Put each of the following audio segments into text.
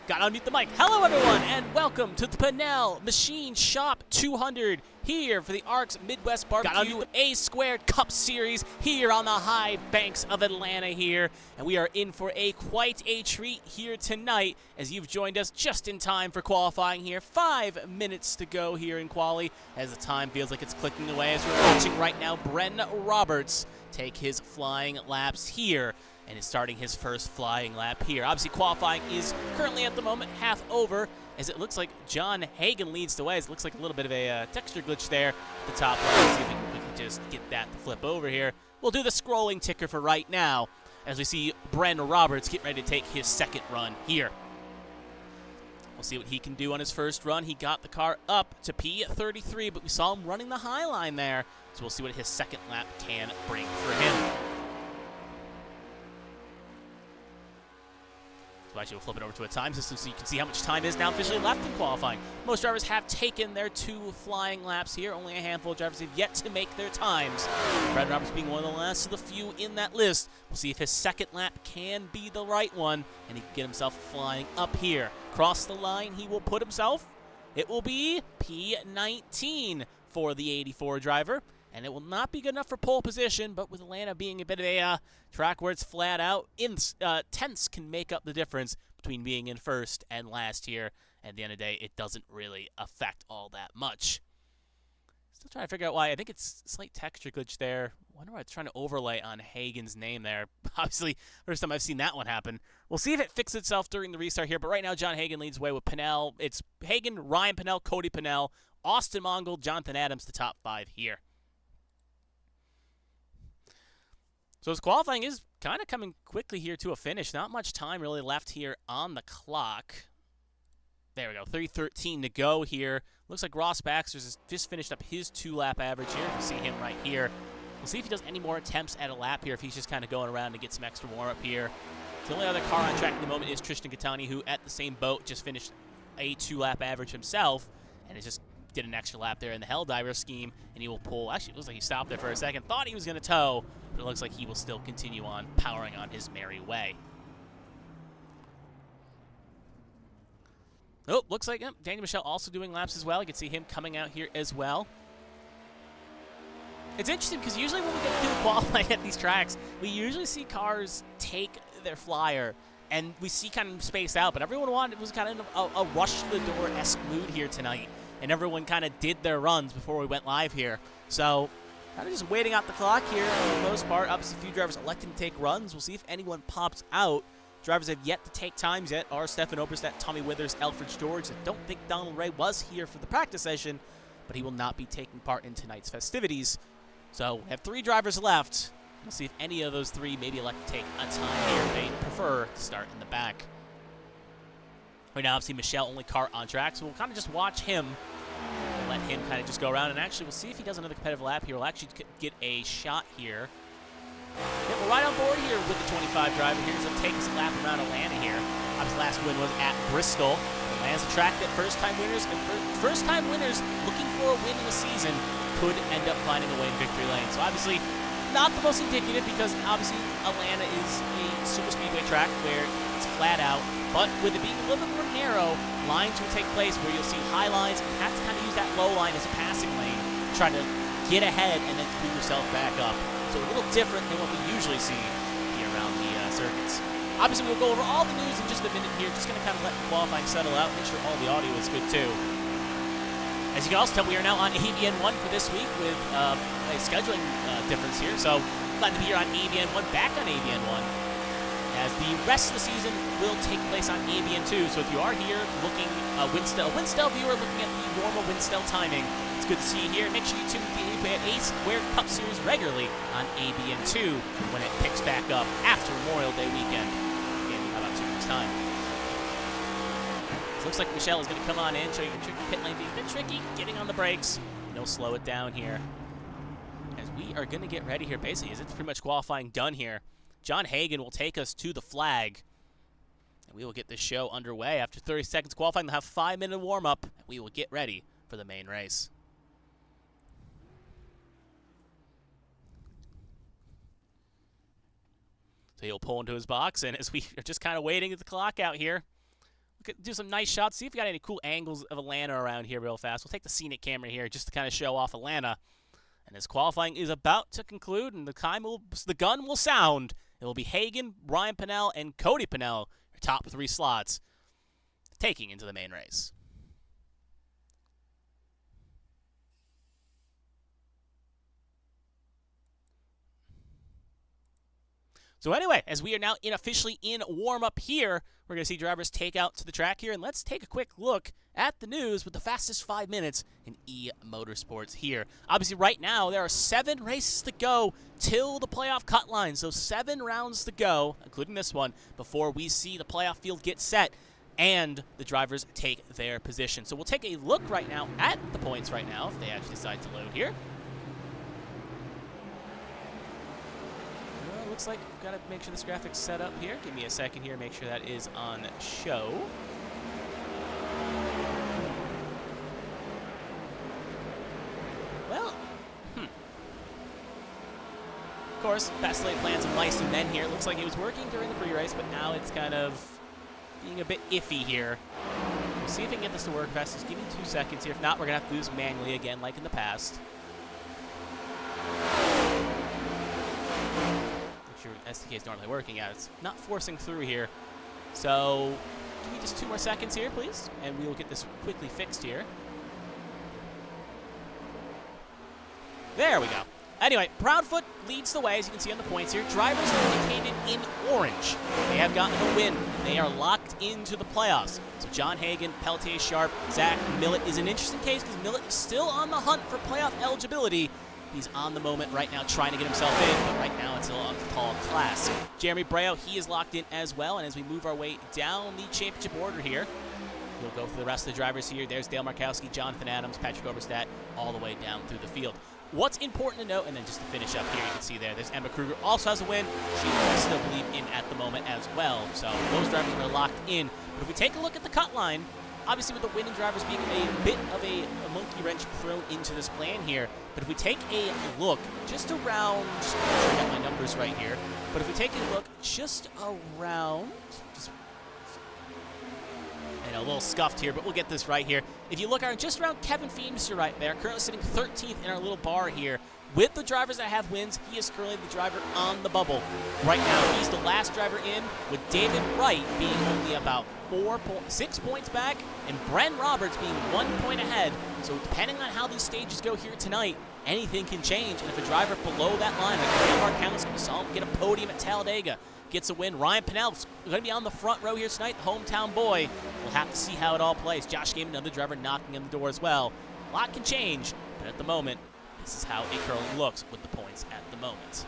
Gotta unmute the mic. Hello, everyone, and welcome to the Pannell Machine Shop 200 here for the ARCS Midwest Barbecue A² Cup Series here on the high banks of Atlanta here. And we are in for quite a treat here tonight as you've joined us just in time for qualifying here. 5 minutes to go here in quali as the time feels like it's clicking away as we're watching right now Bren Roberts take his flying laps here. And is starting his first flying lap here. Obviously, qualifying is currently at the moment half over, as it looks like John Hagen leads the way. It looks like a little bit of a texture glitch there at the top left. Let's see if we can just get that to flip over here. We'll do the scrolling ticker for right now, as we see Bren Roberts get ready to take his second run here. We'll see what he can do on his first run. He got the car up to P33, but we saw him running the high line there. So we'll see what his second lap can bring for him. So actually, we'll flip it over to a time system so you can see how much time is now officially left in qualifying. Most drivers have taken their 2 flying laps here. Only a handful of drivers have yet to make their times. Brad Roberts being one of the last of the few in that list. We'll see if his second lap can be the right one, and he can get himself flying up here. Cross the line, he will put himself. It will be P19 for the 84 driver. And it will not be good enough for pole position, but with Atlanta being a bit of a track where it's flat out, tenths can make up the difference between being in first and last here. And at the end of the day, it doesn't really affect all that much. Still trying to figure out why. I think it's a slight texture glitch there. I wonder why it's trying to overlay on Hagen's name there. Obviously, first time I've seen that one happen. We'll see if it fixes itself during the restart here. But right now, John Hagen leads the way with Pannell. It's Hagen, Ryan Pannell, Cody Pannell, Austin Mongol, Jonathan Adams, the top 5 here. So his qualifying is kind of coming quickly here to a finish. Not much time really left here on the clock. There we go, 3:13 to go here. Looks like Ross Baxter's just finished up his 2-lap average here. You can see him right here. We'll see if he does any more attempts at a lap here, if he's just kind of going around to get some extra warm-up here. The only other car on track at the moment is Tristan Catani, who at the same boat just finished a 2-lap average himself, and is just did an extra lap there in the Helldiver scheme, and he will pull. Actually, it looks like he stopped there for a second. Thought he was going to tow, but it looks like he will still continue on powering on his merry way. Oh, looks like Daniel Michel also doing laps as well. You can see him coming out here as well. It's interesting because usually when we get to do qualifying at these tracks, we usually see cars take their flyer and we see kind of spaced out, but everyone was kind of a rush to the door-esque mood here tonight. And everyone kind of did their runs before we went live here. So, kind of just waiting out the clock here for the most part. Obviously, a few drivers electing to take runs. We'll see if anyone pops out. Drivers have yet to take times yet are Stefan Oberstadt, Tommy Withers, Alfred George. I don't think Donald Ray was here for the practice session, but he will not be taking part in tonight's festivities. So, we have 3 drivers left. We'll see if any of those 3 maybe elect to take a time here. They prefer to start in the back. Right now, obviously, Michelle, only car on track, so we'll kind of just watch him. We'll let him kind of just go around, and actually, we'll see if he does another competitive lap here. We'll actually get a shot here. Yeah, we're right on board here with the 25 driver here. He's going to take us a lap around Atlanta here. Obviously, last win was at Bristol. Atlanta's a track that first-time winners looking for a win in the season could end up finding a way in victory lane. So, obviously, not the most indicative because, obviously, Atlanta is a super speedway track where it's flat out. But with it being a little bit more narrow, lines will take place where you'll see high lines and have to kind of use that low line as a passing lane to try to get ahead and then pull yourself back up. So a little different than what we usually see here around the circuits. Obviously, we'll go over all the news in just a minute here. Just going to kind of let the qualifying settle out, make sure all the audio is good too. As you can also tell, we are now on ABN1 for this week with a scheduling difference here. So glad to be here on ABN1, back on ABN1. As the rest of the season will take place on ABN2. So if you are here looking a Winstell viewer looking at the normal Winstell timing, it's good to see you here. Make sure you tune in to the A² Cup Series regularly on ABN2 when it picks back up after Memorial Day weekend. Again, about 2 weeks' time. So it looks like Michelle is going to come on in, show you the tricky pit lane being a bit tricky, getting on the brakes. And he'll slow it down here. As we are going to get ready here, basically, as it's pretty much qualifying done here. John Hagen will take us to the flag, and we will get this show underway. After 30 seconds qualifying, they'll have 5-minute warm-up, and we will get ready for the main race. So he'll pull into his box, and as we are just kind of waiting at the clock out here, do some nice shots. See if we got any cool angles of Atlanta around here real fast. We'll take the scenic camera here just to kind of show off Atlanta. And as qualifying is about to conclude, and the gun will sound. It will be Hagan, Ryan Pannell, and Cody Pannell, your top 3 slots, taking into the main race. So anyway, as we are now officially in warm-up here, we're going to see drivers take out to the track here, and let's take a quick look at the news with the fastest 5 minutes in e-motorsports here. Obviously, right now, there are 7 races to go till the playoff cut line, so 7 rounds to go, including this one, before we see the playoff field get set and the drivers take their position. So we'll take a look right now at the points right now, if they actually decide to load here. Looks like we've got to make sure this graphic's set up here. Give me a second here, make sure that is on show. Well, of course, best laid plans of mice and men here. Looks like it was working during the pre-race, but now it's kind of being a bit iffy here. We'll see if we can get this to work fast. Just give me 2 seconds here. If not, we're going to have to do this manually again, like in the past. Your SDK is normally working at. It's not forcing through here. So give me just 2 more seconds here, please, and we will get this quickly fixed here. There we go. Anyway, Proudfoot leads the way, as you can see on the points here. Drivers are indicated in orange. They have gotten a win. They are locked into the playoffs. So John Hagan, Peltier Sharp, Zach Millett is an interesting case because Millett is still on the hunt for playoff eligibility. He's on the moment right now trying to get himself in, but right now it's still a tall class. Jeremy Breo, he is locked in as well, and as we move our way down the championship order here, we'll go for the rest of the drivers here. There's Dale Markowski, Jonathan Adams, Patrick Overstat, all the way down through the field. What's important to note, and then just to finish up here, you can see there's Emma Kruger also has a win. She will still believe in at the moment as well. So those drivers are locked in. But if we take a look at the cut line, obviously with the winning drivers being a bit of a monkey wrench thrown into this plan here, but if we take a look just around, just make sure I got my numbers right here, but if we take a look just around, a little scuffed here, but we'll get this right here. If you look just around Kevin Feemster right there, currently sitting 13th in our little bar here. With the drivers that have wins, he is currently the driver on the bubble. Right now, he's the last driver in, with David Wright being only about 6 points back, and Bren Roberts being 1 point ahead. So depending on how these stages go here tonight, anything can change. And if a driver below that line, like Graham Markowski, we saw him get a podium at Talladega, gets a win. Ryan Pannell's going to be on the front row here tonight, the hometown boy. We'll have to see how it all plays. Josh Gaiman, another driver, knocking on the door as well. A lot can change, but at the moment, this is how it currently looks with the points at the moment.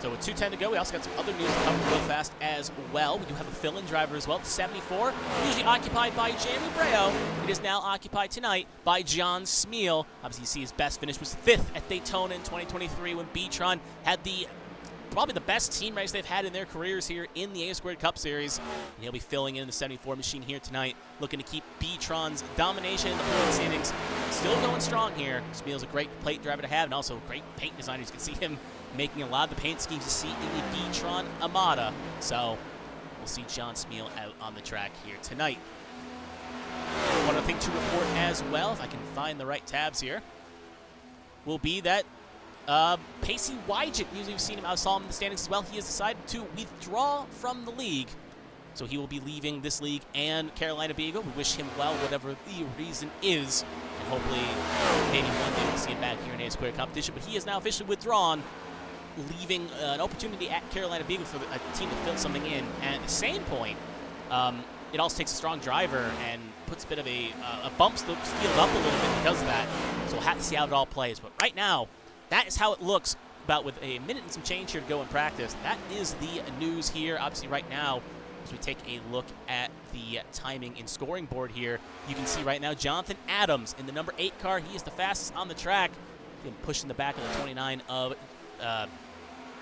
So with 2:10 to go, we also got some other news to cover real fast as well. We do have a fill-in driver as well, the 74, usually occupied by Jeremy Breo. It is now occupied tonight by John Smeal. Obviously, you see his best finish was 5th at Daytona in 2023 when B-Tron had probably the best team race they've had in their careers here in the A2 Cup Series. And he'll be filling in the 74 machine here tonight, looking to keep B-Tron's domination in the point standings still going strong here. Smeal's a great plate driver to have, and also a great paint designer. You can see him making a lot of the paint schemes you see in the B-Tron Armada. So we'll see John Smeal out on the track here tonight. One other thing to report as well, if I can find the right tabs here, will be that Pacey Wygant, usually we've seen him, I saw him in the standings as well. He has decided to withdraw from the league. So he will be leaving this league and Carolina Beagle. We wish him well, whatever the reason is. And hopefully, maybe one day we'll see him back here in A2 competition. But he is now officially withdrawn, leaving an opportunity at Carolina Beagle for a team to fill something in. And at the same point, it also takes a strong driver and puts a bit of bumps the field up a little bit because of that. So we'll have to see how it all plays. But right now, that is how it looks, about with a minute and some change here to go in practice. That is the news here. Obviously, right now, as we take a look at the timing and scoring board here, you can see right now Jonathan Adams in the number 8 car. He is the fastest on the track. He's pushing the back of the 29 of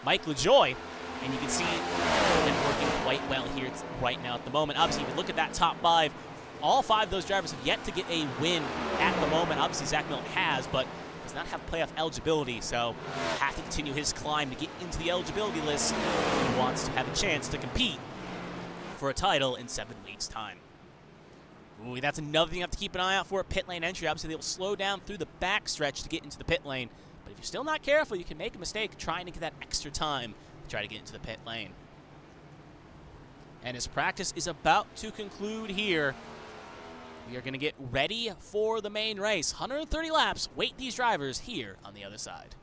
Mike LaJoy. And you can see him working quite well here right now at the moment. Obviously, if you look at that top 5, all 5 of those drivers have yet to get a win at the moment. Obviously, Zach Millett has, but does not have playoff eligibility, so have to continue his climb to get into the eligibility list. He wants to have a chance to compete for a title in 7 weeks' time. Ooh, that's another thing you have to keep an eye out for at pit lane entry. Obviously, they will slow down through the back stretch to get into the pit lane. But if you're still not careful, you can make a mistake trying to get that extra time to try to get into the pit lane. And as practice is about to conclude here, we are going to get ready for the main race. 130 laps wait these drivers here on the other side.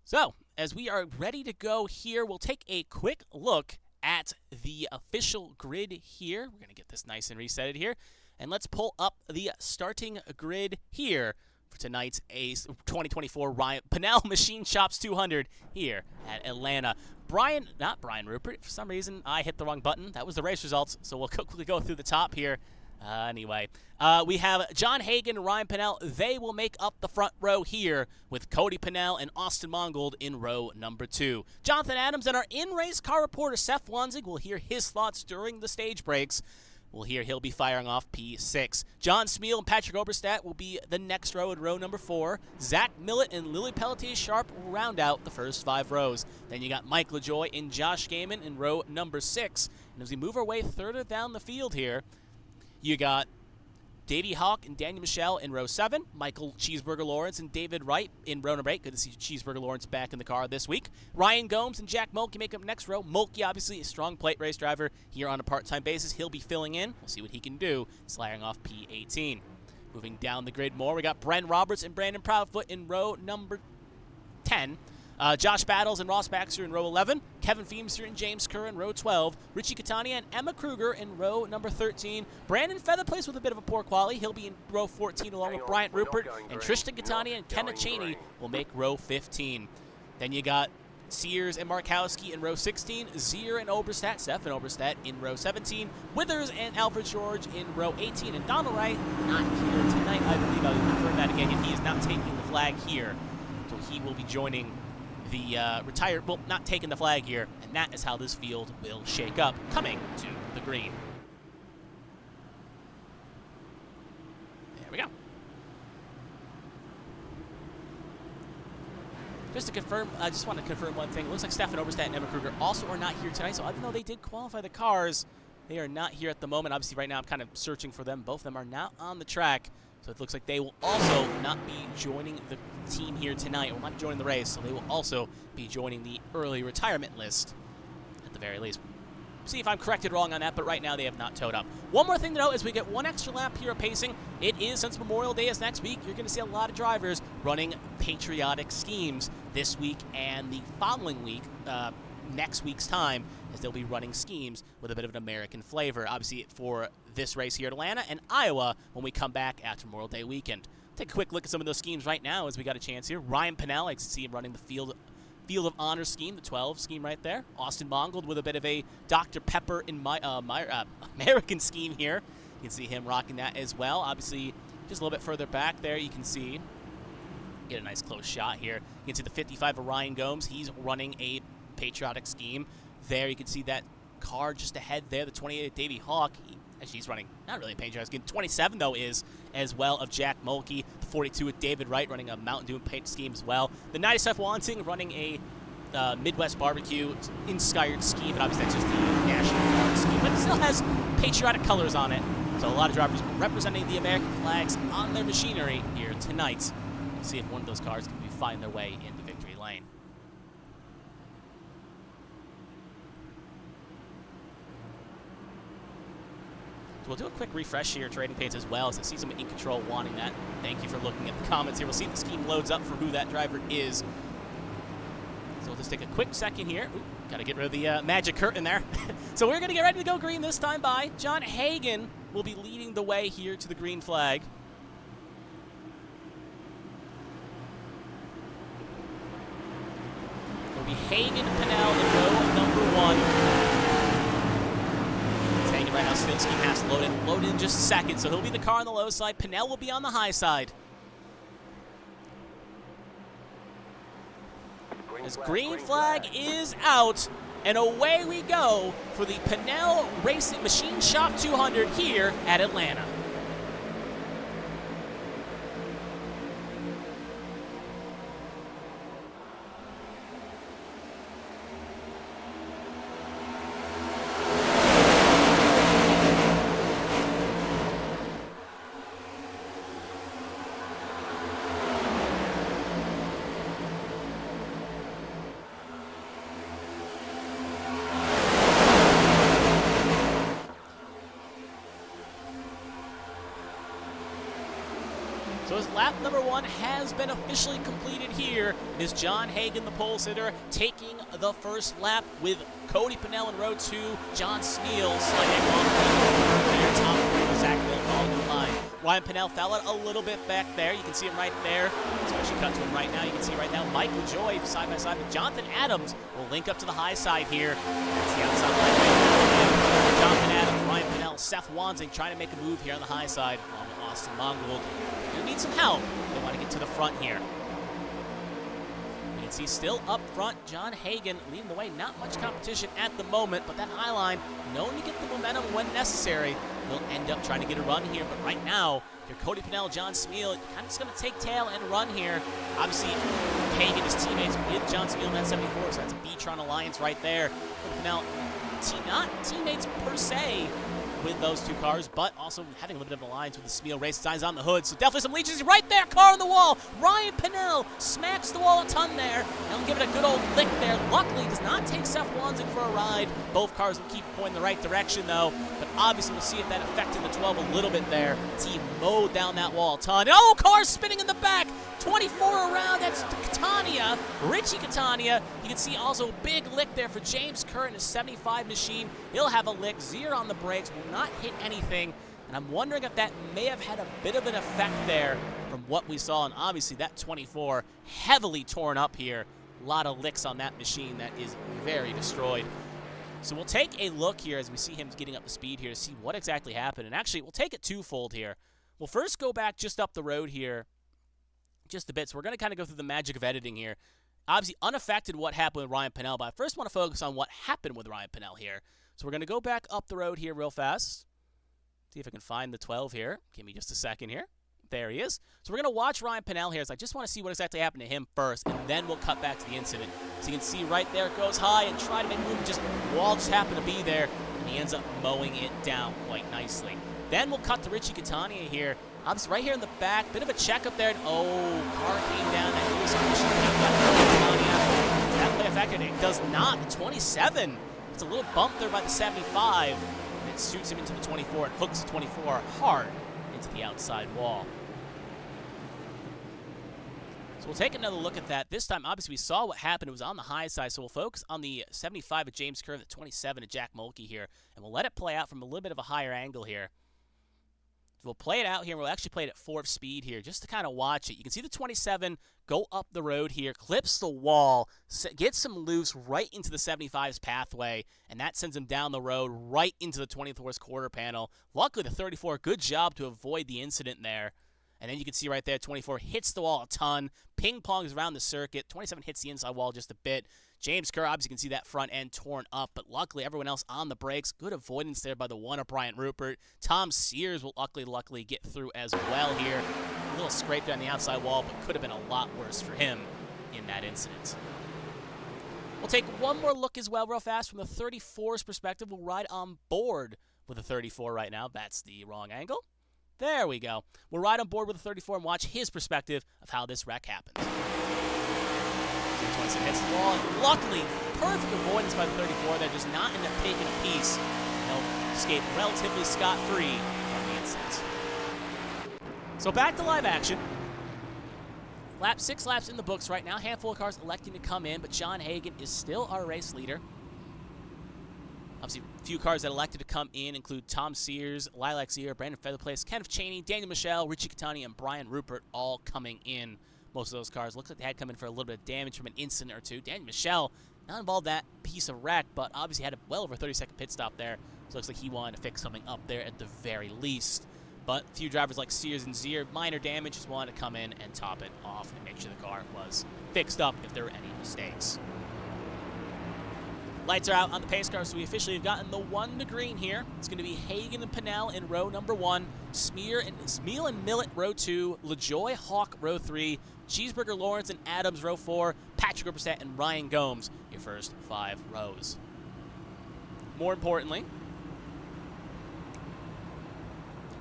So, as we are ready to go here, we'll take a quick look at the official grid here. We're going to get this nice and resetted here. And let's pull up the starting grid here for tonight's 2024 Pannell Machine Shops 200 here at Atlanta. Not Brian Rupert. For some reason, I hit the wrong button. That was the race results, so we'll quickly go through the top here. Anyway, we have John Hagan and Ryan Pannell. They will make up the front row here with Cody Pannell and Austin Mongold in row number 2. Jonathan Adams and our in-race car reporter Seth Wanzig will hear his thoughts during the stage breaks. We'll hear he'll be firing off P6. John Smeal and Patrick Oberstadt will be the next row in row number 4. Zach Millett and Lily Pelletier-Sharp will round out the first 5 rows. Then you got Mike LaJoy and Josh Gaiman in row number 6. And as we move our way further down the field here, you got Davey Hawk and Daniel Michelle in row 7, Michael Cheeseburger Lawrence and David Wright in row number 8. Good to see Cheeseburger Lawrence back in the car this week. Ryan Gomes and Jack Mulkey make up next row. Mulkey, obviously, a strong plate race driver here on a part-time basis. He'll be filling in. We'll see what he can do, sliding off P18. Moving down the grid more, we got Bren Roberts and Brandon Proudfoot in row number 10. Josh Battles and Ross Baxter in row 11. Kevin Feemster and James Kerr in row 12. Richie Catania and Emma Kruger in row number 13. Brandon Featherplace with a bit of a poor quali. He'll be in row 14 along with Bryant Rupert. And Tristan Catania and Kenneth Cheney will make row 15. Then you got Sears and Markowski in row 16. Zier and Oberstadt, Stefan Oberstadt in row 17. Withers and Alfred George in row 18. And Donald Wright not here tonight, I believe. I'll confirm that again. He is not taking the flag here. So he will be joining the not taking the flag here, and that is how this field will shake up coming to the green. There we go. Just to confirm, I just want to confirm one thing. It looks like Stefan Oberstadt and Emma Kruger also are not here tonight, so even though they did qualify the cars, they are not here at the moment. Obviously, right now I'm kind of searching for them. Both of them are now on the track. So it looks like they will also not be joining the team here tonight, or not joining the race, so they will also be joining the early retirement list at the very least. See if I'm corrected wrong on that, but right now they have not towed up. One more thing to note is we get one extra lap here of pacing. It is, since Memorial Day is next week, you're going to see a lot of drivers running patriotic schemes this week and the following week, next week's time, as they'll be running schemes with a bit of an American flavor. Obviously, for this race here at Atlanta and Iowa when we come back after Memorial Day weekend. Take a quick look at some of those schemes right now as we got a chance here. Ryan Pannell, I can see him running the Field of Honor scheme, the 12 scheme right there. Austin Mongold with a bit of a Dr. Pepper in my American scheme here. You can see him rocking that as well. Obviously, just a little bit further back there, you can see, get a nice close shot here. You can see the 55 of Ryan Gomes. He's running a patriotic scheme. There you can see that car just ahead there, the 28 of Davey Hawk. Actually, he's running not really a patriotic scheme. 27, though, is as well of Jack Mulkey. The 42 with David Wright running a Mountain Dew paint scheme as well. The 97 Wanting running a Midwest Barbecue inspired scheme, but obviously that's just the National Guard scheme. But it still has patriotic colors on it. So a lot of drivers representing the American flags on their machinery here tonight. We'll see if one of those cars can find their way into victory lane. So we'll do a quick refresh here, trading pages as well, as I see some in control wanting that. Thank you for looking at the comments here. We'll see if the scheme loads up for who that driver is. So we'll just take a quick second here. Got to get rid of the magic curtain there. So we're going to get ready to go green this time by. John Hagan will be leading the way here to the green flag. It'll be Hagan, Pannell in row number 1. Right now, Field scheme has to load in just a second, so he'll be the car on the low side. Pannell will be on the high side. As green flag is out, And away we go for the Pannell Racing Machine Shop 200 here at Atlanta. So as lap number 1 has been officially completed here, is John Hagan, the pole sitter, taking the first lap with Cody Pannell in row 2, John Smeal sliding on the top of Zach Mill on the line. Ryan Pannell fell out a little bit back there. You can see him right there. Especially cut to him right now. You can see right now Michael Joy side by side with Jonathan Adams will link up to the high side here. That's the outside line right now. Jonathan Adams, Ryan Pannell, Seth Wanzing trying to make a move here on the high side along with Austin Mongold. You need some help. They want to get to the front here. You can see still up front, John Hagan leading the way. Not much competition at the moment, but that high line, known to get the momentum when necessary, will end up trying to get a run here. But right now, your Cody Pannell, John Smeal, kind of just going to take tail and run here. Obviously, Hagan is teammates with John Smeal in that 74, so that's a B-Tron alliance right there. Cody Pannell, not teammates per se with those two cars, but also having a little bit of an alliance with the Smeal race signs on the hood. So definitely some leeches right there. Car on the wall. Ryan Pannell smacks the wall a ton there. And will give it a good old lick there. Luckily, does not take Seth Wanzing for a ride. Both cars will keep pointing the right direction, though. But obviously, we'll see if that affected the 12 a little bit there. He mowed down that wall a ton. Oh, car spinning in the back. 24 around. That's Catania. Richie Catania. You can see also a big lick there for James Kerr in his 75 machine. He'll have a lick. Zier on the brakes. Will not hit anything. And I'm wondering if that may have had a bit of an effect there from what we saw. And obviously, that 24 heavily torn up here. A lot of licks on that machine that is very destroyed. So we'll take a look here as we see him getting up to speed here to see what exactly happened. And actually, we'll take it twofold here. We'll first go back just up the road here just a bit. So we're going to kind of go through the magic of editing here. Obviously, unaffected what happened with Ryan Pannell, but I first want to focus on what happened with Ryan Pannell here. So we're going to go back up the road here real fast. See if I can find the 12 here. Give me just a second here. There he is. So we're going to watch Ryan Pannell here. So I just want to see what exactly happened to him first, and then we'll cut back to the incident. So you can see right there it goes high and try to make a move. Just wall just happened to be there, and he ends up mowing it down quite nicely. Then we'll cut to Richie Catania here. Obviously right here in the back, bit of a check up there, and oh, car came down. That was on machine Catania. Does that play affected? It does not. The 27. It's a little bump there by the 75, and it shoots him into the 24 and hooks the 24 hard into the outside wall. So we'll take another look at that. This time, obviously, we saw what happened. It was on the high side, so we'll focus on the 75 of James Kerr, the 27 of Jack Mulkey here, and we'll let it play out from a little bit of a higher angle here. So we'll play it out here. We'll actually play it at 4th speed here just to kind of watch it. You can see the 27 go up the road here, clips the wall, gets some loose right into the 75's pathway, and that sends him down the road right into the 24's quarter panel. Luckily, the 34, good job to avoid the incident there. And then you can see right there, 24 hits the wall a ton, ping-pongs around the circuit. 27 hits the inside wall just a bit. James Kerr, obviously, you can see that front end torn up, but luckily everyone else on the brakes. Good avoidance there by the one of Bryant Rupert. Tom Sears will luckily get through as well here. A little scraped on the outside wall, but could have been a lot worse for him in that incident. We'll take one more look as well real fast from the 34's perspective. We'll ride on board with the 34 right now. That's the wrong angle. There we go. We'll ride on board with the 34 and watch his perspective of how this wreck happened. 27 hits the wall. Luckily, perfect avoidance by the 34 there, just not end up taking a piece. He'll escape relatively scot-free from the incident. So back to live action. 6 laps in the books right now. Handful of cars electing to come in, but John Hagan is still our race leader. Obviously, a few cars that elected to come in include Tom Sears, Lilac Zier, Brandon Featherplace, Kenneth Cheney, Daniel Michelle, Richie Catania, and Brian Rupert all coming in. Most of those cars looks like they had come in for a little bit of damage from an incident or two. Daniel Michelle, not involved in that piece of wreck, but obviously had a well over 30-second pit stop there. So it looks like he wanted to fix something up there at the very least. But a few drivers like Sears and Zier, minor damage, just wanted to come in and top it off and make sure the car was fixed up if there were any mistakes. Lights are out on the pace car, so we officially have gotten the 1 to green here. It's going to be Hagen and Pannell in row number 1, Smeel and Millet row 2, LaJoy Hawk row 3, Cheeseburger Lawrence and Adams row 4, Patrick Oberstadt and Ryan Gomes your first 5 rows. More importantly,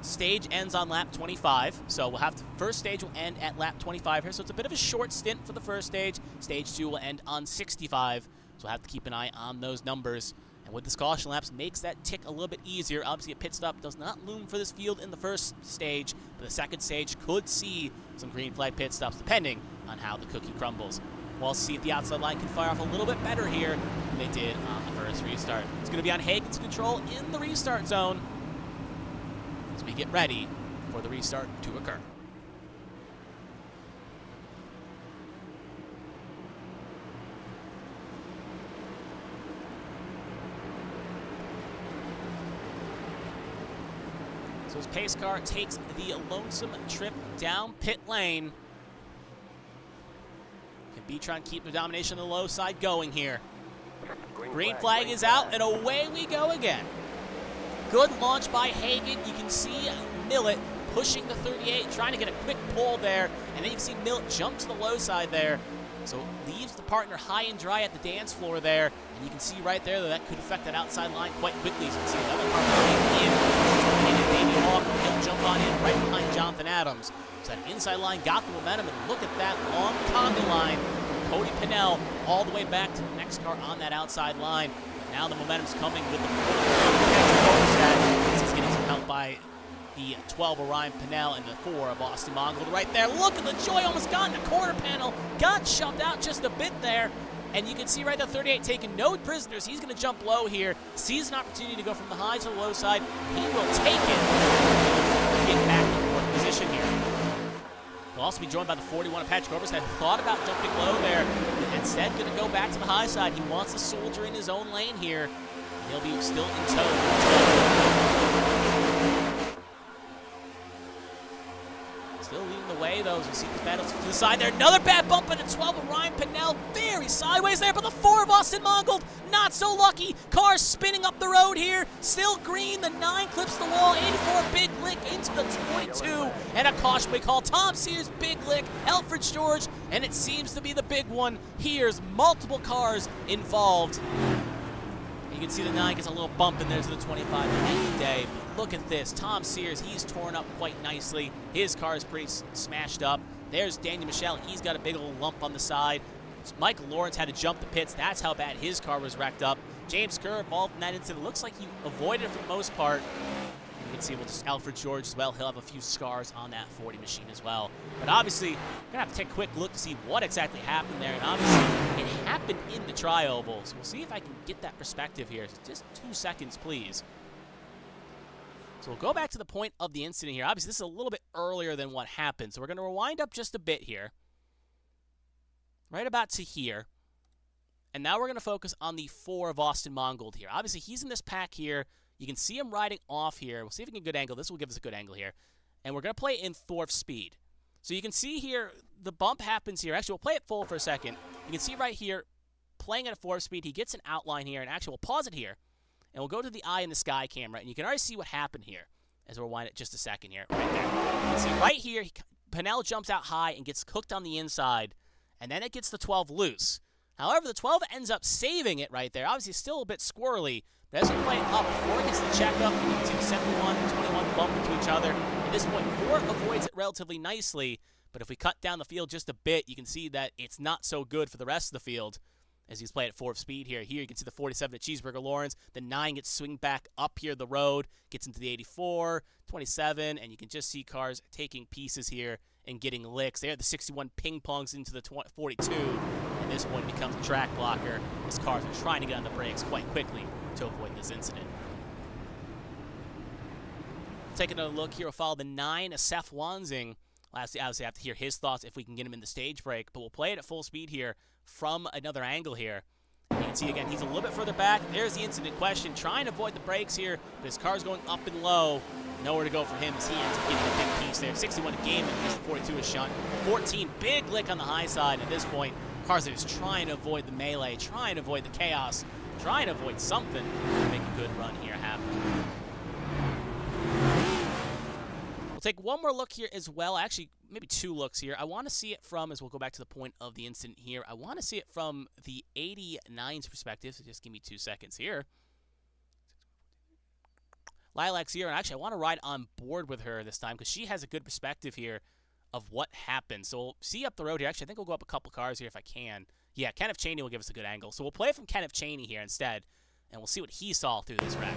stage ends on lap 25, so we'll have first stage will end at lap 25 here, so it's a bit of a short stint for the first stage. Stage 2 will end on 65. So we'll have to keep an eye on those numbers. And with this caution laps, makes that tick a little bit easier. Obviously, a pit stop does not loom for this field in the first stage, but the second stage could see some green flag pit stops, depending on how the cookie crumbles. We'll see if the outside line can fire off a little bit better here than they did on the first restart. It's going to be on Hagen's control in the restart zone as we get ready for the restart to occur. So his pace car takes the lonesome trip down pit lane. Can B-Tron keep the domination on the low side going here? Green flag is out, and away we go again. Good launch by Hagen. You can see Millet pushing the 38, trying to get a quick pull there, and then you can see Millet jump to the low side there. So leaves the partner high and dry at the dance floor there, and you can see right there that could affect that outside line quite quickly. So you can see another partner coming in. Davey Hawk, he'll jump on in right behind Jonathan Adams. So that inside line got the momentum, and look at that long conga line from Cody Pannell all the way back to the next car on that outside line. Now the momentum's coming with the 4 he's getting some help by the 12 of Ryan Pannell and the 4 of Austin Mongold right there. Look at the joy, almost got in the corner panel, got shoved out just a bit there. And you can see right there, 38 taking no prisoners. He's going to jump low here, sees an opportunity to go from the high to the low side. He will take it and get back in 4th position here. He'll also be joined by the 41 of Patrick Oberstadt, who thought about jumping low there, but instead going to go back to the high side. He wants to soldier in his own lane here. He'll be still in tow. Still leading the way, though, as we see these battles to the side there. Another bad bump at the 12 of Ryan Pannell. Very sideways there, but the 4 of Austin Mongold, not so lucky. Car spinning up the road here. Still green. The 9 clips the wall. 84 big lick into the 22. And a caution we call. Tom Sears, big lick. Alfred George, and it seems to be the big one. Here's multiple cars involved. You can see the 9 gets a little bump in there to the 25 any day. But look at this. Tom Sears, he's torn up quite nicely. His car is pretty smashed up. There's Daniel Michelle. He's got a big old lump on the side. Michael Lawrence had to jump the pits. That's how bad his car was wrecked up. James Kerr involved in that incident. Looks like he avoided it for the most part. You can see just Alfred George as well. He'll have a few scars on that 40 machine as well. But obviously, we're going to have to take a quick look to see what exactly happened there. And obviously, it happened in the tri-oval. So we'll see if I can get that perspective here. Just 2 seconds, please. So we'll go back to the point of the incident here. Obviously, this is a little bit earlier than what happened. So we're going to rewind up just a bit here. Right about to here. And now we're going to focus on the 4 of Austin Mongold here. Obviously, he's in this pack here. You can see him riding off here. We'll see if we can get a good angle. This will give us a good angle here. And we're going to play in 4th speed. So you can see here, the bump happens here. Actually, we'll play it full for a second. You can see right here, playing at a 4th speed, he gets an outline here. And actually, we'll pause it here. And we'll go to the eye in the sky camera. And you can already see what happened here as we'll wind it just a second here. Right there. You can see right here, Pannell jumps out high and gets hooked on the inside. And then it gets the 12 loose. However, the 12 ends up saving it right there. Obviously, still a bit squirrely. But as we play it up, 4 gets the checkup. You can see the 71 and 21 bump into each other. At this point, 4 avoids it relatively nicely. But if we cut down the field just a bit, you can see that it's not so good for the rest of the field as he's playing at 4th speed here. Here you can see the 47 at Cheeseburger Lawrence. The 9 gets swing back up here the road, gets into the 84, 27, and you can just see cars taking pieces here and getting licks. There, the 61 ping-pongs into the 42, and this one becomes a track blocker as cars are trying to get on the brakes quite quickly to avoid this incident. Taking another look here, we'll follow the 9, Seth Wanzing. Obviously, I have to hear his thoughts if we can get him in the stage break, but we'll play it at full speed here from another angle here. You can see, again, he's a little bit further back. There's the incident question, trying to avoid the brakes here, but his car's going up and low. Nowhere to go for him as he ends up getting a big piece there. 61 a game, and the 42 is shunt. 14, big lick on the high side. At this point, cars are just trying to avoid the melee, trying to avoid the chaos, try and avoid something, make a good run here happen. We'll take one more look here as well. Actually, maybe two looks here. I want to see it from, as we'll go back to the point of the incident here, I want to see it from the 89's perspective, so just give me 2 seconds here. Lilac's here, and actually I want to ride on board with her this time because she has a good perspective here of what happened. So we'll see up the road here. Actually, I think we'll go up a couple cars here if I can. Yeah, Kenneth Cheney will give us a good angle. So we'll play from Kenneth Cheney here instead, and we'll see what he saw through this wreck.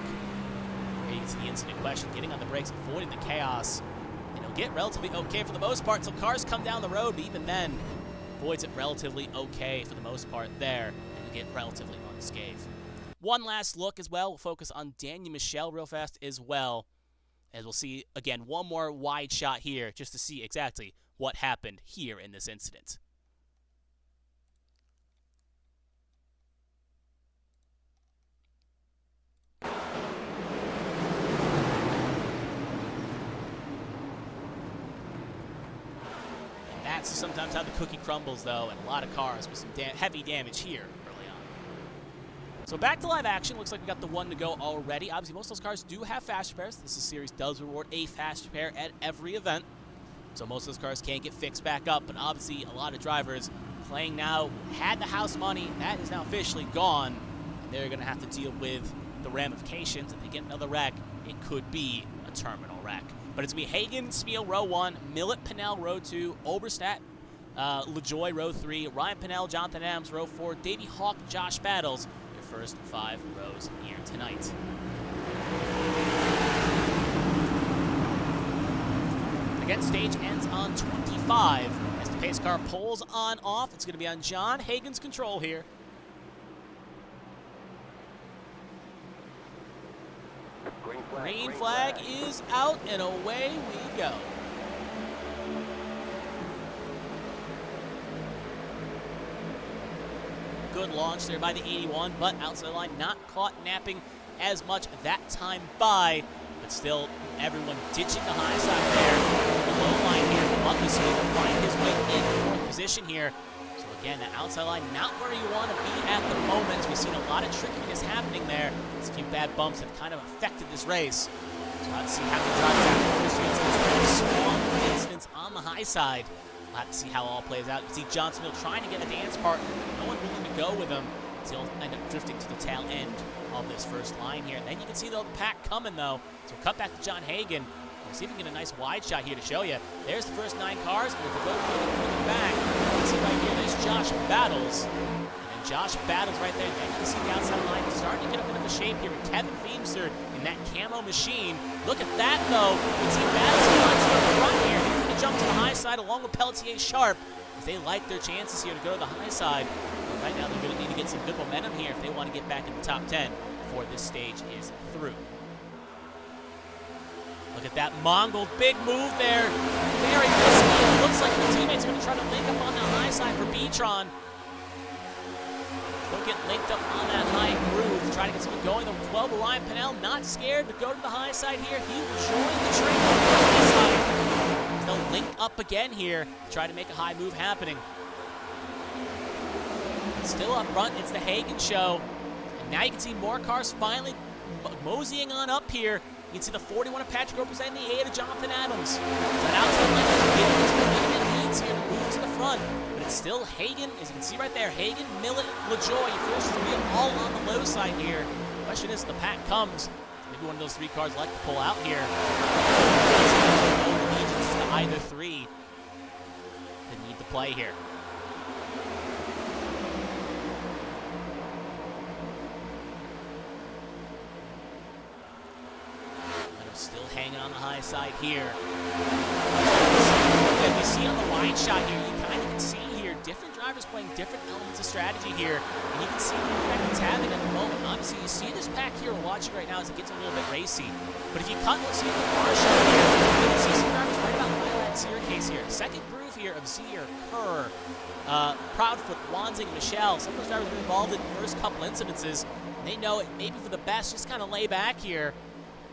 Here you can see the incident question, getting on the brakes, avoiding the chaos. And he'll get relatively okay for the most part. So cars come down the road, but even then, avoids it relatively okay for the most part there, and will get relatively unscathed. One last look as well. We'll focus on Daniel Michel real fast as well, as we'll see, again, one more wide shot here just to see exactly what happened here in this incident. That's sometimes how the cookie crumbles, though, and a lot of cars with some heavy damage here early on. So back to live action. Looks like we got the one to go already. Obviously, most of those cars do have fast repairs. This series does reward a fast repair at every event. So most of those cars can't get fixed back up, but obviously a lot of drivers playing now had the house money. That is now officially gone, and they're going to have to deal with the ramifications. If they get another wreck, it could be a terminal wreck. But it's going to be Hagen, Spiel, row 1, Millet, Pannell, row 2, Oberstadt, LaJoy, row 3, Ryan Pannell, Jonathan Adams, row 4, Davey Hawk, Josh Battles, your first 5 rows here tonight. Again, stage ends on 25. As the pace car pulls on off, it's going to be on John Hagen's control here. Green flag is out, and away we go. Good launch there by the 81, but outside the line not caught napping as much that time by, but still everyone ditching the high side there. The low line here, the Buckley Speed will find his way in fourth position here. So again, the outside line not where you want to be at the moment. We've seen a lot of trickiness happening there. A few bad bumps have kind of affected this race. So let's see how he drives out corner streets. Strong incidents on the high side. We'll have to see how it all plays out. You see John Smith trying to get a dance partner. No one willing to go with him. So he'll end up drifting to the tail end of this first line here. And then you can see the pack coming, though. So we'll cut back to John Hagen. We'll see if we can get a nice wide shot here to show you. There's the first 9 cars. And if we go back, you can see right here, there's Josh Battles. Josh Battles right there. Then you can see the outside line starting to get a bit of a shape here with Kevin Feemster in that camo machine. Look at that, though. You can see Battles to the front here. He's going to jump to the high side along with Pelletier Sharp as they like their chances here to go to the high side. But right now, they're going to need to get some good momentum here if they want to get back in the top 10 before this stage is through. Look at that Mongol. Big move there. Very risky. It looks like the teammates are going to try to link up on the high side for B-Tron. They'll get linked up on that high groove to try to get something going. The 12, Ryan Pannell, not scared to go to the high side here. He will join the train on the high side. They'll link up again here to try to make a high move happening. But still up front, it's the Hagen show. And now you can see more cars finally moseying on up here. You can see the 41 of Patrick Oberstadt and the 8 of Jonathan Adams. That outside line is getting some leads here to move to the front. It's still Hagen, as you can see right there, Hagen, Millet, LaJoy, your first 3 all on the low side here. The question is, the pack comes. Maybe one of those 3 cars like to pull out here. No allegiance to either 3 that need to play here. Still hanging on the high side here. And we see on the wide shot here, you kind of can see here, different drivers playing different elements of strategy here. And you can see the effect it's having at the moment. Obviously, you see this pack here we're watching right now as it gets a little bit racy. But if you cut, let's see the car shot here, you can see some drivers right about Lilat's Zero case here. Second groove here of Zier, Kerr, Proudfoot, Wanzing, Michelle. Some of those drivers have been involved in the first couple incidences. And they know it may be for the best, just kind of lay back here,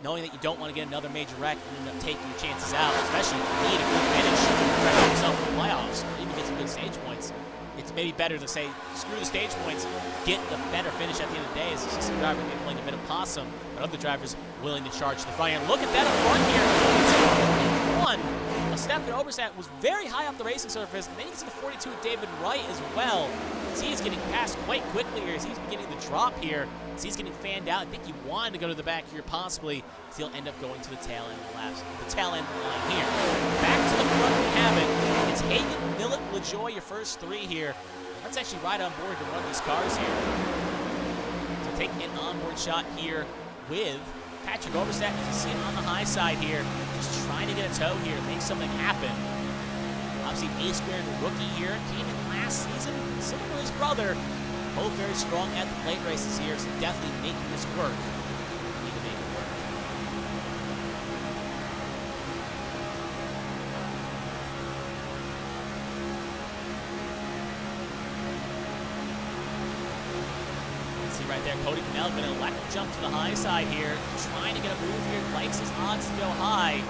knowing that you don't want to get another major wreck and end up taking your chances out, especially if you need a good finish to protect yourself in the playoffs or even get some good stage points. it's maybe better to say, screw the stage points, get the better finish at the end of the day. It's just a driver maybe playing a bit of possum, but other drivers willing to charge to the front. And look at that up front here. 41. Stefan Oberstadt was very high off the racing surface, and then you can see the 42 of David Wright as well. See, he's getting passed quite quickly here as he's beginning to drop here. As he's getting fanned out. I think he wanted to go to the back here possibly, as he'll end up going to the tail end of the laps, the tail end line here. Back to the front we have it. It's Hagen, Millet, LaJoy, your first three here. Let's actually ride on board to run these cars here. So taking an onboard shot here with Patrick Oberstadt, as you see it on the high side here, just trying to get a tow here, make something happen. Obviously, A-squared rookie here, came in last season, similar to his brother. Both very strong at the plate races here, so definitely making this work. Need to make it work. See right there, Cody Pannell going to elect to jump to the high side here, trying to get a move here, likes his odds to go high.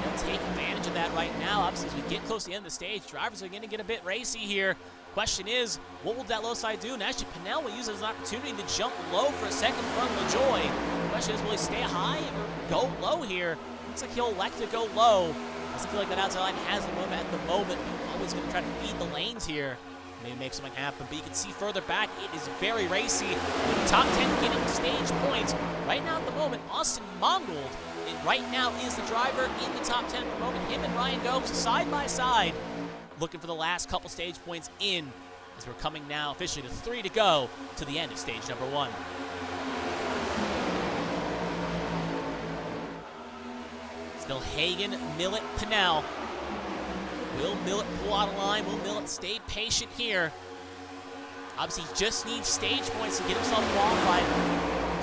He'll take advantage of that right now. Obviously, as we get close to the end of the stage, drivers are going to get a bit racy here. Question is, what will that low side do? And actually, Pannell will use it as an opportunity to jump low for a second from LaJoy. The question is, will he stay high or go low here? Looks like he'll elect to go low. Doesn't feel like that outside line has the moment at the moment. Always going to try to feed the lanes here. Maybe make something happen, but you can see further back, it is very racy. With the top 10 getting stage points. Right now at the moment, Austin Mongold, right now is the driver in the top 10 at the moment. Him and Ryan Gomes side by side, looking for the last couple stage points in, as we're coming now officially to 3 to go to the end of stage number 1. Still Hagen, Millet, Pannell. Will Millet pull out a line? Will Millet stay patient here? Obviously, he just needs stage points to get himself qualified.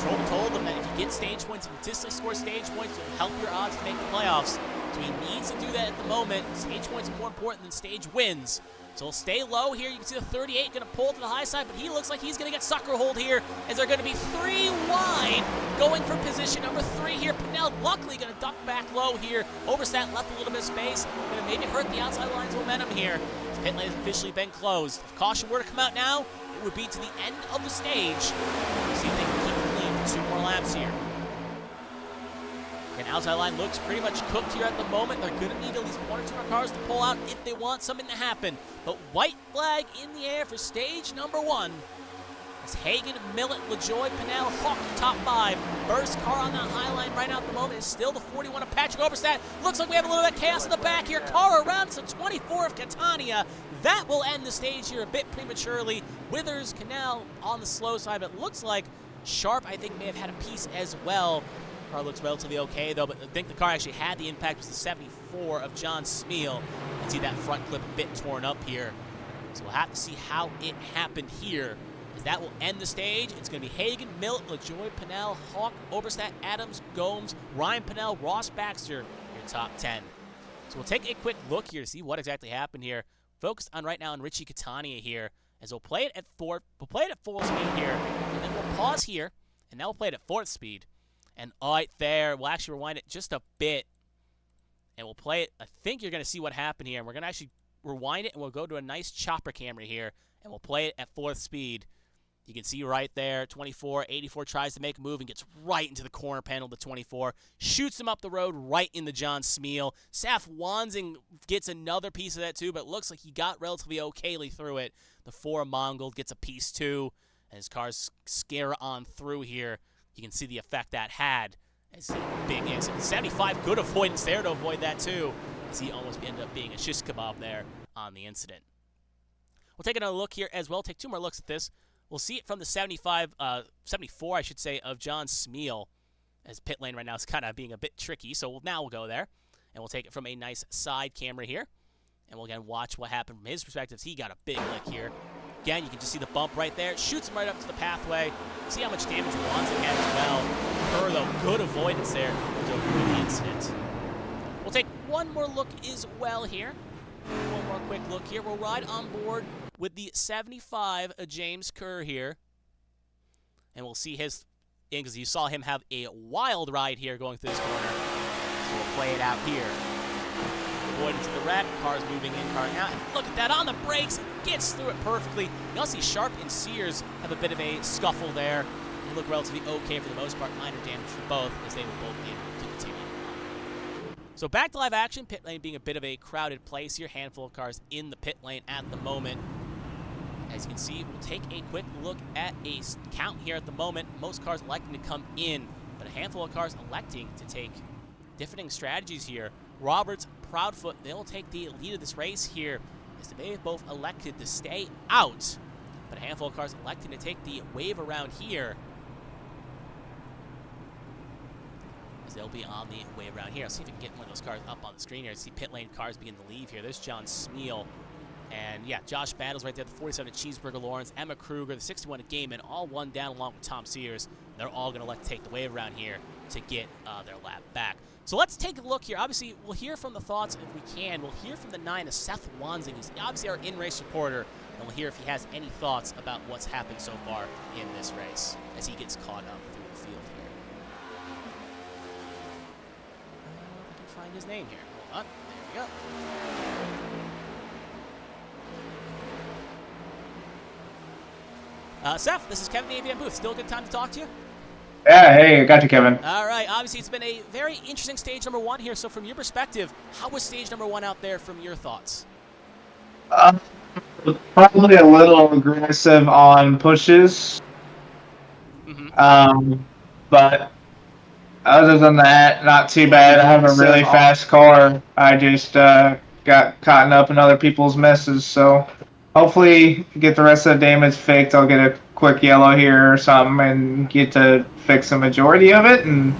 Troll told him that if you get stage points, if you consistently score stage points, it'll help your odds to make the playoffs. So he needs to do that at the moment. Stage points are more important than stage wins. So he'll stay low here. You can see the 38 going to pull to the high side, but he looks like he's going to get sucker hold here, as they're going to be 3 wide going for position number 3 here. Pannell luckily going to duck back low here. Oberstadt left a little bit of space. Going to maybe hurt the outside line's momentum here. His pit lane has officially been closed. If caution were to come out now, it would be to the end of the stage. We'll see if they can keep the lead for 2 more laps here. And outside line looks pretty much cooked here at the moment. They're going to need at least 1 or 2 more cars to pull out if they want something to happen. But white flag in the air for stage number 1. As Hagen, Millet, LaJoy, Pannell, Hawk top 5. First car on that high line right now at the moment is still the 41 of Patrick Oberstadt. Looks like we have a little bit of chaos in the back here. Car around to 24 of Catania. That will end the stage here a bit prematurely. Withers, Canal on the slow side, but it looks like Sharp, I think, may have had a piece as well. Car looks relatively okay though, but I think the car actually had the impact. Was the 74 of John Smeal. You can see that front clip a bit torn up here. So we'll have to see how it happened here, as that will end the stage. It's going to be Hagen, Millet, LaJoy, Pannell, Hawk, Oberstadt, Adams, Gomes, Ryan Pannell, Ross Baxter, your top 10. So we'll take a quick look here to see what exactly happened here. Focused on right now on Richie Catania here, as we'll play it at 4. We'll play it at full speed here, and then we'll pause here, and now we'll play it at 4th speed. And right there, we'll actually rewind it just a bit, and we'll play it. I think you're going to see what happened here. And we're going to actually rewind it, and we'll go to a nice chopper camera here, and we'll play it at 4th speed. You can see right there, 24, 84 tries to make a move and gets right into the corner panel to 24. Shoots him up the road right into John Smeal. Saf Wanzing gets another piece of that too, but it looks like he got relatively okayly through it. The 4 Mongold gets a piece too, and his cars scare on through here. You can see the effect that had. As a big accident. 75, good avoidance there to avoid that too, as he almost ended up being a shish kebab there on the incident. We'll take another look here as well. Take 2 more looks at this. We'll see it from the 74, I should say, of John Smeal, as pit lane right now is kind of being a bit tricky. So now we'll go there, and we'll take it from a nice side camera here, and we'll again watch what happened from his perspective. He got a big lick here. Again, you can just see the bump right there. Shoots him right up to the pathway. See how much damage Wanzing had as well. Her, though, good avoidance there to avoid the incident. We'll take 1 more look as well here. 1 more quick look here. We'll ride on board with the 75 James Kerr here. And we'll see his, because you saw him have a wild ride here going through this corner. So we'll play it out here. avoidance of the wreck. Cars moving in, car out. And look at that on the brakes. It gets through it perfectly. You also see Sharp and Sears have a bit of a scuffle there. They look relatively okay for the most part. Minor damage for both as they will both be able to continue. So back to live action. Pit lane being a bit of a crowded place here. Handful of cars in the pit lane at the moment. As you can see, we'll take a quick look at a count here at the moment. Most cars electing to come in, but a handful of cars electing to take differing strategies here. Roberts, Proudfoot, they'll take the lead of this race here as they have both elected to stay out, but a handful of cars electing to take the wave around here as they'll be on the wave around here. I'll see if we can get one of those cars up on the screen here. I see pit lane cars begin to leave here. There's John Smeal. And yeah, Josh Battles right there, the 47 at Cheeseburger Lawrence, Emma Kruger, the 61 at Gaiman, all one down along with Tom Sears. They're all going to elect to take the wave around here to get their lap back. So let's take a look here. Obviously, we'll hear from the thoughts if we can. We'll hear from the 9 of Seth Wansing. He's obviously our in-race reporter, and we'll hear if he has any thoughts about what's happened so far in this race as he gets caught up through the field here. I can find his name here. Hold on. There we go. Seth, this is Kevin the ABM booth. Still a good time to talk to you? Yeah, hey, I got you, Kevin. All right. Obviously, it's been a very interesting stage number 1 here. So from your perspective, how was stage number 1 out there from your thoughts? Probably a little aggressive on pushes. But other than that, not too bad. I have a really fast car. I just got caught up in other people's messes, so hopefully get the rest of the damage fixed. I'll get a quick yellow here or something and get to fix the majority of it and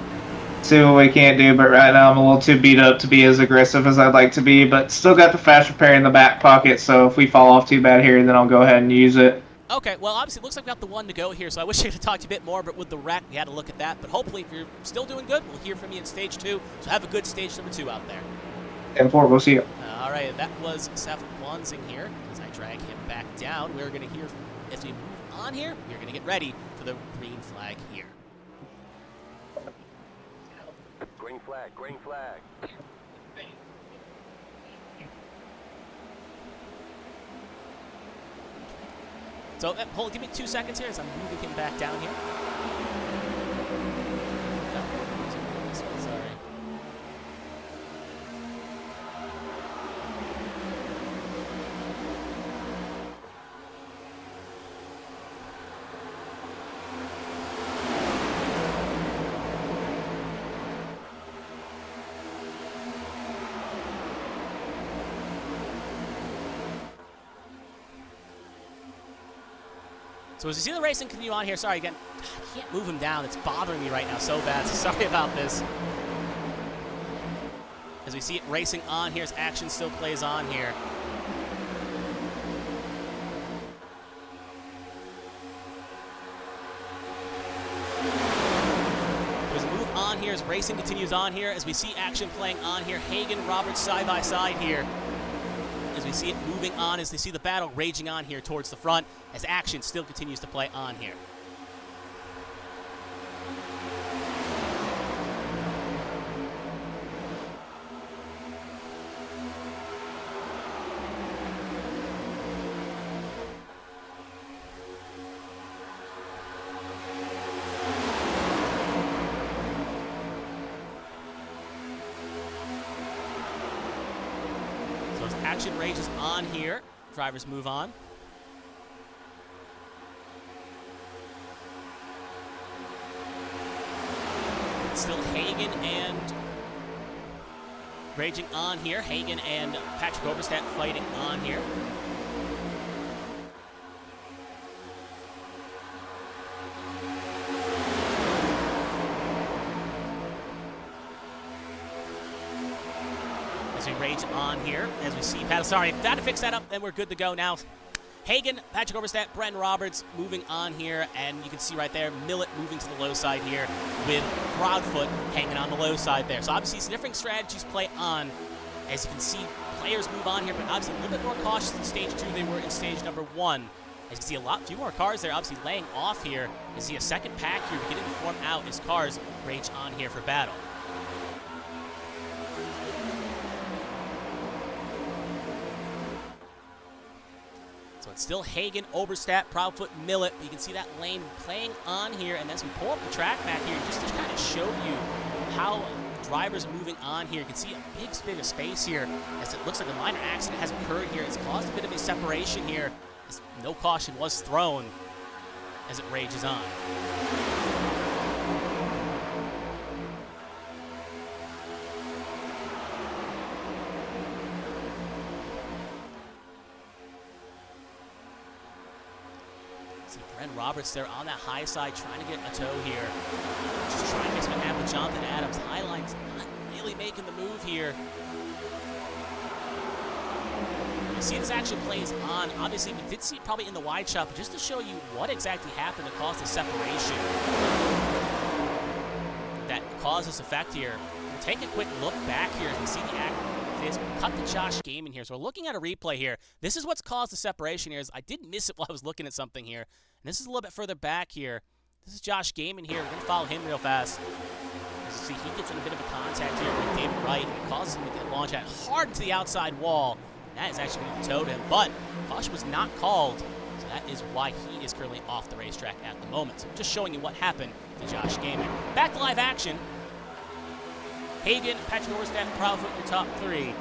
see what we can't do. But right now I'm a little too beat up to be as aggressive as I'd like to be, but still got the fast repair in the back pocket, so if we fall off too bad here, then I'll go ahead and use it. Okay, well, obviously it looks like we got the 1 to go here, so I wish I could have talked to you a bit more, but with the wreck, we had to look at that. But hopefully, if you're still doing good, we'll hear from you in stage 2. So have a good stage number 2 out there. 10-4, we'll see you. All right, that was Seth Wansing here. As I drag him back down, we're going to hear, as we move on here, we're going to get ready for the green flag here. Green flag, green flag. So, hold, give me 2 seconds here as I'm moving him back down here. No, this one, sorry. So as you see the racing continue on here, sorry again, I can't move him down. It's bothering me right now so bad, so sorry about this. As we see it racing on here, as action still plays on here. As we move on here, as racing continues on here, as we see action playing on here, Hagen, Roberts side by side here. As we see it moving on, as they see the battle raging on here towards the front, as action still continues to play on here. So as action rages on here, drivers move on. It's still Hagen and raging on here. Hagen and Patrick Oberstadt fighting on here. As we rage on here, as we see Paddle. Sorry, got to fix that up, then we're good to go now. Hagen, Patrick Oberstadt, Brendan Roberts moving on here, and you can see right there, Millet moving to the low side here with Proudfoot hanging on the low side there. So obviously, some different strategies play on. As you can see, players move on here, but obviously a little bit more cautious in stage 2 they were in stage number 1. As you can see, few more cars there obviously laying off here. You see a second pack here beginning to form out as cars rage on here for battle. it's still Hagen, Oberstadt, Proudfoot, Millet. You can see that lane playing on here. And as we pull up the track map here, just to kind of show you how drivers are moving on here, you can see a big bit of space here as it looks like a minor accident has occurred here. It's caused a bit of a separation here as no caution was thrown as it rages on. See Brent Roberts there on that high side trying to get a toe here. Just trying to make something happen with Jonathan Adams. Highline's not really making the move here. You see this actually plays on. Obviously, we did see it probably in the wide shot, but just to show you what exactly happened to cause the separation that caused this effect here. We'll take a quick look back here. You see the act. Cut to Josh Gaiman here. So we're looking at a replay here. This is what's caused the separation here. I did miss it while I was looking at something here. And this is a little bit further back here. This is Josh Gaiman here. We're going to follow him real fast. As you see, he gets in a bit of a contact here with David Wright. And it causes him to get launched out hard to the outside wall. And that is actually going to tow him. But caution was not called. So that is why he is currently off the racetrack at the moment. So just showing you what happened to Josh Gaiman. Back to live action. Hagen, Patrick Oberstadt, and Proudfoot, your top three.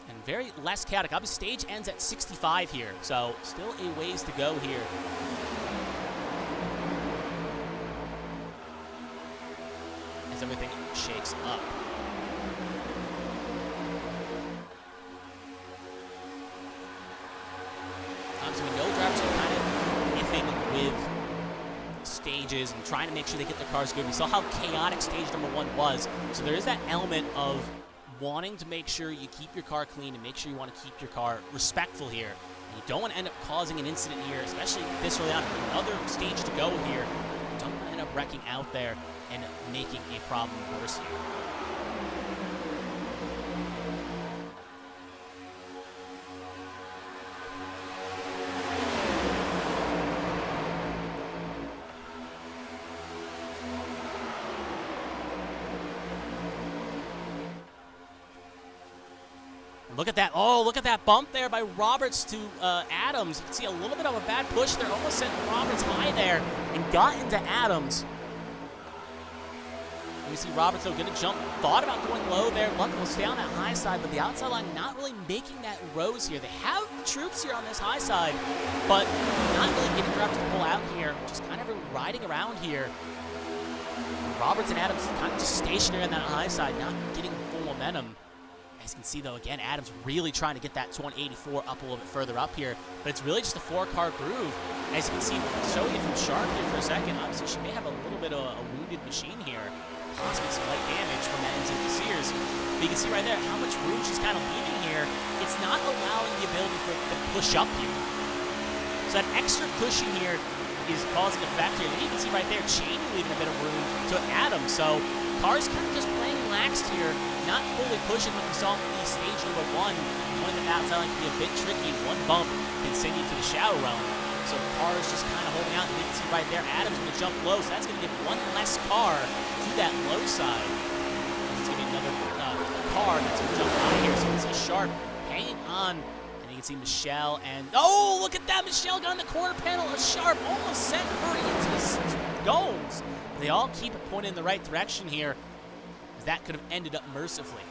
And very less chaotic. Obviously, stage ends at 65 here, so still a ways to go here. As everything shakes up. Obviously, we know drivers are kind of iffing with stages and trying to make sure they get their cars good. We saw how chaotic stage number 1 was. So there is that element of wanting to make sure you keep your car clean and make sure you want to keep your car respectful here. And you don't want to end up causing an incident here, especially this early on. Another stage to go here. You don't want to end up wrecking out there and making a problem worse here. Look at that. Oh, look at that bump there by Roberts to Adams. You can see a little bit of a bad push there. Almost sent Roberts high there and got into Adams. You see Roberts, though, going to jump. Thought about going low there. Luckily, will stay on that high side, but the outside line not really making that rose here. They have troops here on this high side, but not really getting Roberts to pull out here. Just kind of riding around here. Roberts and Adams kind of just stationary on that high side, not getting full momentum. As you can see, though, again, Adams really trying to get that 184 up a little bit further up here. But it's really just a 4-car groove. As you can see, show you from Sharp here for a second. Obviously, she may have a little bit of a wounded machine here. Possibly some light damage from that engine Sears. But you can see right there how much room she's kind of leaving here. It's not allowing the ability for it to push up here. So that extra cushion here is causing effect here. And you can see right there, Cheney leaving a bit of room to Adams. So cars kind of just playing laxed here, not fully pushing like we saw in stage number 1. One that outside line can be a bit tricky. One bump can send you to the shadow realm. So the car is just kind of holding out. And you can see right there, Adams going to jump low. So that's going to give one less car to that low side. It's going to be another car that's going to jump out of here. So you can see Sharp hanging on. And you can see Michelle and, oh, look at that. Michelle got in the corner panel of Sharp. Almost sent her into the goals. They all keep it pointed in the right direction here. That could have ended up mercifully.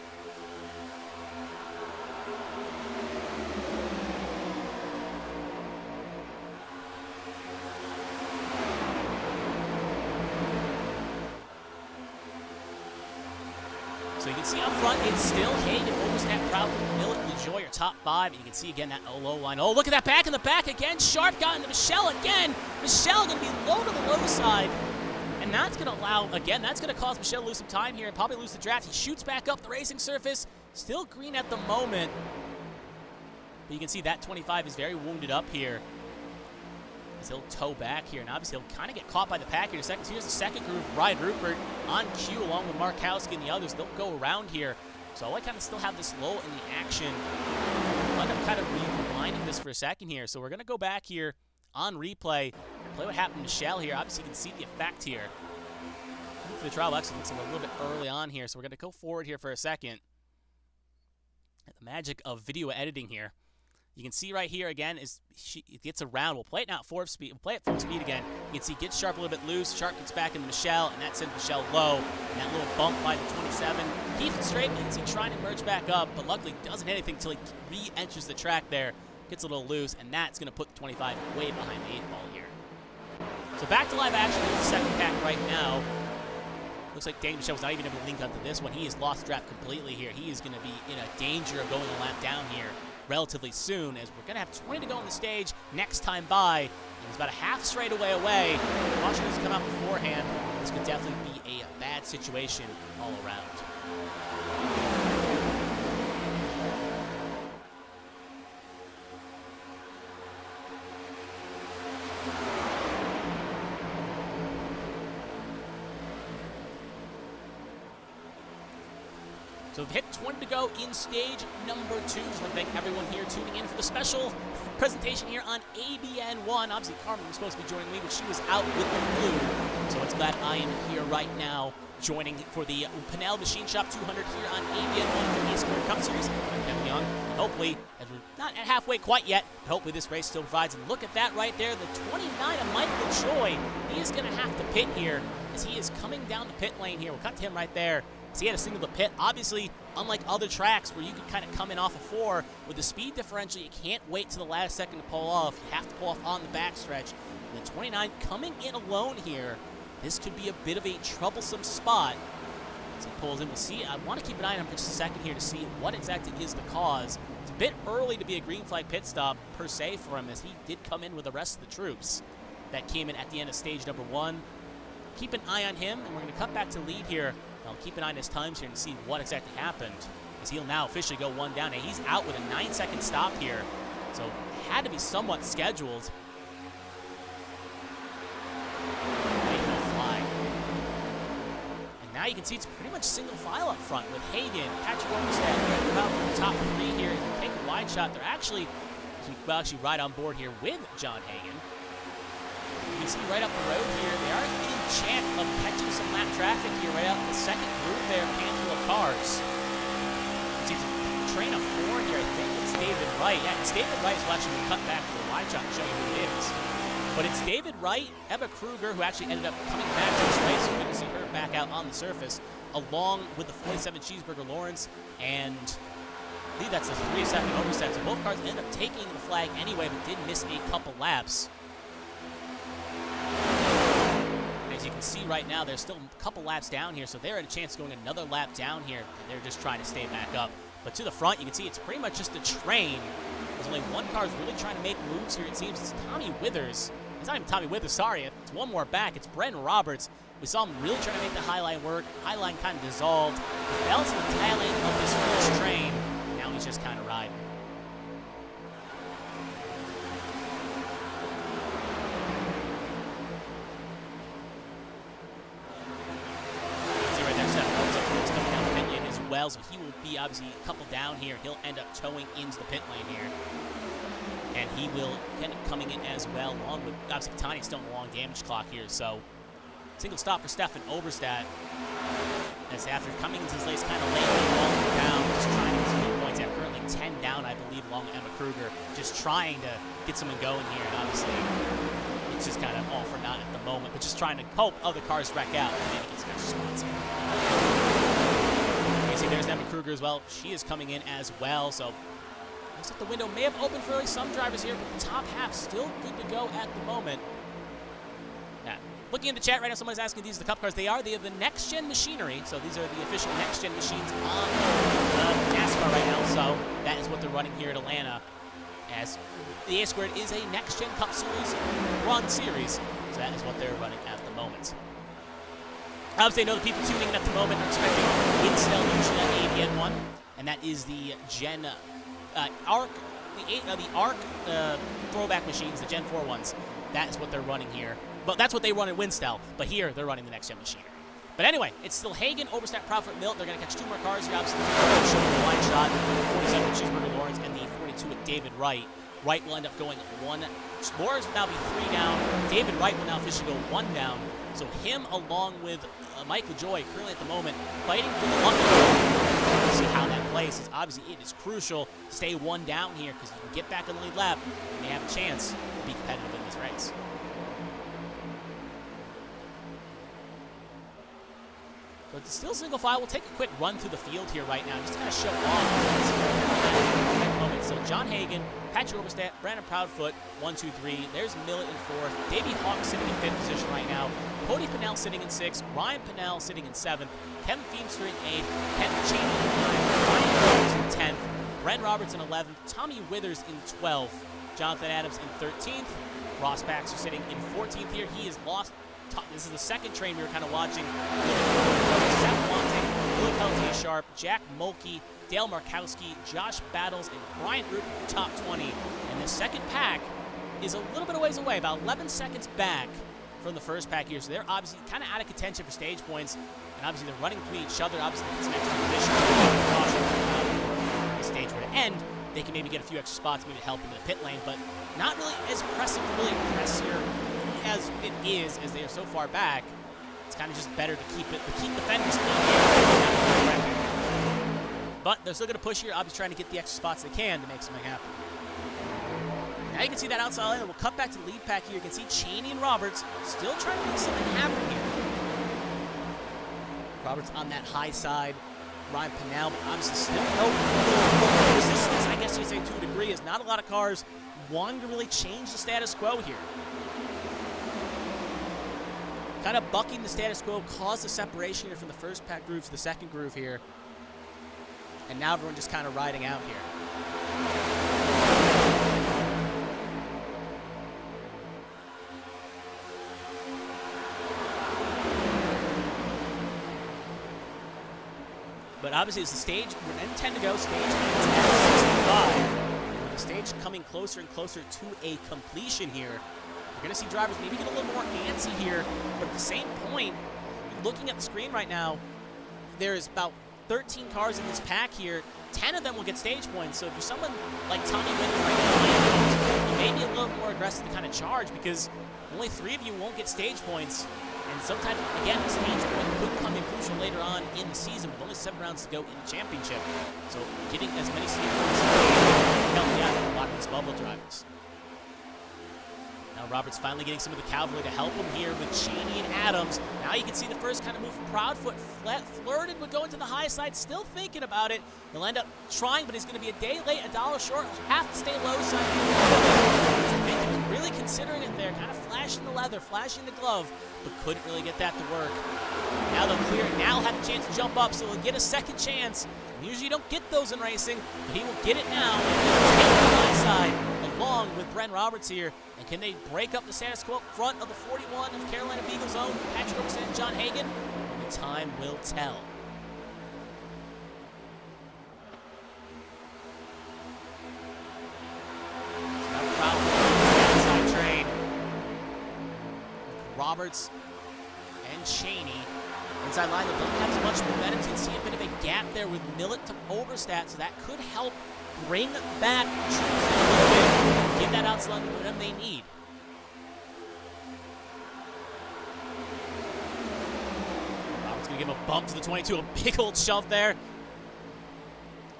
So you can see up front, it's still Hagen, Oberstadt, Proudfoot, Millet, and LaJoy, your top 5. And you can see again that low line. Oh, look at that back in the back again. Sharp got into Michelle again. Michelle going to be low to the low side. And that's going to allow, again, that's going to cause Michelle to lose some time here and probably lose the draft. He shoots back up the racing surface. Still green at the moment. But you can see that 25 is very wounded up here. As he'll tow back here. And obviously he'll kind of get caught by the pack here. Here's the second group. Ryan Rupert on cue along with Markowski and the others. They'll go around here. So I kind of still have this low in the action. I'm kind of rewinding this for a second here. So we're going to go back here on replay. Play what happened to Michelle here. Obviously, you can see the effect here. For the trial, actually looks a little bit early on here, so we're going to go forward here for a second. The magic of video editing here. You can see right here again is she gets around. We'll play it now at 4 speed. We'll play it 4 speed again. You can see gets Sharp a little bit loose. Sharp gets back into Michelle, and that sends Michelle low. And that little bump by the 27 keeps it straight. You can see trying to merge back up, but luckily doesn't hit anything until he re-enters the track there. Gets a little loose, and that's going to put the 25 way behind the 8 ball here. So back to live action with the second pack right now. Looks like Daniel Michelle was not even able to link onto this one. He has lost draft completely here. He is going to be in a danger of going a lap down here relatively soon, as we're going to have 20 to go on the stage next time by. He's about a half straightaway away. Washington's come out beforehand. This could definitely be a bad situation all around. So we've hit 20 to go in stage number 2. Just want to thank everyone here tuning in for the special presentation here on ABN1. Obviously, Carmen was supposed to be joining me, but she was out with the flu. So it's glad I am here right now, joining for the Pannell Machine Shop 200 here on ABN1 for the A-Squared Cup Series. I'm Kevin Young. Hopefully, as we're not at halfway quite yet, but hopefully this race still provides. And look at that right there, the 29 of Michael Joy. He is going to have to pit here as he is coming down the pit lane here. We'll cut to him right there. So he had a signal to pit. Obviously, unlike other tracks where you can kind of come in off of 4, with the speed differential, you can't wait to the last second to pull off. You have to pull off on the backstretch. And the 29 coming in alone here. This could be a bit of a troublesome spot. As he pulls in, we'll see. I want to keep an eye on him for just a second here to see what exactly is the cause. It's a bit early to be a green flag pit stop, per se, for him, as he did come in with the rest of the troops that came in at the end of stage number 1. Keep an eye on him, and we're going to cut back to lead here. I'll keep an eye on his times here and see what exactly happened, as he'll now officially go 1 down. And he's out with a 9-second stop here, so had to be somewhat scheduled. No flag. And now you can see it's pretty much single file up front with Hagen, Patrick Olmstead, about the top 3 here. If you take a wide shot, they're actually right on board here with John Hagen. You can see right up the road here, they are in chance of catching some lap traffic here right out in the second group there, handful of cars. You see it's a train of 4 here, I think it's David Wright. Yeah, it's David Wright who actually will cut back to the wide shot and show you who it is. But it's David Wright, Emma Kruger, who actually ended up coming back to this race. So good to see her back out on the surface, along with the 47 Cheeseburger Lawrence, and I believe that's a 3-second overset. So both cars ended up taking the flag anyway, but did miss a couple laps. As you can see right now, they're still a couple laps down here, so they're at a chance of going another lap down here, and they're just trying to stay back up. But to the front, you can see it's pretty much just a train. There's only one car who's really trying to make moves here, it seems. It's Tommy Withers. It's not even Tommy Withers, sorry. It's one more back. It's Brendan Roberts. We saw him really trying to make the high line work. High line kind of dissolved. He fell to the tail end of this first train. Now he's just kind of riding. Well, so he will be obviously a couple down here. He'll end up towing into the pit lane here. And he will end up coming in as well, along with obviously Tanya still on the long damage clock here. So single stop for Stefan Oberstadt. As after coming into this race kind of late, falling down, just trying to get some points. Yeah, currently 10 down, I believe, along with Emma Kruger, just trying to get someone going here. And obviously, it's just kind of all for naught at the moment, but just trying to hope other cars wreck out and maybe get some extra spots here. You see there's Emma Kruger as well. She is coming in as well, so looks like the window may have opened for some drivers here, but the top half still good to go at the moment. Now, looking in the chat right now, someone's asking if these are the Cup cars. They are the next-gen machinery, so these are the official next-gen machines on NASCAR right now, so that is what they're running here at Atlanta, as the A-Squared is a next-gen Cup Series run series, so that is what they're running at the moment. Obviously, I know the people tuning in at the moment are expecting Winstel Lucian at ABN1, and that is the Gen ARC, the ARC throwback machines, the Gen 4 ones. That is what they're running here. But that's what they run at Winstel, but here they're running the next gen machine. But anyway, it's still Hagen, Oberstadt, Proudfoot, Milt. They're going to catch 2 more cars here. Obviously, the line shot, 47 with Cheeseburger Lawrence, and the 42 with David Wright. Wright will end up going 1. Lawrence will now be 3 down. David Wright will now officially go 1 down. So him along with Michael Joy currently at the moment fighting for the 1. We'll see how that plays. Obviously, it is crucial to stay one down here because you can get back on the lead lap. You may have a chance to be competitive in this race. So it's still single file. We'll take a quick run through the field here right now, just to kind of show off moment. So John Hagan, Patrick Oberstadt, Brandon Proudfoot, 1, 2, 3. There's Millet in 4th. Davey Hawk sitting in 5th position right now. Cody Pannell sitting in 6th. Ryan Pannell sitting in 7th. Kevin Feemster in 8th. Kevin Cheney in 9th. Ryan Rose in 10th. Brent Roberts in 11th. Tommy Withers in 12th. Jonathan Adams in 13th. Ross Baxter sitting in 14th here. He has lost. This is the second train we were kind of watching. Seth Wanting, Billy Peltier Sharp, Jack Mulkey, Dale Markowski, Josh Battles, and Brian Root top 20. And the second pack is a little bit of ways away, about 11 seconds back from the first pack here. So they're obviously kind of out of contention for stage points. And obviously they're running between each other. Obviously it's an extra position. The stage were to end. They can maybe get a few extra spots, maybe to help in the pit lane, but not really as impressive to really impress here as it is, as they are so far back. It's kind of just better to keep defenders clean here. But they're still going to push here, obviously trying to get the extra spots they can to make something happen. Now you can see that outside lane. We'll cut back to the lead pack here. You can see Cheney and Roberts still trying to make something happen here. Roberts on that high side. Ryan Pannell, but obviously still no resistance, I guess you'd say, to a degree, as not a lot of cars wanting to really change the status quo here. Kind of bucking the status quo caused the separation here from the first pack groove to the second groove here. And now everyone just kind of riding out here. But obviously, as the stage, we're in 10 to go, stage is at 65. With the stage coming closer and closer to a completion here. You're going to see drivers maybe get a little more antsy here, but at the same point, looking at the screen right now, there's about 13 cars in this pack here. 10 of them will get stage points, so if you're someone like Tommy Withers right now, you may be a little more aggressive to kind of charge because only 3 of you won't get stage points. And sometimes, again, the stage point could come in crucial later on in the season with only 7 rounds to go in the championship. So getting as many stage points can help out a lot of these bubble drivers. Now Roberts finally getting some of the cavalry to help him here with Cheney and Adams. Now you can see the first kind of move from Proudfoot. Flirted with going to the high side, still thinking about it. He'll end up trying, but he's going to be a day late, $1 short. Have to stay low side. He was really considering it there, kind of flashing the leather, flashing the glove, but couldn't really get that to work. Now they'll clear it. Now have a chance to jump up, so he'll get a second chance. Usually you don't get those in racing, but he will get it now. And take the high side along with Brent Roberts here. And can they break up the status quo up front of the 41 of Carolina Beagle's own Patrick Oberstadt and John Hagan? Only time will tell. Outside train. Roberts and Cheney. Inside line, they don't have as much momentum. You can see a bit of a gap there with Millet to Oberstadt, so that could help bring back a little bit, give that outside momentum they need. Roberts gonna give a bump to the 22, a big old shove there.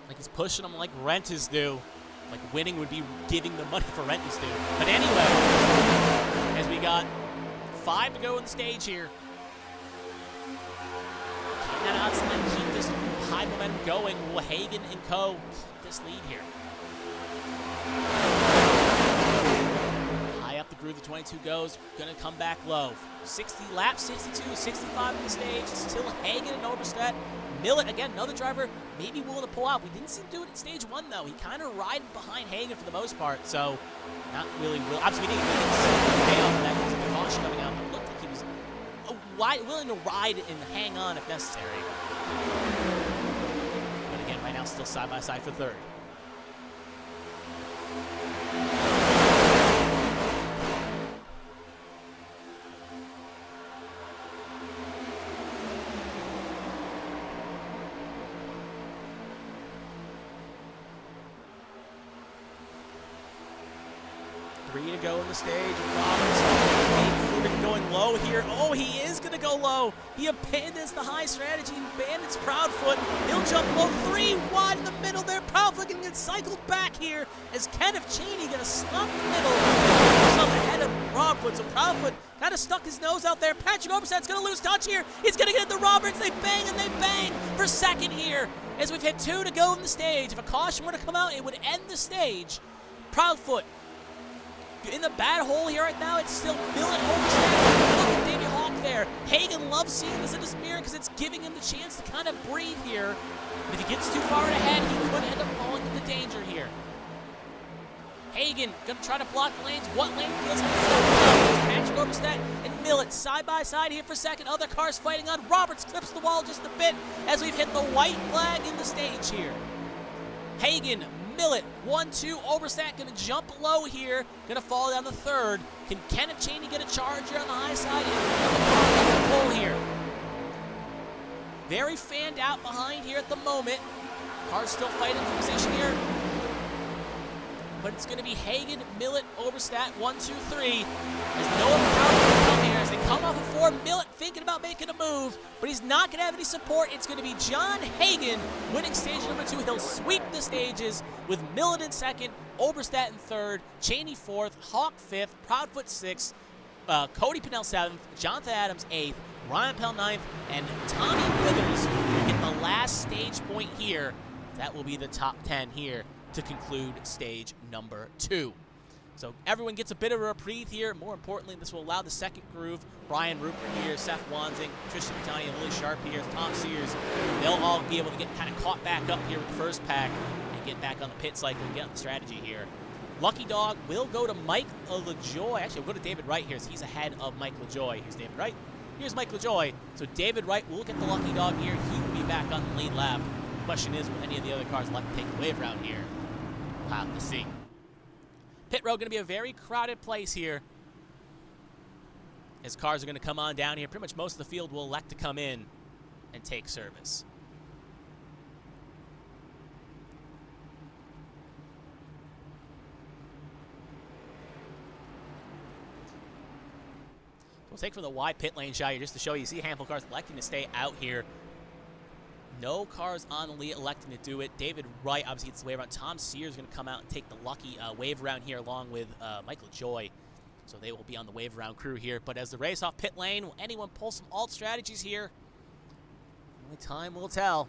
Like he's pushing him like rent is due. Like winning would be giving the money for rent is due. But anyway, as we got 5 to go in the stage here. Keep that outside, keep this high momentum going. Will Hagan and co keep this lead here? High up the groove, the 22 goes. Gonna come back low. 60 laps, 62, 65 on the stage. Still Hagan and Oberstadt. Millet, again, another driver, maybe willing to pull out. We didn't see him do it in stage 1, though. He kind of riding behind Hagan for the most part, so not really will. Obviously, we didn't pay off of that because of the caution coming out, but it looked like he was willing to ride and hang on if necessary. But again, right now, still side by side for third. To go in the stage. Roberts going low here. here. Oh, he is going to go low. He abandons the high strategy and abandons Proudfoot. He'll jump low. 3 wide in the middle there. Proudfoot going to get cycled back here as Kenneth Cheney going to slump in the middle. Himself ahead of Proudfoot. So Proudfoot kind of stuck his nose out there. Patrick Oberstadt's going to lose touch here. He's going to get into Roberts. They bang and they bang for second here as we've hit 2 to go in the stage. If a caution were to come out, it would end the stage. Proudfoot in the bad hole here right now. It's still Millet Oberstadt. Look at Davey Hawk there. Hagen loves seeing this in his mirror because it's giving him the chance to kind of breathe here. But if he gets too far ahead, he could end up falling into danger here. Hagen gonna try to block the lanes. What lane feels like it's Patrick Oberstadt and Millet side by side here for second. Other cars fighting on. Roberts clips the wall just a bit as we've hit the white flag in the stage here. Hagen, Millet, 1-2. Oberstadt gonna jump low here. Gonna fall down the third. Can Kenneth Cheney get a charge here on the high side? Pull here. Very fanned out behind here at the moment. Cars still fighting for position here. But it's going to be Hagen, Millet, Oberstadt, 1, 2, 3. As Noah Proudfoot come here as they come off of 4. Millet thinking about making a move, but he's not going to have any support. It's going to be John Hagen winning stage number 2. He'll sweep the stages with Millet in second, Oberstadt in third, Cheney fourth, Hawk fifth, Proudfoot sixth, Cody Pannell seventh, Jonathan Adams eighth, Ryan Pell ninth, and Tommy Withers will get the last stage point here. That will be the top 10 here to conclude stage number 2. So everyone gets a bit of a reprieve here. More importantly, this will allow the second groove. Brian Rupert here, Seth Wansing, Tristan Catani, and Lily Sharp here, Tom Sears. They'll all be able to get kind of caught back up here with the first pack and get back on the pit cycle and get on the strategy here. Lucky Dog will go to Mike LaJoy. Actually, we'll go to David Wright here, so he's ahead of Mike LaJoy. Here's David Wright. Here's Mike LaJoy. So David Wright will get the Lucky Dog here. He will be back on the lead lap. The question is, will any of the other cars like to take the wave round here? We'll have to see. Pit road going to be a very crowded place here. As cars are going to come on down here. Pretty much most of the field will elect to come in and take service. We'll take from the wide pit lane shot here just to show you. See a handful of cars electing to stay out here. No cars on the lead electing to do it. David Wright obviously gets the wave around. Tom Sears is going to come out and take the lucky wave around here along with Michael Joy. So they will be on the wave around crew here. But as the race off pit lane, will anyone pull some alt strategies here? Only time will tell.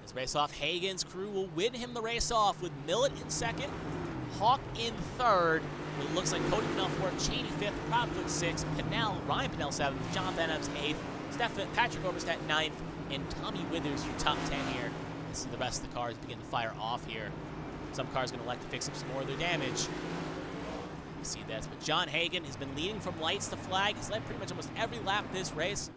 As race off, Hagen's crew will win him the race off with Millet in second, Hawk in third. It looks like Cody Pannell fourth, Cheney fifth, Proudfoot sixth, Ryan Pannell seventh, Jonathan Adams eighth, Patrick Oberstadt ninth, and Tommy Withers your top 10 here. And see the rest of the cars begin to fire off here. Some cars going to elect to fix up some more of their damage. You see that. But John Hagen has been leading from lights to flag. He's led pretty much almost every lap this race.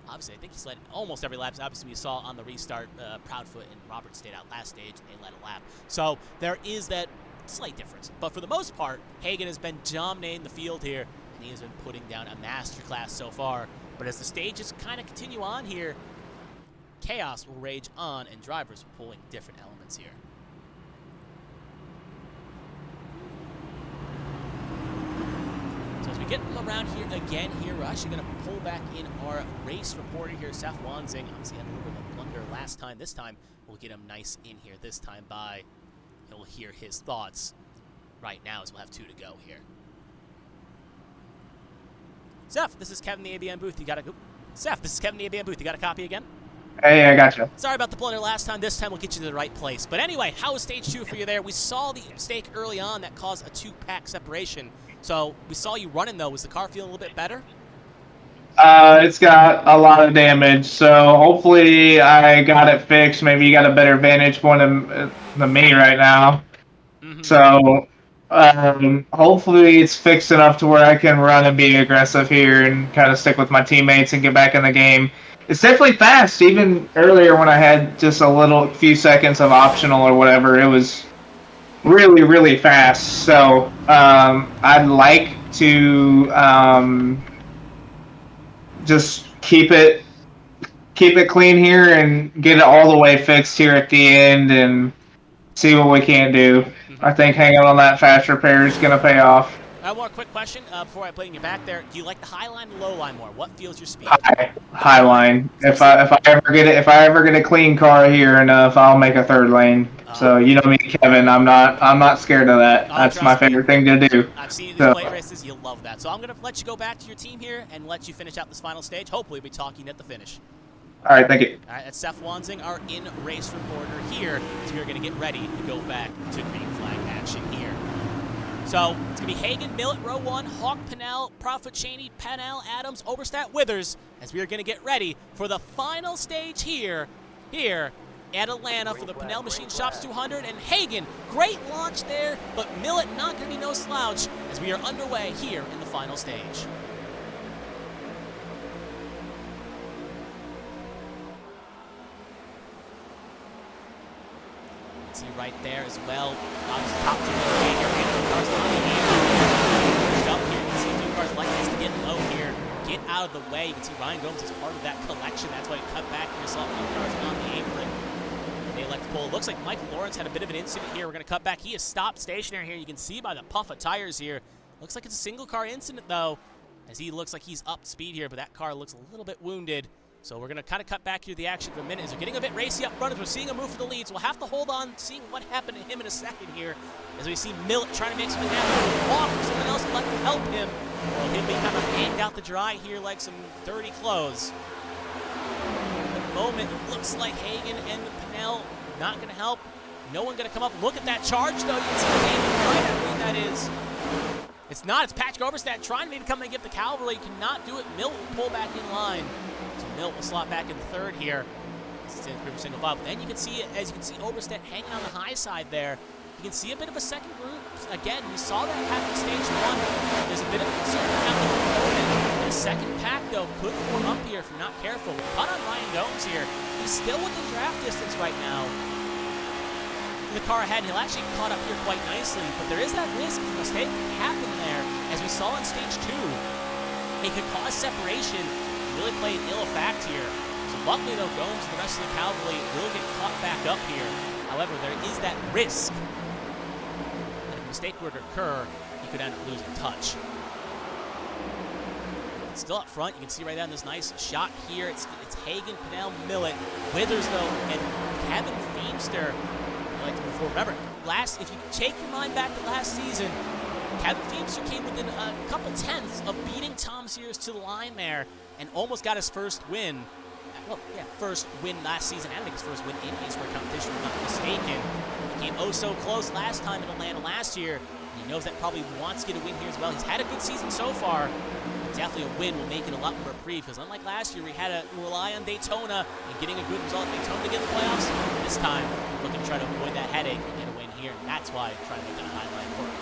Obviously, I think he's led almost every lap. Obviously, we saw on the restart, Proudfoot and Robert stayed out last stage, and they led a lap. So there is that slight difference. But for the most part, Hagen has been dominating the field here, and he has been putting down a masterclass so far. But as the stages kind of continue on here, chaos will rage on, and drivers will pull in different elements here. So as we get around here again here, we're actually going to pull back in our race reporter here, Seth Wansing. Obviously had a little bit of a blunder last time. This time, we'll get him nice in here this time by, and we'll hear his thoughts right now as we'll have 2 to go here. Seth, this is Kevin the ABM booth. You got to go. Seth, this is Kevin the ABM booth. You got a copy again? Hey, I got you. Sorry about the blunder last time. This time we'll get you to the right place. But anyway, how was stage 2 for you there? We saw the mistake early on that caused a 2-pack separation. So we saw you running though. Was the car feeling a little bit better? It's got a lot of damage, so hopefully I got it fixed. Maybe you got a better vantage point than me right now. Mm-hmm. So hopefully it's fixed enough to where I can run and be aggressive here and kind of stick with my teammates and get back in the game. It's definitely fast. Even earlier when I had just a few seconds of optional or whatever, it was really, really fast. So I'd like to just keep it clean here and get it all the way fixed here at the end and see what we can do. I think hanging on that fast repair is going to pay off. One quick question before I put you back there. Do you like the high line or low line more? What feels your speed? High line. If I ever get a clean car here enough, I'll make a third lane. So you know me, Kevin. I'm not scared of that. That's my favorite thing to do. I've seen these plate races. You'll love that. So I'm gonna let you go back to your team here and let you finish out this final stage. Hopefully, we'll be talking at the finish. All right, thank you. All right, that's Seth Wanzing, our in-race reporter here, as we're going to get ready to go back to green flag action here. So it's going to be Hagan, Millet, row 1, Hawk, Pannell, Prophet, Cheney, Pannell, Adams, Oberstadt, Withers, as we are going to get ready for the final stage here at Atlanta for the Pannell Machine Shops 200. And Hagan, great launch there, but Millet not going to be no slouch as we are underway here in the final stage. See right there as well. Obviously, top two here. Cars on the apron. Up here. You can see two cars like this to get low here. Get out of the way. You can see Ryan Gomes is part of that collection. That's why you cut back yourself. Two cars on the apron. They elect to pull. It looks like Michael Lawrence had a bit of an incident here. We're going to cut back. He is stopped stationary here. You can see by the puff of tires here. Looks like it's a single car incident though, as he looks like he's up speed here, but that car looks a little bit wounded. So we're going to kind of cut back here to the action for a minute as we're getting a bit racy up front as we're seeing a move for the leads. We'll have to hold on, seeing what happened to him in a second here as we see Millet trying to make something happen. Walk for someone else would like to help him. Well, he'll be kind of hanged out to dry here like some dirty clothes. At the moment, it looks like Hagan and Pannell not going to help. No one going to come up. Look at that charge, though. You can see Hagan right at where that is. It's not. It's Patrick Oberstadt trying to maybe come and get the cavalry. Cannot do it. Millet will pull back in line. So Milt will slot back in third here. Single file. But then you can see it, as you can see, Oberstadt hanging on the high side there. You can see a bit of a second group. Again, we saw that happen in stage 1. There's a bit of concern about the component. And a second pack, though, could form up here if you're not careful. Cut on Ryan Gomes here. He's still within draft distance right now. The car ahead, and he'll actually caught up here quite nicely. But there is that risk of a mistake happen there, as we saw in stage 2. It could cause separation. Really played ill effect here. So luckily though, Gomes and the rest of the cavalry will get caught back up here. However, there is that risk that if a mistake were to occur, he could end up losing touch. It's still up front. You can see right there in this nice shot here. It's Hagan, Pannell, Millet, Withers though, and Kevin Feemster. Like before, remember, if you take your mind back to last season, Kevin Feemster came within a couple tenths of beating Tom Sears to the line there and almost got his first win. Well, yeah, first win last season. I think his first win in a competition, if I'm not mistaken. He came oh so close last time in Atlanta last year. And he knows that probably wants to get a win here as well. He's had a good season so far. Definitely a win will make it a lot more reprieve because unlike last year, we had to rely on Daytona and getting a good result at Daytona to get in the playoffs. This time, looking to try to avoid that headache and get a win here. And that's why I'm trying to make that high line work.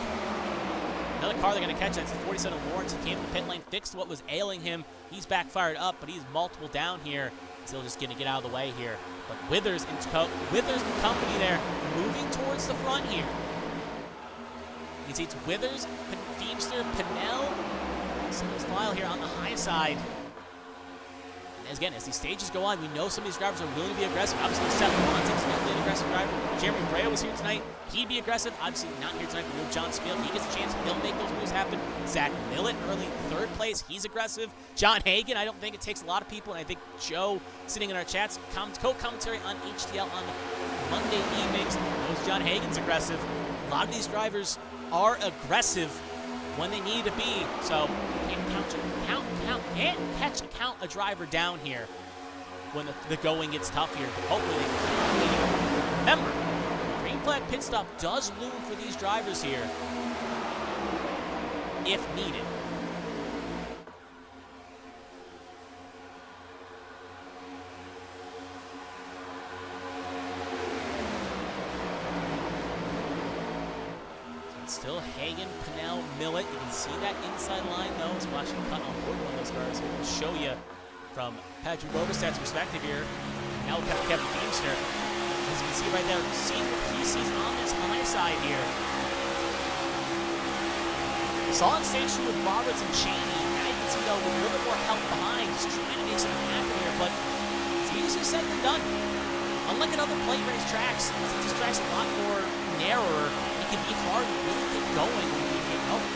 Another car they're going to catch, that's the 47 Lawrence. He came to the pit lane, fixed what was ailing him. He's back fired up, but he's multiple down here. Still just going to get out of the way here. But Withers and company there moving towards the front here. You can see it's Withers, Feemster, Pannell. Single file here on the high side. And again, as these stages go on, we know some of these drivers are willing to be aggressive. Obviously, Seth Wanzing is definitely an aggressive driver. Jeremy Brea was here tonight. He'd be aggressive. Obviously, not here tonight, but John Spiel, he gets a chance. He'll make those moves happen. Zach Millet, early third place. He's aggressive. John Hagan, I don't think it takes a lot of people, and I think Joe, sitting in our chats, co-commentary on HDL on Monday evenings, knows John Hagan's aggressive. A lot of these drivers are aggressive when they need to be, so can't count a driver down here when the going gets tough here. But hopefully they can. Remember, green flag pit stop does loom for these drivers here if needed. Still Hagan, Pannell, Millet. You can see that inside line, though. It's watching cut on board one of those cars. We'll show you from Patrick Oberstadt's perspective here. Now we'll have Kevin Feemster. As you can see right there, seeing what he sees on this high side here. Saw on stage 2 with Roberts and Cheney. Now you can see, though, with a little bit more help behind. He's trying to make something happen here, but it's easier said than done. Unlike in other plate race tracks, since this track's a lot more narrower, it can be hard to really get going when you get going.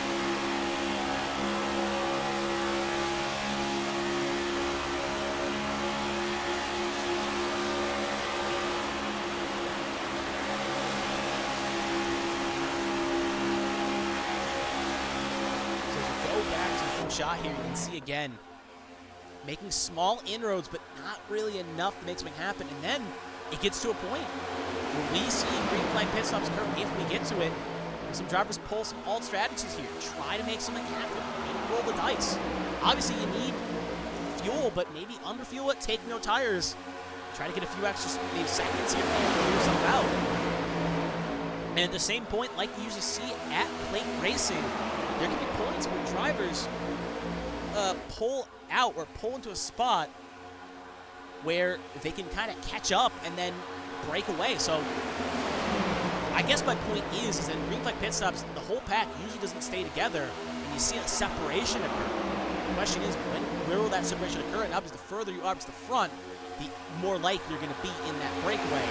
long shot here. You can see again, making small inroads, but not really enough to make something happen. And then it gets to a point where we see green flag pit stops occur if we get to it. Some drivers pull some alt strategies here, try to make something happen, maybe roll the dice. Obviously, you need fuel, but maybe underfuel it, take no tires. Try to get a few extra maybe seconds here and figure something out. And at the same point, like you usually see at plate racing, there can be points where drivers pull out or pull into a spot where they can kind of catch up and then break away. So I guess my point is that in green flag pit stops, the whole pack usually doesn't stay together, and you see a separation occur. The question is, where will that separation occur? And obviously, the further you are to the front, the more likely you're going to be in that breakaway.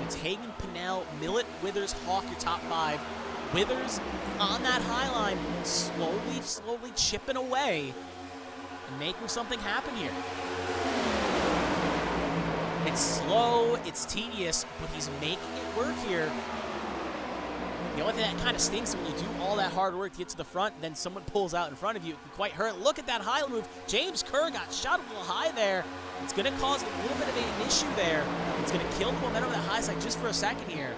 It's Hagen, Pannell, Millet, Withers, Hawk, your top 5. Withers on that high line, slowly chipping away and making something happen here. It's slow, it's tedious, but he's making it work here. The only thing that kind of stinks is when you do all that hard work to get to the front, then someone pulls out in front of you. It can quite hurt. Look at that high move. James Kerr got shot a little high there. It's going to cause a little bit of an issue there. It's going to kill the momentum of that high side just for a second here.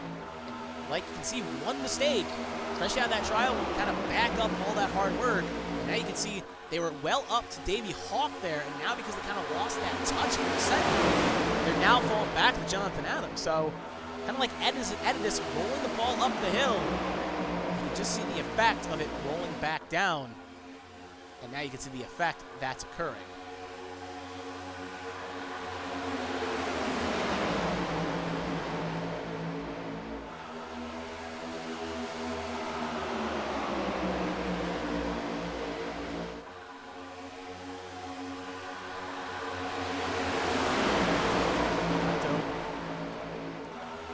And like you can see, one mistake, especially out of that trial, will kind of back up all that hard work. And now you can see they were well up to Davey Hawk there, and now because they kind of lost that touch for a second, they're now falling back to Jonathan Adams. So kind of like Edidus rolling the ball up the hill. You can just see the effect of it rolling back down. And now you can see the effect that's occurring.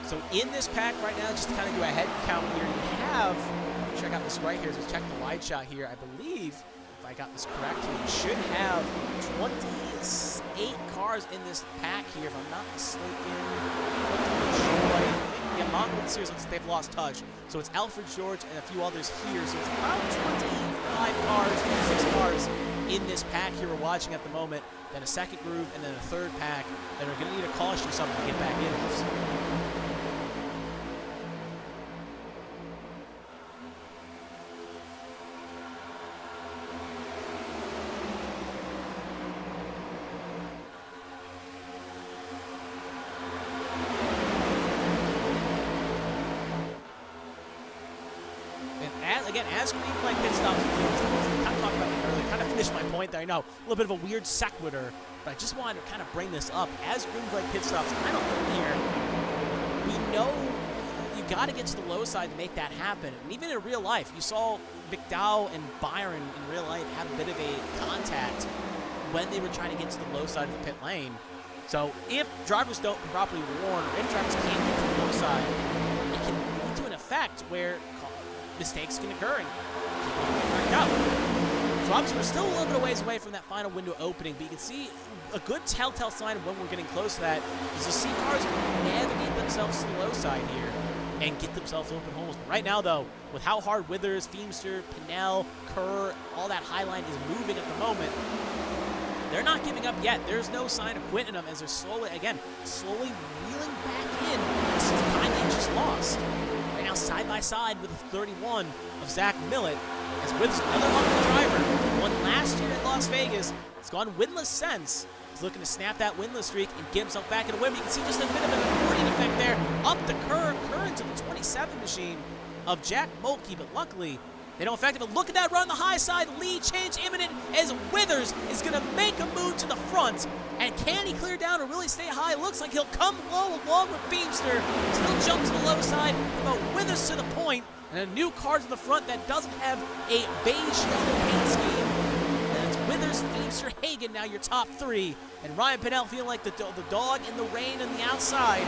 So in this pack right now, just to kind of do a head count here, you have, make sure I got this right here, so check the wide shot here. I believe, if I got this correct, you should have 28 cars in this pack here, if I'm not mistaken. Yeah, Monmouth Series looks like they've lost touch. So it's Alfred George and a few others here. So it's about 25 cars, 26 cars in this pack here we're watching at the moment. Then a second groove and then a third pack that are going to need a caution or something to get back in this. As green flag pit stops, I kind of talked about it earlier, kind of finished my point there. I know, a little bit of a weird sequitur, but I just wanted to kind of bring this up. As green flag pit stops kind of here, we know you got to get to the low side to make that happen. And even in real life, you saw McDowell and Byron in real life have a bit of a contact when they were trying to get to the low side of the pit lane. So if drivers don't properly warn, or if drivers can't get to the low side, it can lead to an effect where mistakes can occur and keep out. So obviously we're still a little bit of ways away from that final window opening, but you can see a good telltale sign of when we're getting close to that is to see cars navigate themselves to the low side here and get themselves open holes. But right now though, with how hard Withers, Feemster, Pannell, Kerr, all that high line is moving at the moment, they're not giving up yet. There's no sign of quitting them as they're slowly wheeling back in to the time they just lost. Right now, side by side with the 31 of Zach Millet, as Withers, another Honda driver, won last year in Las Vegas, has gone winless since. He's looking to snap that winless streak and get himself back in a win. You can see just a bit of an accordion effect there, up to Kerr into the 27 machine of Jack Mulkey, but luckily, they don't affect it, but look at that run on the high side. Lead change imminent as Withers is going to make a move to the front. And can he clear down or really stay high? Looks like he'll come low along with Feemster. Still jump to the low side, but Withers to the point. And a new car to the front that doesn't have a beige yellow paint scheme. And it's Withers, Feemster, Hagen now your top 3. And Ryan Pannell feeling like the dog in the rain on the outside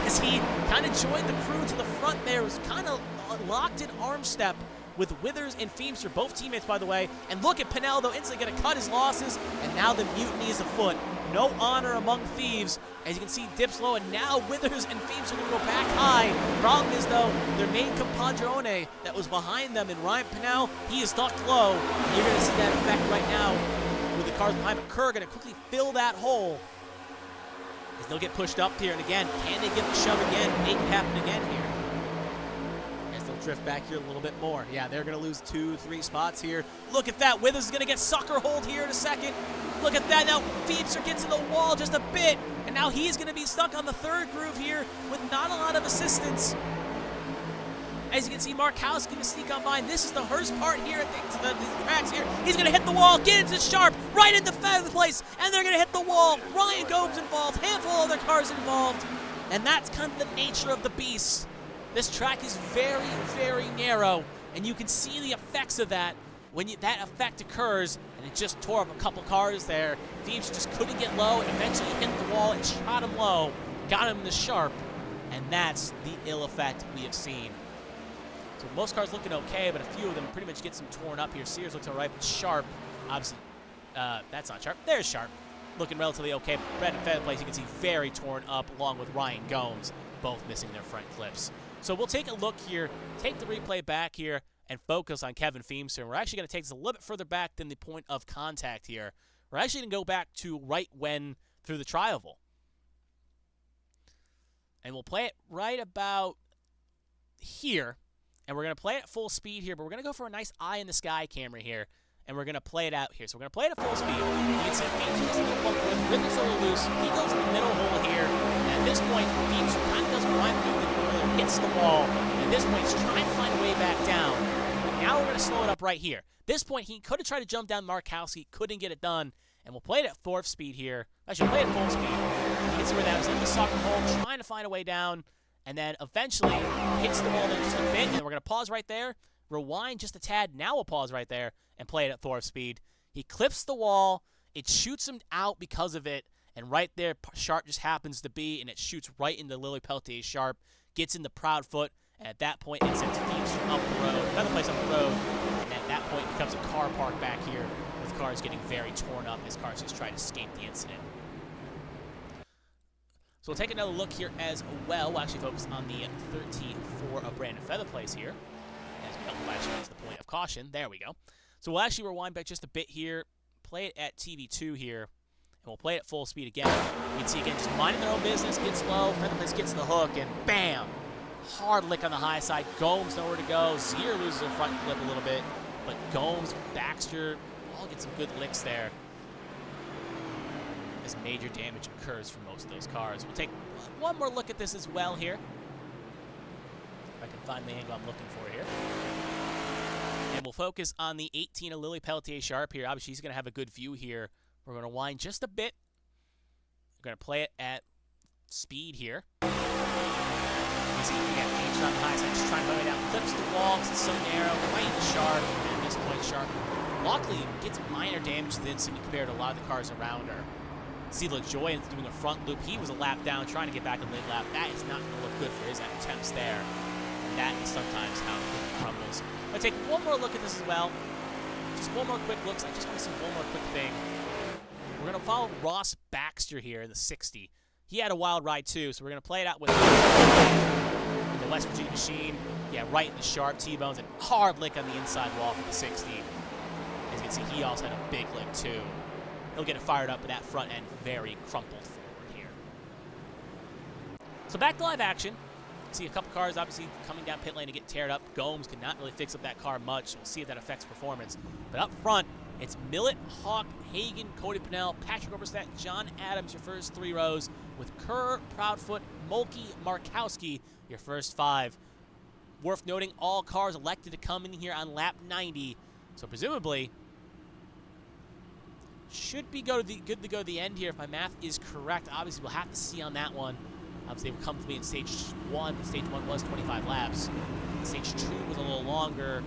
as he kind of joined the crew to the front there. Was kind of locked in arm step with Withers and Feemster, both teammates, by the way. And look at Pannell, though, instantly going to cut his losses, and now the mutiny is afoot. No honor among thieves. As you can see, dips low, and now Withers and Feemster are going to go back high. Problem is, though, their main compadrone that was behind them in Ryan Pannell, he is stuck low. And you're going to see that effect right now with the cars behind him. Kerr going to quickly fill that hole. As they'll get pushed up here, and again, can they get the shove again, make it happen again here? As they'll drift back here a little bit more. Yeah, they're going to lose 2-3 spots here. Look at that. Withers is going to get sucker hold here in a second. Look at that. Now Feemster gets in the wall just a bit, and now he's going to be stuck on the third groove here with not a lot of assistance. As you can see, Markowski going to sneak on by. This is the worst part here at these cracks here. He's going to hit the wall, get into Sharp, right in the place, and they're going to hit the wall. Ryan Gomes involved, handful of other cars involved, and that's kind of the nature of the beast. This track is very, very narrow, and you can see the effects of that when that effect occurs, and it just tore up a couple cars there. Feemster just couldn't get low, and eventually hit the wall and shot him low, got him in the Sharp, and that's the ill effect we have seen. So most cars looking okay, but a few of them pretty much get some torn up here. Sears looks all right, but Sharp, obviously, that's not Sharp. There's Sharp, looking relatively okay. Brandon Featherplace, you can see very torn up, along with Ryan Gomes, both missing their front clips. So we'll take a look here, take the replay back here, and focus on Kevin Feemster. And we're actually going to take this a little bit further back than the point of contact here. We're actually going to go back to right when through the tri-oval. And we'll play it right about here. And we're going to play it at full speed here, but we're going to go for a nice eye-in-the-sky camera here, and we're going to play it out here. So we're going to play it at full speed. You can see Feemster's in the Withers a little loose. He goes in the middle hole here. And at this point, Feemster kind of doesn't run through the corner, hits the wall. And at this point, he's trying to find a way back down. And now we're going to slow it up right here. This point, he could have tried to jump down Markowski, couldn't get it done. And we'll play it at fourth speed here. Actually, play it at full speed. You can see where that was in the sucker hole, trying to find a way down. And then eventually hits the wall there just a bit, and we're going to pause right there, rewind just a tad, now we'll pause right there, and play it at fourth speed. He clips the wall, it shoots him out because of it, and right there, Sharp just happens to be, and it shoots right into Lily Peltier's Sharp, gets in the Proudfoot, and at that point, it sends Feemster up the road, another place up the road, and at that point, it becomes a car park back here, with cars getting very torn up as cars just try to escape the incident. So we'll take another look here as well. We'll actually focus on the 34 of Brandon Featherplace here. As we actually is the point of caution. There we go. So we'll actually rewind back just a bit here, play it at TV2 here, and we'll play it at full speed again. You can see again, just minding their own business, gets low, Featherplace gets the hook, and bam! Hard lick on the high side. Gomes nowhere to go. Zier loses her front flip a little bit, but Gomes, Baxter, all get some good licks there. As major damage occurs for most of those cars. We'll take one more look at this as well here. If I can find the angle I'm looking for here. And we'll focus on the 18 of Lily Peltier Sharp here. Obviously, she's going to have a good view here. We're going to wind just a bit. We're going to play it at speed here. You see, again, Feemster on the high side, just trying to go down. Clips the wall because it's so narrow. Right in Sharp. And at this point, Sharp luckily gets minor damage to the incident compared to a lot of the cars around her. See, look, Joy is doing a front loop. He was a lap down, trying to get back in the mid-lap. That is not going to look good for his attempts there. And that is sometimes how it crumbles. I'm going to take one more look at this as well. Just one more quick look. I just want to see one more quick thing. We're going to follow Ross Baxter here in the 60. He had a wild ride, too, so we're going to play it out with the West Virginia Machine. Yeah, right in the Sharp T-bones and hard lick on the inside wall for the 60. As you can see, he also had a big lick, too. He'll get it fired up, but that front end very crumpled forward here. So back to live action. See a couple cars obviously coming down pit lane to get teared up. Gomes could not really fix up that car much, so we'll see if that affects performance. But up front, it's Millett, Hawk, Hagan, Cody Pannell, Patrick Oberstadt, John Adams, your first three rows, with Kerr, Proudfoot, Mulkey, Markowski, your first five. Worth noting, all cars elected to come in here on lap 90, so presumably should be good to go to the end here if my math is correct. Obviously, we'll have to see on that one. Obviously, they will come to me in stage 1. Stage 1 was 25 laps. Stage 2 was a little longer.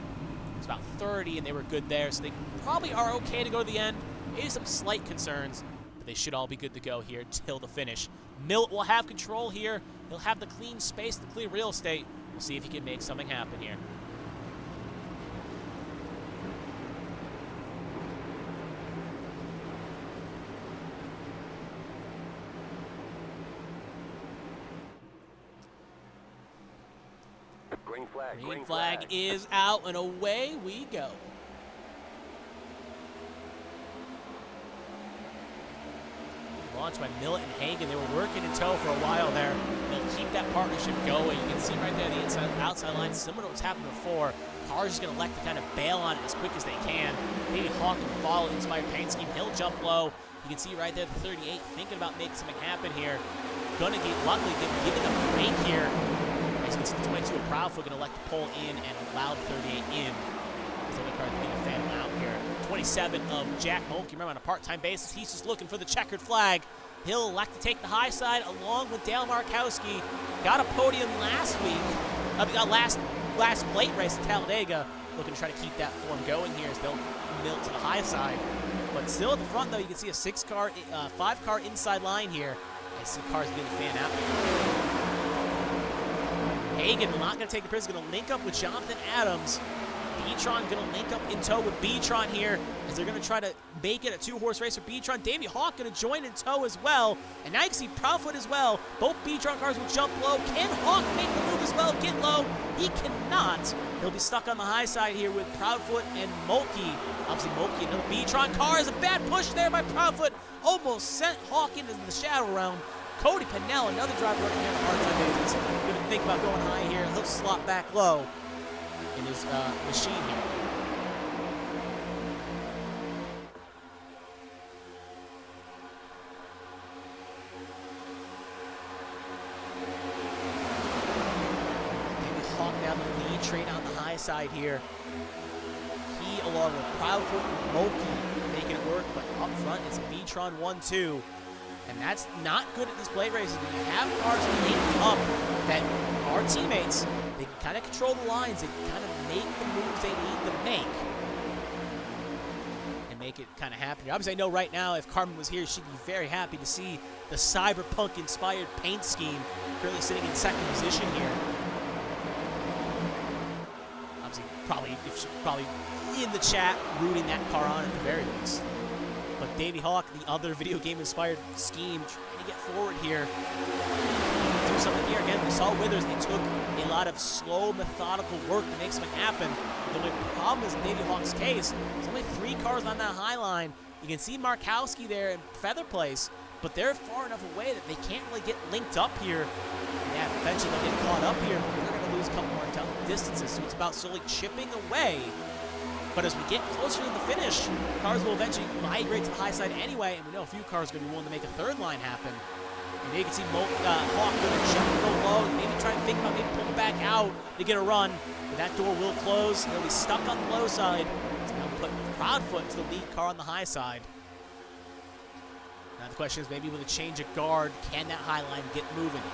It was about 30, and they were good there. So they probably are okay to go to the end. Maybe some slight concerns, but they should all be good to go here till the finish. Milt will have control here. He'll have the clean space, the clear real estate. We'll see if he can make something happen here. Green flag. Green flag is out, and away we go. Launched by Millet and Hagen. They were working in tow for a while there. They'll keep that partnership going. You can see right there the outside line, similar to what's happened before. Cars just going to elect to kind of bail on it as quick as they can. Maybe Hawk can follow the inspired paint scheme. He'll jump low. You can see right there the 38 thinking about making something happen here. Going to get, luckily, giving a break here. As you can see the 22 of Proudfoot going to elect to pull in and allow the 38 in. The other car being a fan out here. 27 of Jack Mulkey. Remember, on a part-time basis, he's just looking for the checkered flag. He'll elect to take the high side along with Dale Markowski. Got a podium last week. Last plate race at Talladega. Looking to try to keep that form going here as they'll mill to the high side. But still at the front, though, you can see a 5-car inside line here. I see cars being a fan out. Hagen not going to take the prism. Going to link up with Jonathan Adams. B-Tron going to link up in tow with B-Tron here as they're going to try to make it a 2-horse race for B-Tron. Davey Hawk going to join in tow as well. And now you can see Proudfoot as well. Both B-Tron cars will jump low. Can Hawk make the move as well? Get low. He cannot. He'll be stuck on the high side here with Proudfoot and Mulkey. Obviously, Mulkey, another B-Tron car. Is a bad push there by Proudfoot. Almost sent Hawk into the shadow round. Cody Pannell, another driver working here on the hard-time basis. Going to think about going high here. He'll slot back low in his machine here. Maybe Hawk down the lead train on the high side here. He, along with Proudfoot and Mulkey, making it work, but up front it's a B-Tron 1-2. And that's not good at these plate races. When you have cars linked up that are teammates, they can kind of control the lines. They can kind of make the moves they need to make and make it kind of happen. Obviously, I know right now if Carmen was here, she'd be very happy to see the cyberpunk-inspired paint scheme currently sitting in second position here. Obviously, probably in the chat rooting that car on at the very least. But Davey Hawk, the other video game-inspired scheme, trying to get forward here. Do something here. Again, we saw Withers. They took a lot of slow, methodical work to make something happen. The only problem is in Davey Hawk's case, there's only 3 cars on that high line. You can see Markowski there in Feather Place, but they're far enough away that they can't really get linked up here. Yeah, eventually they'll get caught up here, but they're going to lose a couple more distances, so it's about slowly chipping away. But as we get closer to the finish, cars will eventually migrate to the high side anyway, and we know a few cars are going to be willing to make a third line happen. And you can see Hawk going to jump real low, maybe try to think about maybe pulling back out to get a run. But that door will close. He'll be stuck on the low side. It's going to put Proudfoot to the lead car on the high side. Now the question is maybe with a change of guard, can that high line get moving here?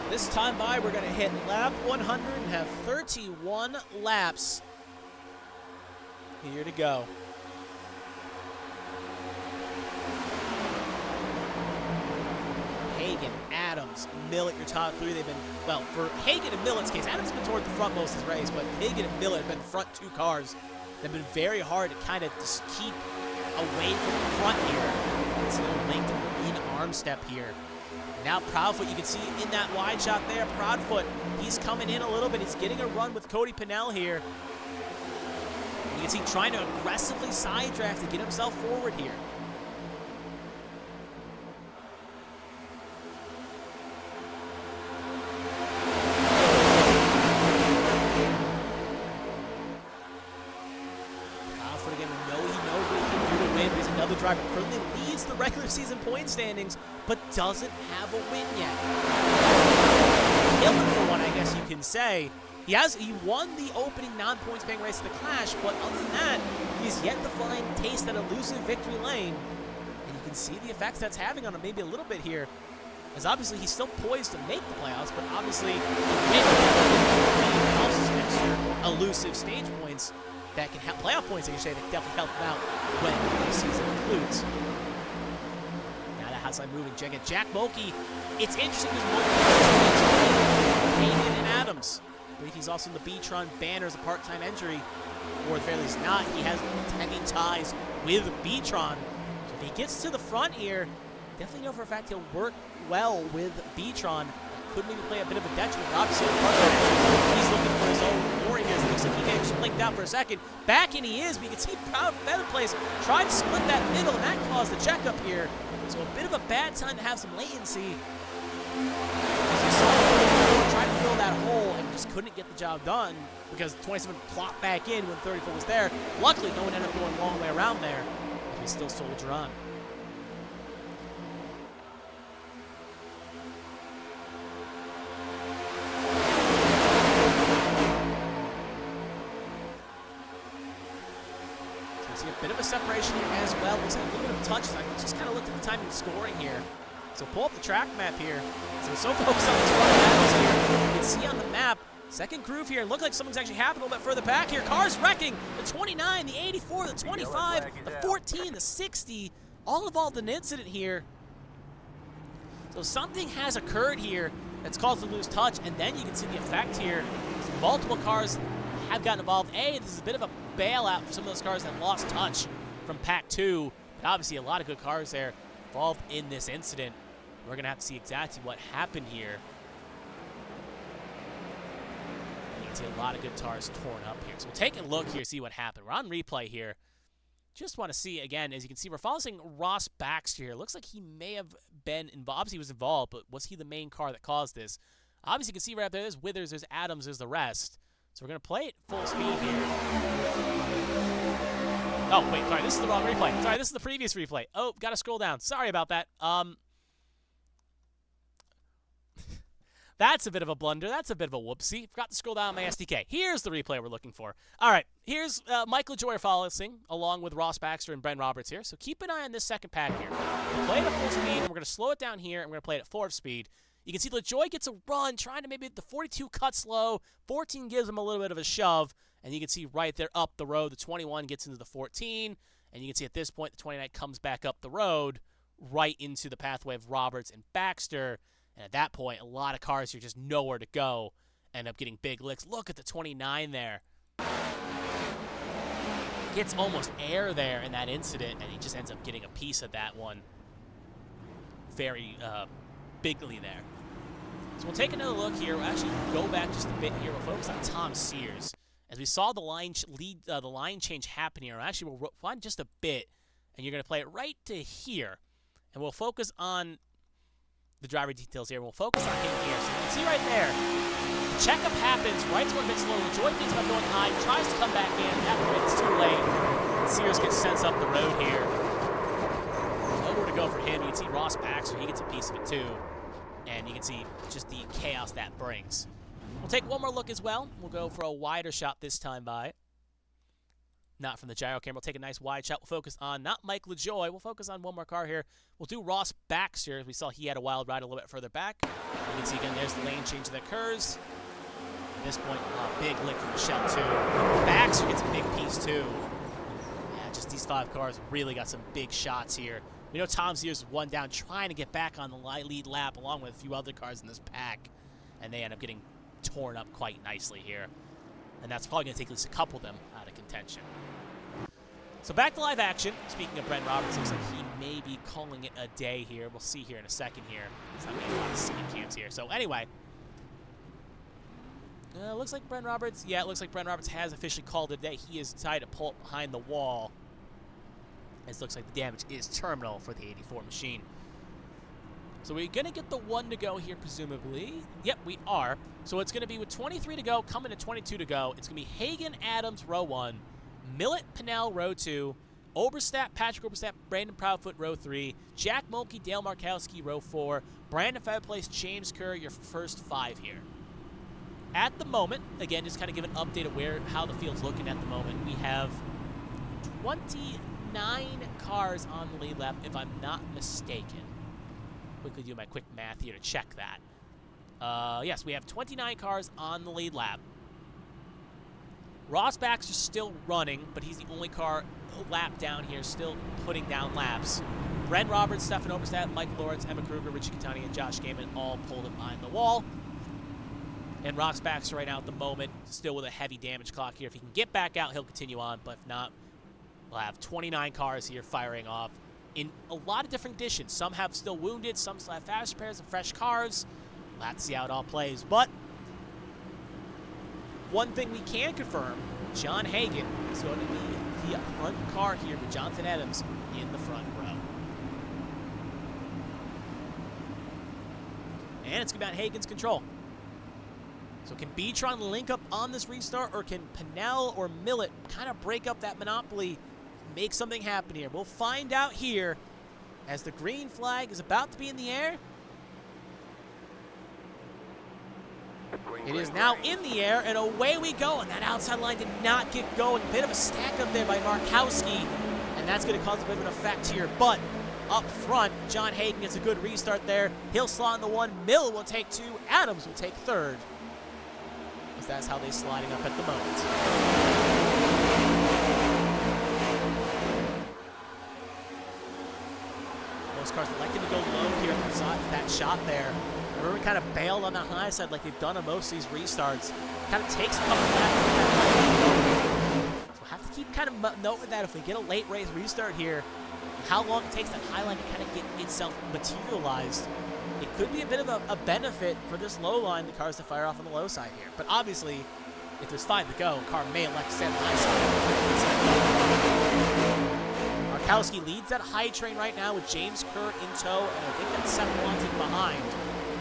This time by, we're going to hit lap 100 and have 31 laps here to go. Hagen, Adams, Millet, your top 3. They've been, well, for Hagen and Millet's case, Adams has been toward the front most of this race, but Hagen and Millet have been front 2 cars. They've been very hard to kind of just keep away from the front here. It's a little linked in arm step here. Now Proudfoot, you can see in that wide shot there, Proudfoot, he's coming in a little bit. He's getting a run with Cody Pannell here. You can see trying to aggressively side draft to get himself forward here. Proudfoot again, we know he knows what he can do to win, but he's another driver who currently leads the regular season point standings, but doesn't have a win yet. Killing for one, I guess you can say. He won the opening non-points paying race of the Clash, but other than that, he's yet to find taste that elusive victory lane. And you can see the effects that's having on him maybe a little bit here. As obviously he's still poised to make the playoffs, but obviously some extra elusive stage points that can help, playoff points, I should say, that can definitely help him out when the season concludes. Now that outside moving. Again, Jack Mulkey, it's interesting because Mulkey Hagan and Adams. I believe he's also in the B-Tron banner as a part-time entry, or at the very least not. He has heavy ties with B-Tron. So if he gets to the front here, definitely know for a fact he'll work well with B-Tron. Could maybe play a bit of a detriment, but obviously he's looking for his own glory here. So it looks like he may have just blinked out for a second. Back in he is, but you can see Proud Feather Place tried to split that middle, and that caused the checkup here. So a bit of a bad time to have some latency. As you saw, tried to fill that hole and just couldn't get the job done because 27 plopped back in when 34 was there. Luckily, no one ended up going a long way around there. But we still soldier on. See a bit of a separation here as well. Looks like a little bit of touches. I just kind of looked at the timing of scoring here. So pull up the track map here. So we're so focused on this run battles here. You can see on the map, second groove here. Look like something's actually happened a little bit further back here. Cars wrecking. The 29, the 84, the 25, the 14, the 60. All involved in an incident here. So something has occurred here that's caused to lose touch. And then you can see the effect here. Multiple cars have gotten involved. This is a bit of a bailout for some of those cars that lost touch from Pack 2. But obviously, a lot of good cars there involved in this incident. We're going to have to see exactly what happened here. You can see a lot of good cars torn up here. So we'll take a look here, see what happened. We're on replay here. Just want to see, again, as you can see, we're following Ross Baxter here. Looks like he may have been involved. Obviously, he was involved, but was he the main car that caused this? Obviously, you can see right up there, there's Withers, there's Adams, there's the rest. So we're going to play it full speed here. Oh, wait, sorry, this is the wrong replay. Sorry, this is the previous replay. Oh, got to scroll down. Sorry about that. That's a bit of a blunder. That's a bit of a whoopsie. Forgot to scroll down my SDK. Here's the replay we're looking for. All right, here's Mike LaJoy following along with Ross Baxter and Brent Roberts here. So keep an eye on this second pack here. We'll play it at full speed, and we're going to slow it down here, and we're going to play it at 4 speed. You can see LaJoy gets a run, trying to maybe the 42 cuts low. 14 gives him a little bit of a shove. And you can see right there up the road, the 21 gets into the 14. And you can see at this point, the 29 comes back up the road right into the pathway of Roberts and Baxter. And at that point, a lot of cars here just nowhere to go. End up getting big licks. Look at the 29 there. Gets almost air there in that incident, and he just ends up getting a piece of that one. Very bigly there. So we'll take another look here. We'll actually go back just a bit here. We'll focus on Tom Sears. As we saw the line change happen here, actually we'll find just a bit, and you're going to play it right to here. And we'll focus on the driver details here. We'll focus on him here. So you can see right there, the checkup happens right to a bit slow. LaJoy thinks about going high, tries to come back in. At that point, it's too late. Sears gets sent up the road here. Nowhere to go for him. You can see Ross Baxter, he gets a piece of it too. And you can see just the chaos that brings. We'll take one more look as well. We'll go for a wider shot this time by. Not from the gyro camera. We'll take a nice wide shot. We'll focus on not Mike LaJoy. We'll focus on one more car here. We'll do Ross Baxter. We saw he had a wild ride a little bit further back. You can see again, there's the lane change that occurs. At this point, a big lick from Michelle too. Baxter gets a big piece too. Yeah, just these 5 cars really got some big shots here. We know Tom Sears is one down, trying to get back on the lead lap along with a few other cars in this pack. And they end up getting torn up quite nicely here. And that's probably going to take at least a couple of them out of contention. So back to live action. Speaking of Brent Roberts, looks like he may be calling it a day here. We'll see here in a second here. He's not making a lot of scene cams here. So anyway. Looks like Brent Roberts. Yeah, it looks like Brent Roberts has officially called it a day. He is tied to pull up behind the wall. As it looks like the damage is terminal for the 84 machine. So we're going to get the 1 to go here, presumably. Yep, we are. So it's going to be with 23 to go, coming to 22 to go. It's going to be Hagan, Adams, row 1. Millett, Pannell, row 2. Oberstadt, Patrick Oberstadt, Brandon Proudfoot, row 3. Jack Mulkey, Dale Markowski, row 4. Brandon Featherplace, James Kerr, your first 5 here. At the moment, again, just kind of give an update of how the field's looking at the moment. We have 29 cars on the lead lap, if I'm not mistaken. Quickly do my quick math here to check that. Yes, we have 29 cars on the lead lap. Ross Baxter's still running, but he's the only car a lap down here, still putting down laps. Brent Roberts, Stefan Oberstadt, Mike Lawrence, Emma Kruger, Richie Catani, and Josh Gaiman all pulled him behind the wall. And Ross Baxter right now at the moment, still with a heavy damage clock here. If he can get back out, he'll continue on, but if not, we'll have 29 cars here firing off in a lot of different conditions. Some have still wounded, some still have fast repairs and fresh cars. We'll have to see how it all plays. But one thing we can confirm, John Hagan is going to be the front car here with Jonathan Adams in the front row. And it's going to be on Hagan's control. So can B-Tron link up on this restart, or can Pannell or Millet kind of break up that monopoly, make something happen here? We'll find out here as the green flag is about to be in the air. It is now in the air, and away we go. And that outside line did not get going. A bit of a stack up there by Markowski, and that's going to cause a bit of an effect here. But up front, John Hagan gets a good restart there. He'll slot in the 1. Mill will take 2. Adams will take 3rd. Because that's how they're sliding up at the moment. Most cars elected to go low here from that shot there. Remember, we kind of bailed on the high side like they've done on most of these restarts. Kind of takes a couple laps. So we'll have to keep kind of note of that if we get a late race restart here. How long it takes that high line to kind of get itself materialized. It could be a bit of a benefit for this low line, the cars to fire off on the low side here. But obviously, if there's 5 to go, car may elect to stay on the high side. Markowski leads that high train right now with James Kerr in tow, and I think that's Seth Wanting behind.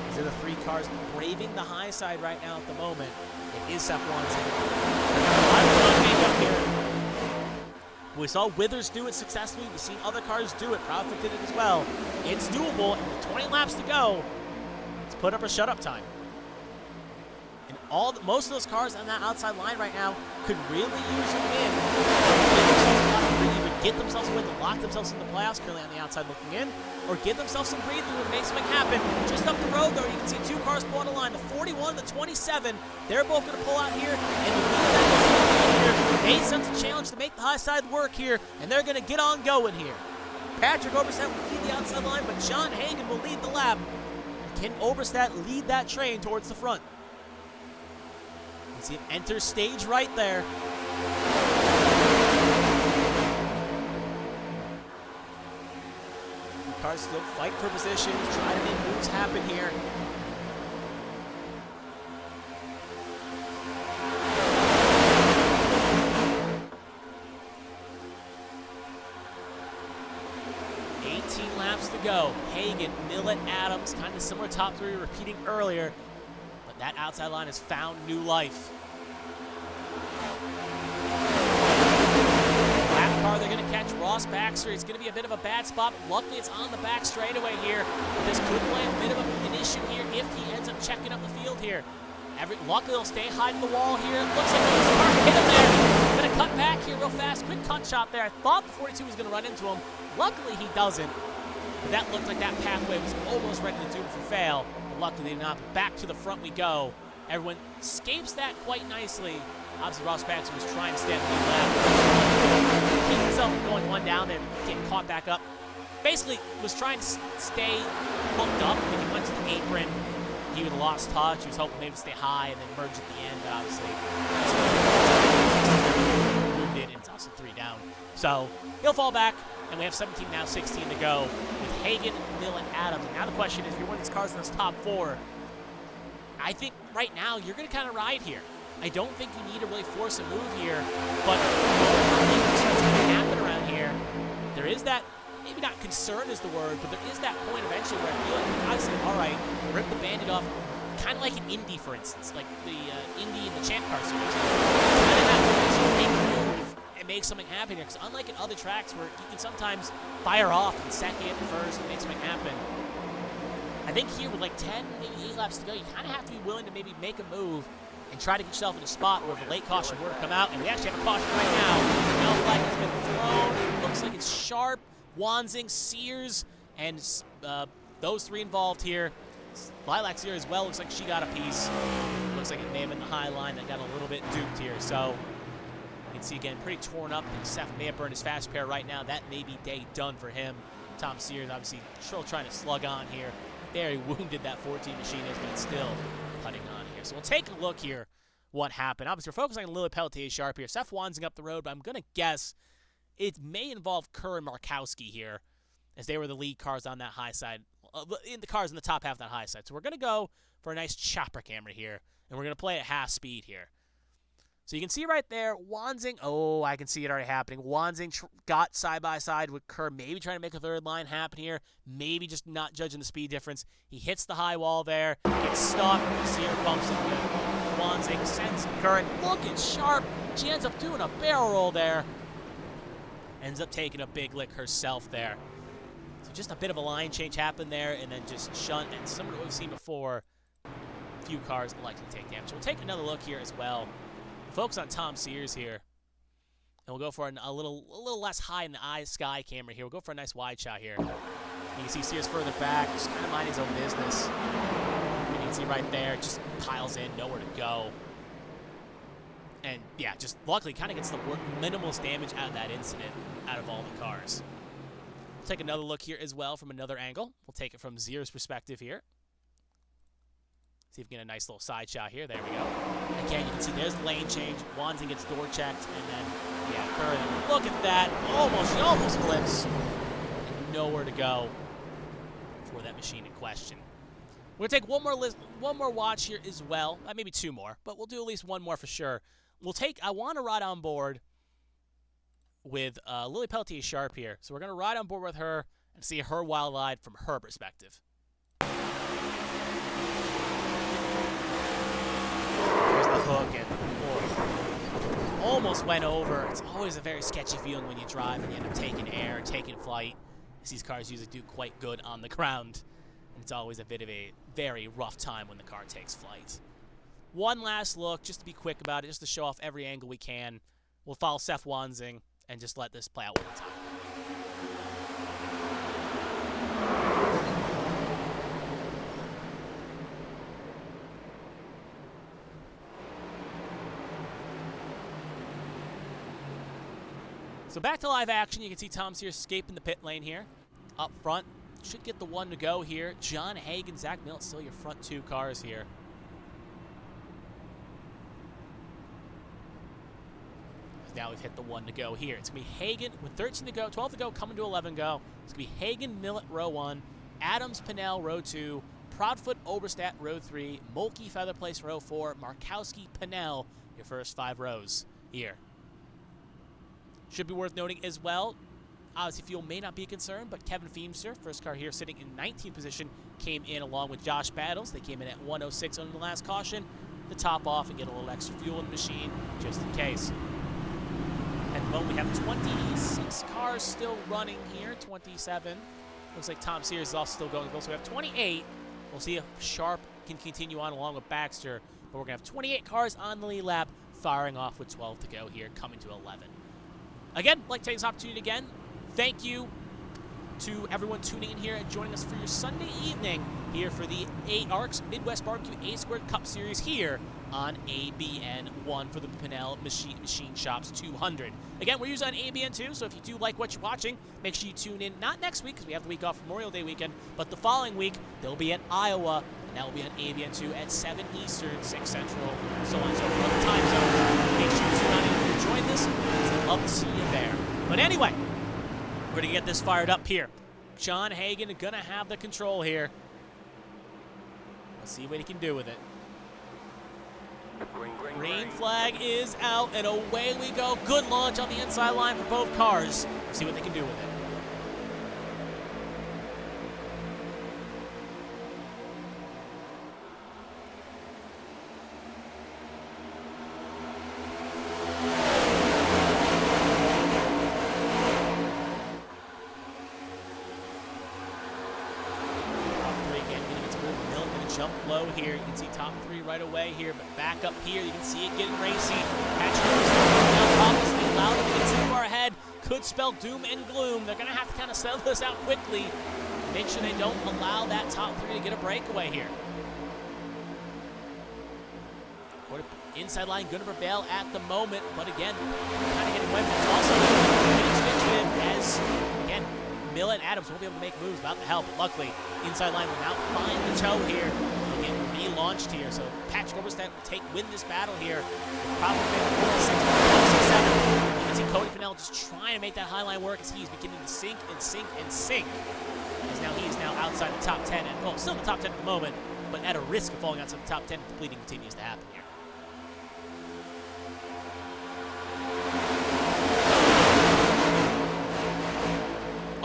These are the 3 cars braving the high side right now at the moment. It is Seth Wanting. We saw Withers do it successfully. We've seen other cars do it. Proudfoot did it as well. It's doable, and with 20 laps to go, let's put up a shut-up time. And most of those cars on that outside line right now could really use a win. Either get themselves a win to lock themselves in the playoffs, currently on the outside looking in, or give themselves some breathing and make something happen. Just up the road, though, you can see 2 cars pull on the line. The 41 and the 27, they're both going to pull out here, and the lead that they sense a challenge to make the high side work here, and they're going to get on going here. Patrick Oberstadt will lead the outside line, but John Hagan will lead the lap. Can Oberstadt lead that train towards the front? You can see him enter stage right there. The cars still fight for positions, try to make moves happen here. Laps to go. Hagan, Millet, Adams, kind of similar top 3 repeating earlier, but that outside line has found new life. Lap car they're going to catch Ross Baxter. It's going to be a bit of a bad spot. Luckily, it's on the back straightaway here. But this could play a bit of an issue here if he ends up checking up the field here. Luckily, he'll stay hiding the wall here. It looks like he's hard to hit him there. Going to cut back here real fast. Quick cut shot there. I thought the 42 was going to run into him. Luckily, he doesn't. But that looked like that pathway was almost ready to do him for fail. But luckily, they did not. Back to the front we go. Everyone escapes that quite nicely. Obviously, Ross Baxter was trying to stay on the lead lap. Keep himself from going 1 down there, getting caught back up. Basically, was trying to stay hooked up. When he went to the apron, he would have lost touch. He was hoping maybe to stay high and then merge at the end, but obviously, wounded, and it's also 3 down. So, he'll fall back, and we have 17 now, 16 to go with Hagan, Mill, and Adams. And now the question is, if you're one of these cars in this top 4, I think right now you're going to kind of ride here. I don't think you need to really force a move here, but what's going to happen around here, there is that, maybe not concern is the word, but there is that point eventually where I feel like you gotta say, all right, rip the Bandit off, kind of like an Indy, for instance, like the Indy and the Champ Car series. Kind of have to actually make a move and make something happen here, because unlike at other tracks where you can sometimes fire off in second, first, and make something happen, I think here with like 10, maybe 8 laps to go, you kind of have to be willing to maybe make a move and try to get yourself in a spot where if a late caution were to come out, and we actually have a caution right now. Now flag has been thrown. It looks like it's Sharp, Wanzing, Sears, and those 3 involved here. Lilac here as well. Looks like she got a piece. Looks like it may have been the high line that got a little bit duped here. So can see again, pretty torn up. And Seth may have burned his fast pair right now. That may be day done for him. Tom Sears obviously still trying to slug on here. Very wounded that 14 machine is, but it's still putting on here. So we'll take a look here what happened. Obviously, we're focusing on Lily Pelletier Sharp here. Seth Wansing up the road, but I'm going to guess it may involve Kerr and Markowski here, as they were the lead cars on that high side, in the cars in the top half of that high side. So we're going to go for a nice chopper camera here, and we're going to play at half speed here. So you can see right there, Wansing, oh, I can see it already happening. Wansing got side by side with Kerr, maybe trying to make a third line happen here, maybe just not judging the speed difference. He hits the high wall there, gets stuck, Sear bumps into Wansing, sends Kerr, and look at Sharp. She ends up doing a barrel roll there. Ends up taking a big lick herself there. So just a bit of a line change happened there, and then just shunt, and similar to what we've seen before, a few cars likely to take damage. So we'll take another look here as well. Focus on Tom Sears here, and we'll go for a little less high in the sky camera here. We'll go for a nice wide shot here. You can see Sears further back, just kind of minding his own business. You can see right there, just piles in, nowhere to go. And yeah, just luckily kind of gets the minimalist damage out of that incident, out of all the cars. We'll take another look here as well from another angle. We'll take it from Sears' perspective here. See if we get a nice little side shot here. There we go. Again, you can see there's the lane change. Wansing gets door checked, and then, yeah, Kerr, look at that. She almost flips. Nowhere to go for that machine in question. We're going to take one more watch here as well. Maybe two more, but we'll do at least one more for sure. I want to ride on board with Lily Pelletier Sharp here. So we're going to ride on board with her and see her wild ride from her perspective. There's the hook, and almost went over. It's always a very sketchy feeling when you drive and you end up taking air, taking flight, as these cars usually do quite good on the ground. And it's always a bit of a very rough time when the car takes flight. One last look, just to be quick about it, just to show off every angle we can. We'll follow Seth Wansing and just let this play out one time. So back to live action, you can see Tom Sears escaping the pit lane here. Up front, should get the one to go here. John Hagen, Zach Millet, still your front two cars here. Now we've hit the one to go here. It's going to be Hagen with 13 to go, 12 to go, coming to 11 go. It's going to be Hagen, Millet, row 1, Adams, Pannell, row 2, Proudfoot, Oberstadt, row 3, Mulkey, Featherplace, row 4, Markowski, Pannell, your first 5 rows here. Should be worth noting as well, obviously fuel may not be a concern, but Kevin Feemster, first car here sitting in 19th position, came in along with Josh Battles. They came in at 106 on the last caution to top off and get a little extra fuel in the machine just in case. At the moment, we have 26 cars still running here, 27. Looks like Tom Sears is also still going. So we have 28. We'll see if Sharp can continue on along with Baxter, but we're going to have 28 cars on the lead lap, firing off with 12 to go here, coming to 11. Again, I'd like to take this opportunity again. Thank you to everyone tuning in here and joining us for your Sunday evening here for the ARCS Midwest Barbecue A-Squared Cup Series here on ABN1 for the Pannell Machine Shops 200. Again, we're using on ABN2, so if you do like what you're watching, make sure you tune in, not next week because we have the week off Memorial Day weekend, but the following week, they'll be at Iowa, and that will be on ABN2 at 7 Eastern, 6 Central, so on and so forth, the time zone. Make sure you tune on in to join this, because I'd love to see you there. But anyway, we're going to get this fired up here. John Hagen is going to have the control here. Let's see what he can do with it. Green flag is out, and away we go. Good launch on the inside line for both cars. Let's see what they can do with it. Jump low here. You can see top 3 right away here, but back up here, you can see it getting racy. Now obviously allowed them to get too far ahead. Could spell doom and gloom. They're going to have to kind of settle this out quickly. Make sure they don't allow that top 3 to get a breakaway here. Inside line going to prevail at the moment, but again, kind of getting wet. It's also initiative as, again, Mill and Adams won't be able to make moves without the help. But luckily, inside line will now find the toe here. They'll get relaunched here. So Patrick Overstead will win this battle here. Probably 46-7. You can see Cody Pannell just trying to make that high line work as he's beginning to sink and sink and sink. As now he is now outside the top 10. And, well, still in the top 10 at the moment, but at a risk of falling outside the top 10 if the bleeding continues to happen here.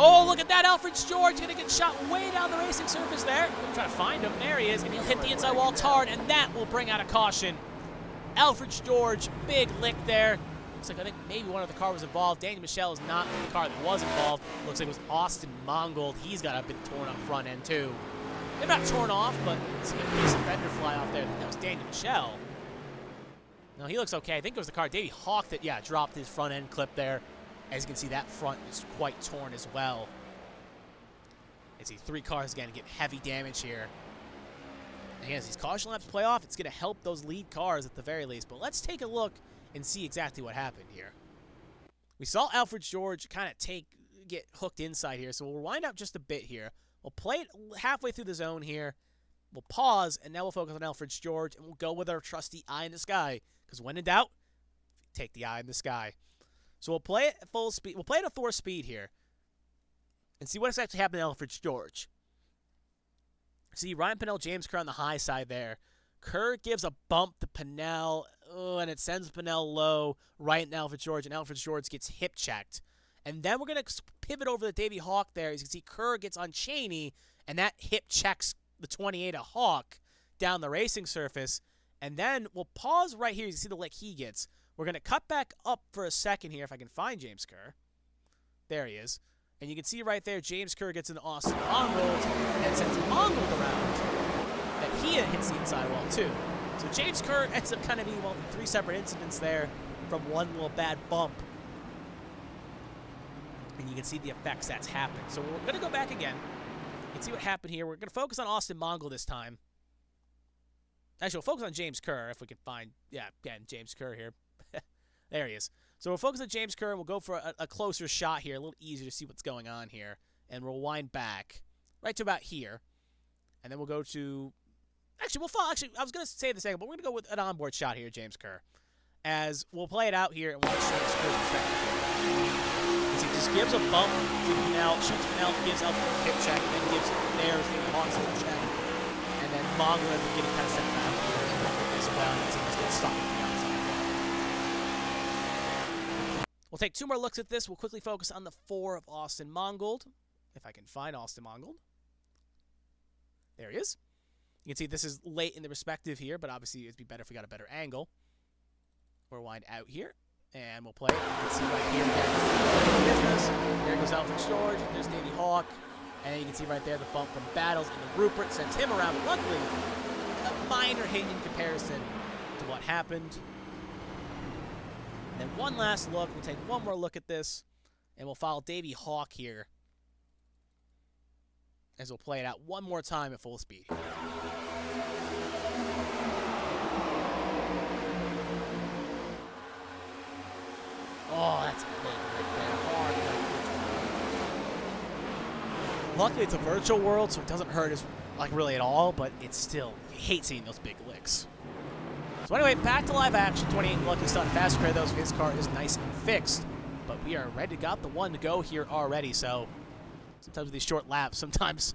Oh, look at that. Alfred George going to get shot way down the racing surface there. We're trying to find him. There he is. And he'll hit the inside wall hard, and that will bring out a caution. Alfred George, big lick there. Looks like I think maybe one of the car was involved. Daniel Michelle is not in the car that was involved. Looks like it was Austin Mongold. He's got a bit torn up front end, too. They're not torn off, but it's a piece of fender fly off there. I think that was Daniel Michelle. No, he looks okay. I think it was the car. Davey Hawk that, yeah, dropped his front end clip there. As you can see, that front is quite torn as well. You see 3 cars again get heavy damage here. Again, as these caution laps play off, it's going to help those lead cars at the very least. But let's take a look and see exactly what happened here. We saw Alfred George kind of get hooked inside here, so we'll wind up just a bit here. We'll play it halfway through the zone here. We'll pause, and now we'll focus on Alfred George, and we'll go with our trusty eye in the sky. Because when in doubt, take the eye in the sky. So we'll play it at full speed. We'll play it at Thor speed here. And see what's actually happening to Alfred George. See, Ryan Pannell, James Kerr on the high side there. Kerr gives a bump to Pannell, and it sends Pannell low right into Alfred George, and Alfred George gets hip checked. And then we're going to pivot over to Davey Hawk there. As you can see, Kerr gets on Cheney, and that hip checks the 28 of Hawk down the racing surface. And then we'll pause right here. You can see the lick he gets. We're going to cut back up for a second here if I can find James Kerr. There he is. And you can see right there, James Kerr gets into Austin Mongold and sends Mongold around. That he hits the inside wall too. So James Kerr ends up kind of being involved in 3 separate incidents there from one little bad bump. And you can see the effects that's happened. So we're going to go back again. You can see what happened here. We're going to focus on Austin Mongold this time. Actually, we'll focus on James Kerr if we can find, yeah, again, James Kerr here. There he is. So we'll focus on James Kerr, and we'll go for a closer shot here, a little easier to see what's going on here. And we'll wind back right to about here. And then we'll go to... Actually, I was going to say the second, but we're going to go with an onboard shot here, James Kerr. As we'll play it out here, and we'll show James Kerr's perspective. He just gives a bump to Pannell, shoots Pannell, gives up a hip check, and then gives theirs the Hawks a check. And then Mongold getting kind of set back here as well. And he's getting stuck on the outside. We'll take 2 more looks at this. We'll quickly focus on the 4 of Austin Mongold. If I can find Austin Mongold. There he is. You can see this is late in the perspective here, but obviously it'd be better if we got a better angle. We'll wind out here, and we'll play it. You can see right here, there goes Alfred George, there's Davey Hawk, and you can see right there the bump from Battles into Rupert sends him around, but luckily, a minor hit in comparison to what happened. And then one last look, we'll take one more look at this, and we'll follow Davey Hawk here, as we'll play it out one more time at full speed. Oh, that's a big right there. Hard. Luckily, it's a virtual world, so it doesn't hurt us like really at all, but it's still, you hate seeing those big licks. So anyway, back to live action. 28 Lucky Stunt fast repair those. His car is nice and fixed, but we are ready. Got the one to go here already, so sometimes with these short laps, sometimes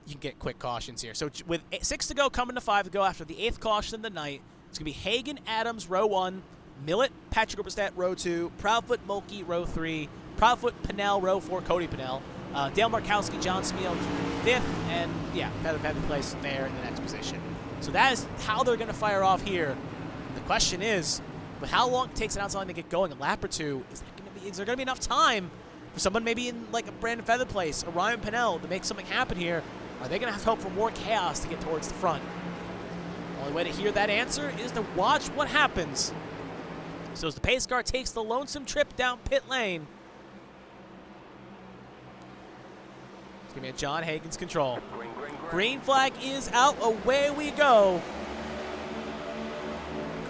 you can get quick cautions here. So with 6 to go, coming to 5 to go after the 8th caution of the night, it's going to be Hagan, Adams, row 1, Millet, Patrick Oberstadt, row 2, Proudfoot, Mulkey, row 3, Proudfoot, Pannell, row 4, Cody Pannell, Dale Markowski, John Smeal, 5th, and yeah, Feather place there in the next position. So that is how they're going to fire off here. And the question is, with how long it takes an outside line to get going, a lap or 2, is there going to be enough time for someone maybe in like a Brandon Feather place, or Ryan Pannell, to make something happen here? Are they going to have to hope for more chaos to get towards the front? The only way to hear that answer is to watch what happens. So as the pace car takes the lonesome trip down pit lane, it's going to be at John Hagan's control. Green flag is out. Away we go.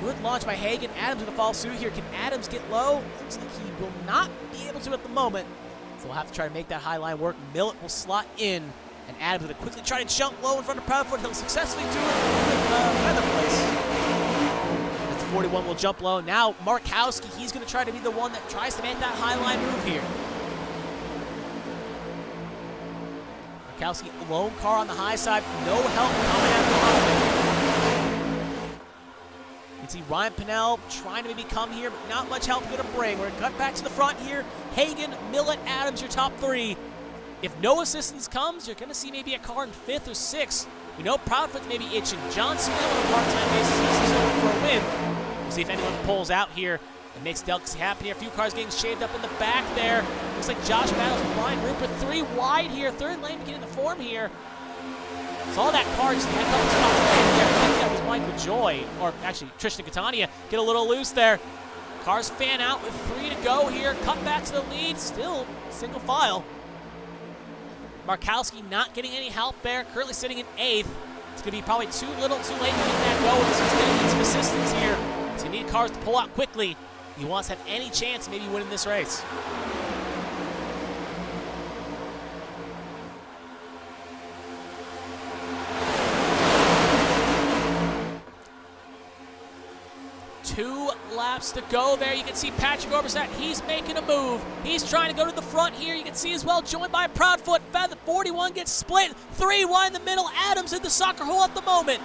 Good launch by Hagan. Adams going to follow suit here. Can Adams get low? Looks like he will not be able to at the moment. So we'll have to try to make that high line work. Millet will slot in. And Adams going to quickly try to jump low in front of Proudfoot. He'll successfully do it with feather place. As the 41 will jump low. Now Markowski, he's going to try to be the one that tries to make that high line move here. Markowski, lone car on the high side. No help coming out behind. You can see Ryan Pannell trying to maybe come here, but not much help going to bring. We're going to cut back to the front here. Hagan, Millet, Adams, your top three. If no assistance comes, you're going to see maybe a car in 5th or 6th. We know Proudfoot's maybe itching. John Smith on a part-time basis, he's hoping for a win. We'll see if anyone pulls out here and makes delicacy happen here. A few cars getting shaved up in the back there. Looks like Josh battles with Brian Rupert. 3 wide here. 3rd lane beginning to form here. Saw that car just had a couple spots right there. I think that was Michael Joy, or actually Tristan Catania, get a little loose there. Cars fan out with 3 to go here. Cut back to the lead. Still single file. Markowski not getting any help there. Currently sitting in 8th. It's going to be probably too little, too late to get that going. So he's going to need some assistance here. He's going to need cars to pull out quickly. He wants to have any chance of maybe winning this race. Two laps to go there. You can see Patrick Oberstadt. He's making a move. He's trying to go to the front here. You can see as well, joined by Proudfoot. The 41 gets split. 3 wide in the middle. Adams in the soccer hole at the moment.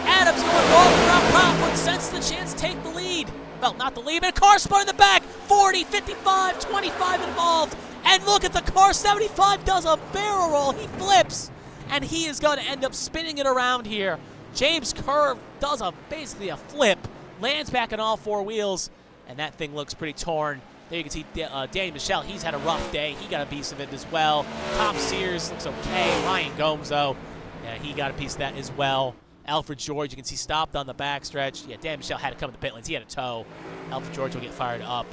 Adams going all around Proudfoot. Senses the chance to take the lead. Well, not the lead, but a car spun in the back. 40, 55, 25 involved. And look at the car. 75 does a barrel roll. He flips. And he is going to end up spinning it around here. James Kerr does basically a flip. Lands back on all 4 wheels, and that thing looks pretty torn. There you can see Danny Michelle. He's had a rough day. He got a piece of it as well. Tom Sears looks okay. Ryan Gomes, though, yeah, he got a piece of that as well. Alfred George, you can see stopped on the backstretch. Yeah, Dan Michelle had to come to the pit lanes. He had a tow. Alfred George will get fired up.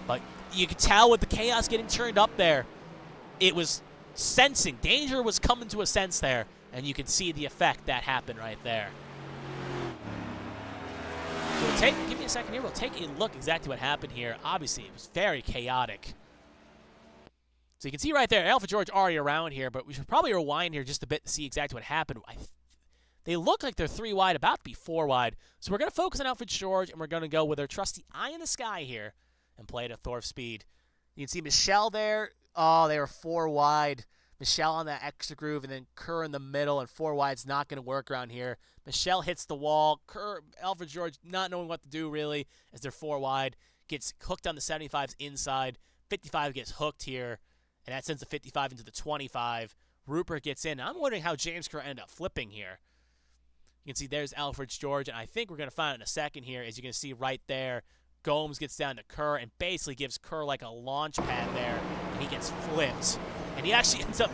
But you could tell with the chaos getting turned up there, it was sensing. Danger was coming to a sense there, and you can see the effect that happened right there. So give me a second here. We'll take a look exactly what happened here. Obviously, it was very chaotic. So you can see right there, Alpha George already around here, but we should probably rewind here just a bit to see exactly what happened. They look like they're 3 wide, about to be 4 wide. So we're going to focus on Alpha George, and we're going to go with our trusty eye in the sky here and play it at Thorpe speed. You can see Michelle there. Oh, they were 4 wide. Michelle on that extra groove, and then Kerr in the middle, and 4 wide's not going to work around here. Michelle hits the wall. Kerr, Alfred George not knowing what to do, really, as they're 4 wide. Gets hooked on the 75's inside. 55 gets hooked here, and that sends the 55 into the 25. Rupert gets in. I'm wondering how James Kerr ended up flipping here. You can see there's Alfred George, and I think we're going to find out in a second here, as you can see right there. Gomes gets down to Kerr and basically gives Kerr like a launch pad there, and he gets flipped. And he actually ends up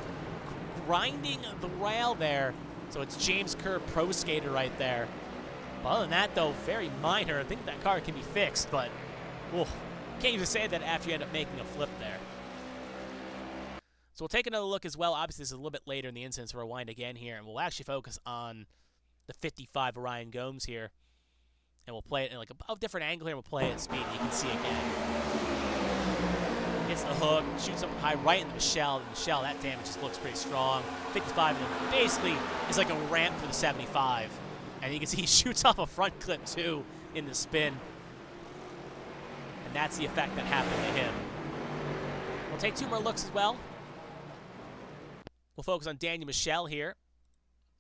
grinding the rail there. So it's James Kerr, pro skater right there. But other than that, though, very minor. I think that car can be fixed, but can't even say that after you end up making a flip there. So we'll take another look as well. Obviously, this is a little bit later in the incident, so we'll rewind again here, and we'll actually focus on the 55 Orion Gomes here. And we'll play it in like a different angle here, and we'll play it at speed. You can see again. Hits the hook, shoots up high right in the Michelle. And Michelle, that damage just looks pretty strong. 55 and basically is like a ramp for the 75. And you can see he shoots off a front clip too in the spin. And that's the effect that happened to him. We'll take 2 more looks as well. We'll focus on Daniel Michelle here.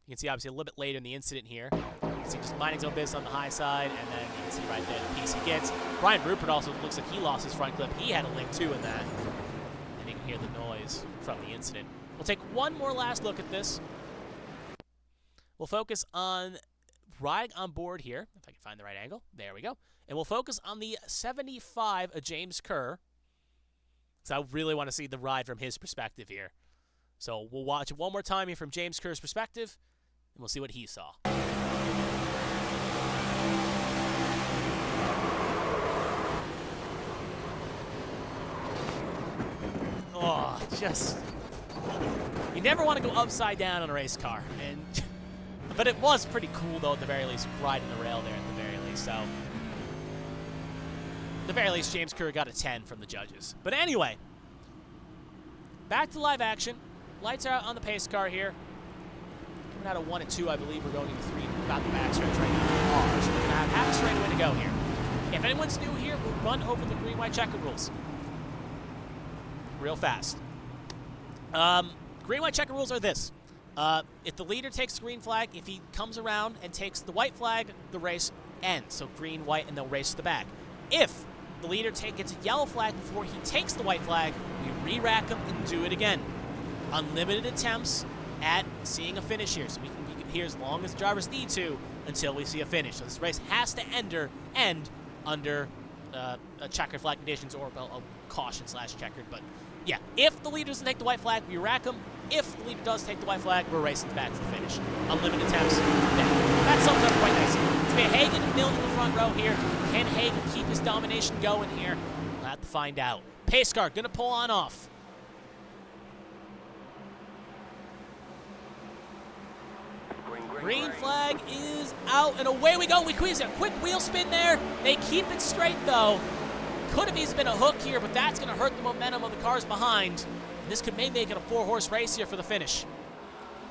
You can see obviously a little bit later in the incident here. You can see just minding his own business on the high side, and then you can see right there the piece he gets. Brian Rupert also looks like he lost his front clip. He had a link too in that. And you can hear the noise from the incident. We'll take one more last look at this. We'll focus on riding on board here, if I can find the right angle. There we go. And we'll focus on the 75 of James Kerr. So I really want to see the ride from his perspective here. So we'll watch it one more time here from James Kerr's perspective, and we'll see what he saw. Oh, just... You never want to go upside down on a race car. But it was pretty cool, though, at the very least, riding the rail there at the very least. So, at the very least, James Kerr got a 10 from the judges. But anyway, back to live action. Lights are out on the pace car here. Coming out of 1 and 2, I believe we're going into 3, about the backstretch right now. So we're going to have half a straightaway to go here. If anyone's new here, we'll run over the green, white, checker rules. Real fast. Green, white, checker rules are this. If the leader takes the green flag, if he comes around and takes the white flag, the race ends. So green, white, and they'll race to the back. If the leader gets a yellow flag before he takes the white flag, we re-rack him and do it again. Unlimited attempts at seeing a finish here. So we can be here as long as the drivers need to until we see a finish. So this race has to end under checkered flag conditions or a caution/checkered. But yeah, if the leader doesn't take the white flag, we rack him. If the leader does take the white flag, we're racing back to the finish. Unlimited attempts. That sums up quite nicely. It's going to be Hagen and Mill in the front row here. Can Hagen keep his domination going here? We'll have to find out. Pace car going to pull on off. Green flag is out, and away we go. We squeeze it. Quick wheel spin there. They keep it straight, though. Could have easily been a hook here, but that's going to hurt the momentum of the cars behind. And this could maybe make it a 4-horse race here for the finish.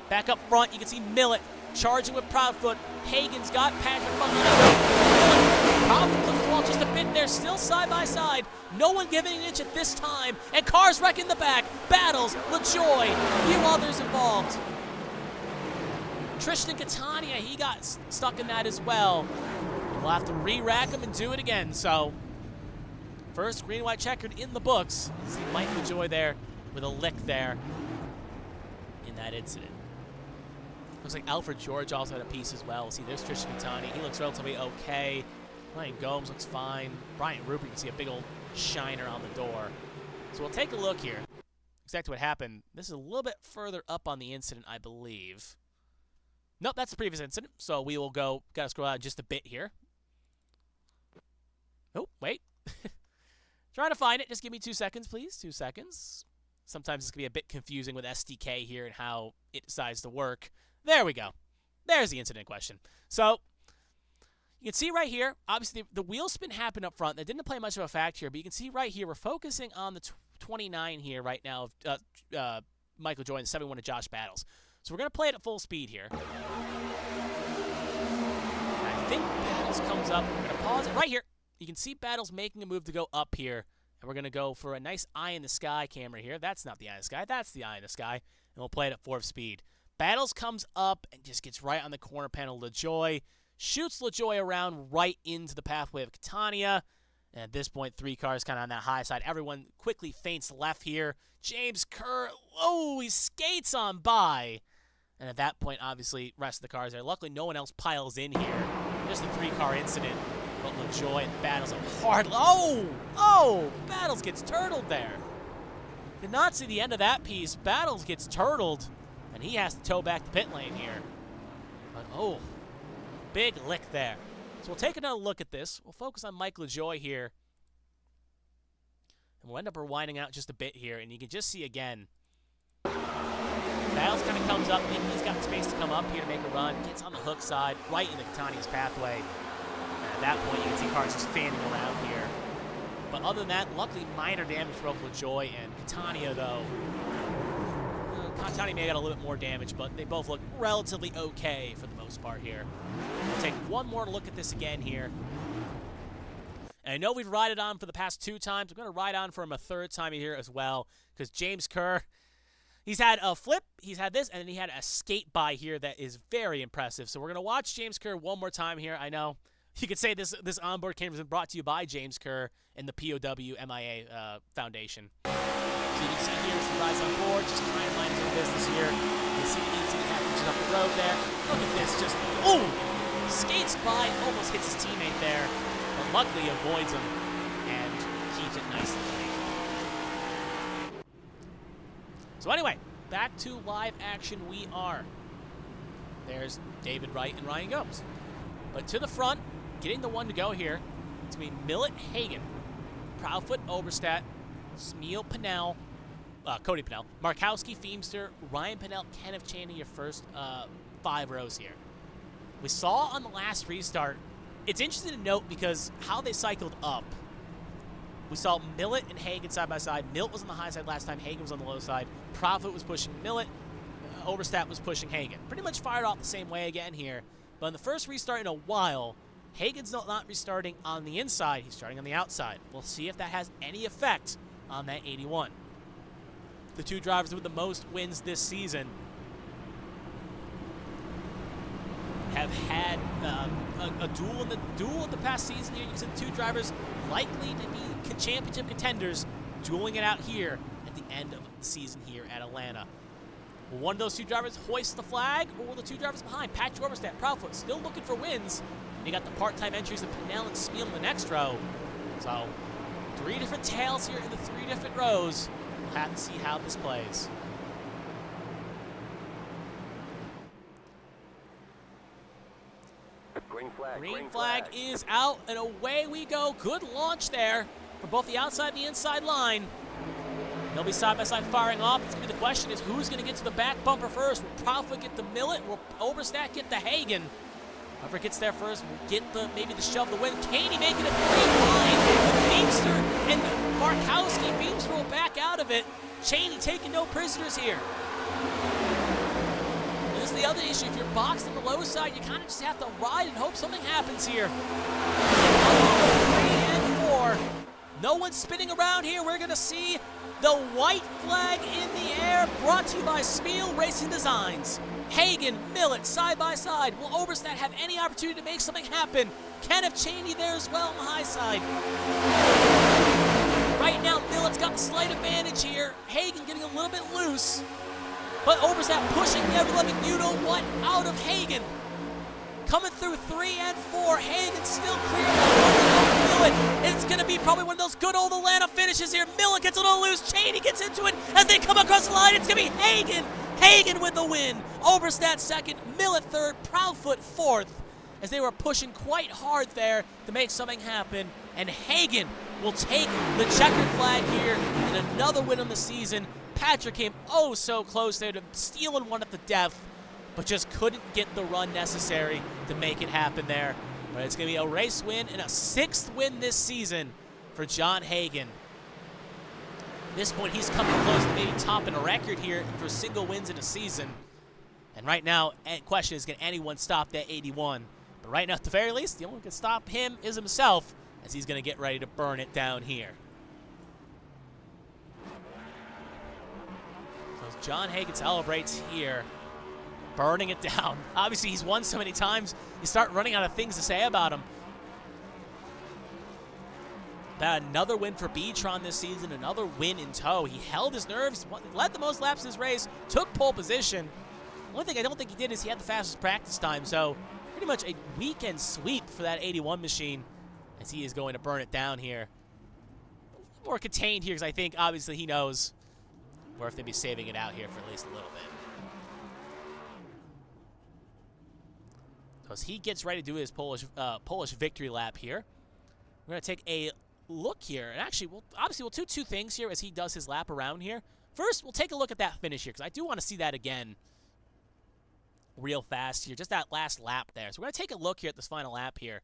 Back up front, you can see Millet charging with Proudfoot. Hagen's got Patrick from the Millet. Proudfoot clips the wall just a bit there, still side by side. No one giving an inch at this time, and cars wrecking the back. Battles, LaJoy, a few others involved. Tristan Catania, he got stuck in that as well. We'll have to re-rack him and do it again. So, first green, white, checkered in the books. You see Mike LaJoy there with a lick there in that incident. Looks like Alfred George also had a piece as well. See, there's Tristan Catania. He looks relatively okay. Ryan Gomes looks fine. Brian Rupert, you can see a big old shiner on the door. So we'll take a look here. Exactly what happened. This is a little bit further up on the incident, I believe. Nope, that's the previous incident. So we will go, gotta scroll out just a bit here. Oh, wait. Trying to find it. Just give me 2 seconds, please. 2 seconds. Sometimes it's going to be a bit confusing with SDK here and how it decides to work. There we go. There's the incident question. So you can see right here, obviously the wheel spin happened up front. That didn't play much of a fact here, but you can see right here, we're focusing on the 29 here right now of Michael Joy and 71 of Josh Battles. So we're going to play it at full speed here. And I think Battles comes up. We're going to pause it right here. You can see Battles making a move to go up here. And we're going to go for a nice eye in the sky camera here. That's not the eye in the sky. That's the eye in the sky. And we'll play it at 4th speed. Battles comes up and just gets right on the corner panel. LaJoy shoots LaJoy around right into the pathway of Catania. And at this point, 3 cars kind of on that high side. Everyone quickly feints left here. James Kerr, oh, he skates on by. And at that point, obviously, rest of the cars there. Luckily, no one else piles in here. Just a 3-car incident. But LaJoy and Battles a hard... Oh! Battles gets turtled there. Did not see the end of that piece. Battles gets turtled. And he has to tow back the pit lane here. But, oh, big lick there. So we'll take another look at this. We'll focus on Mike LaJoy here. And we'll end up rewinding out just a bit here. And you can just see again... Battles kind of comes up, thinking he's got space to come up here to make a run. Gets on the hook side, right into Catania's pathway. And at that point, you can see cars just fanning around here. But other than that, luckily, minor damage for both LaJoy and Catania, though. Catania may have got a little bit more damage, but they both look relatively okay for the most part here. We'll take one more look at this again here. And I know we've rided on for the past 2 times. I'm going to ride on for him a 3rd time here as well, because James Kerr... He's had a flip, he's had this, and then he had a skate by here that is very impressive. So we're going to watch James Kerr one more time here. I know you could say this onboard camera has been brought to you by James Kerr and the POW MIA Foundation. So you can see here as he rides on board, just trying to mind his own business here. You can see the ET happens up the road there. Look at this, just, oh! Skates by, almost hits his teammate there, but luckily avoids him and keeps it nice and clean. So anyway, back to live action we are. There's David Wright and Ryan Gomes. But to the front, getting the one to go here, it's going to be Millet Hagen, Proudfoot Oberstadt, Smeal Pannell, Cody Pannell, Markowski Feemster, Ryan Pannell, Kenneth Cheney, your first 5 rows here. We saw on the last restart It's interesting to note because how they cycled up. We saw Millet and Hagen side by side. Millet was on the high side last time. Hagen was on the low side. Proudfoot was pushing Millet. Overstat was pushing Hagen. Pretty much fired off the same way again here. But in the first restart in a while, Hagen's not restarting on the inside. He's starting on the outside. We'll see if that has any effect on that 81. The two drivers with the most wins this season have had a duel in the past season here. You said two drivers likely to be championship contenders dueling it out here at the end of the season here at Atlanta. Will one of those two drivers hoist the flag, or will the two drivers behind, Patrick Overstat, Proudfoot, still looking for wins? And you got the part-time entries of Pannell and Spiel in the next row. So, 3 different tails here in the 3 different rows. We'll have to see how this plays. Green flag is out, and away we go. Good launch there for both the outside and the inside line. They'll be side-by-side firing off. It's going to be the question is who's going to get to the back bumper first? Will Proudfoot get the Millet? Will Overstat get the Hagen? Whoever gets there first will get maybe the shove the win. Caney making a great line. Beamster and Markowski. Beamster will back out of it. Cheney taking no prisoners here. This is the other issue. If you're boxed on the low side, you kind of just have to ride and hope something happens here. 3 and 4. No one's spinning around here. We're going to see the white flag in the air, brought to you by Spiel Racing Designs. Hagen, Millet, side by side. Will Overstat have any opportunity to make something happen? Kenneth Cheney there as well on the high side. Right now, Millet's got the slight advantage here. Hagen getting a little bit loose. But Overstat pushing, never letting you-know-what out of Hagen. Coming through 3 and 4. Hagen still clear. Millet. It's going to be probably one of those good old Atlanta finishes here. Millet gets a little loose. Cheney gets into it as they come across the line. It's going to be Hagen. Hagen with the win. Overstat second. Millet third. Proudfoot fourth. As they were pushing quite hard there to make something happen. And Hagen will take the checkered flag here and another win on the season. Patrick came oh so close there to stealing one at the death, but just couldn't get the run necessary to make it happen there. But it's going to be a race win and a 6th win this season for John Hagen. At this point, he's coming close to maybe topping a record here for single wins in a season. And right now, the question is, can anyone stop that 81? But right now, at the very least, the only one who can stop him is himself, as he's going to get ready to burn it down here. So as John Hagen celebrates here, burning it down. Obviously, he's won so many times, you start running out of things to say about him. But another win for B-Tron this season, another win in tow. He held his nerves, led the most laps in his race, took pole position. The only thing I don't think he did is he had the fastest practice time, so pretty much a weekend sweep for that 81 machine as he is going to burn it down here. A little more contained here because I think, obviously, he knows or if they'd be saving it out here for at least a little bit. So as he gets ready to do his Polish victory lap here, we're going to take a look here. And actually, we'll do 2 things here as he does his lap around here. First, we'll take a look at that finish here, because I do want to see that again real fast here. Just that last lap there. So we're going to take a look here at this final lap here.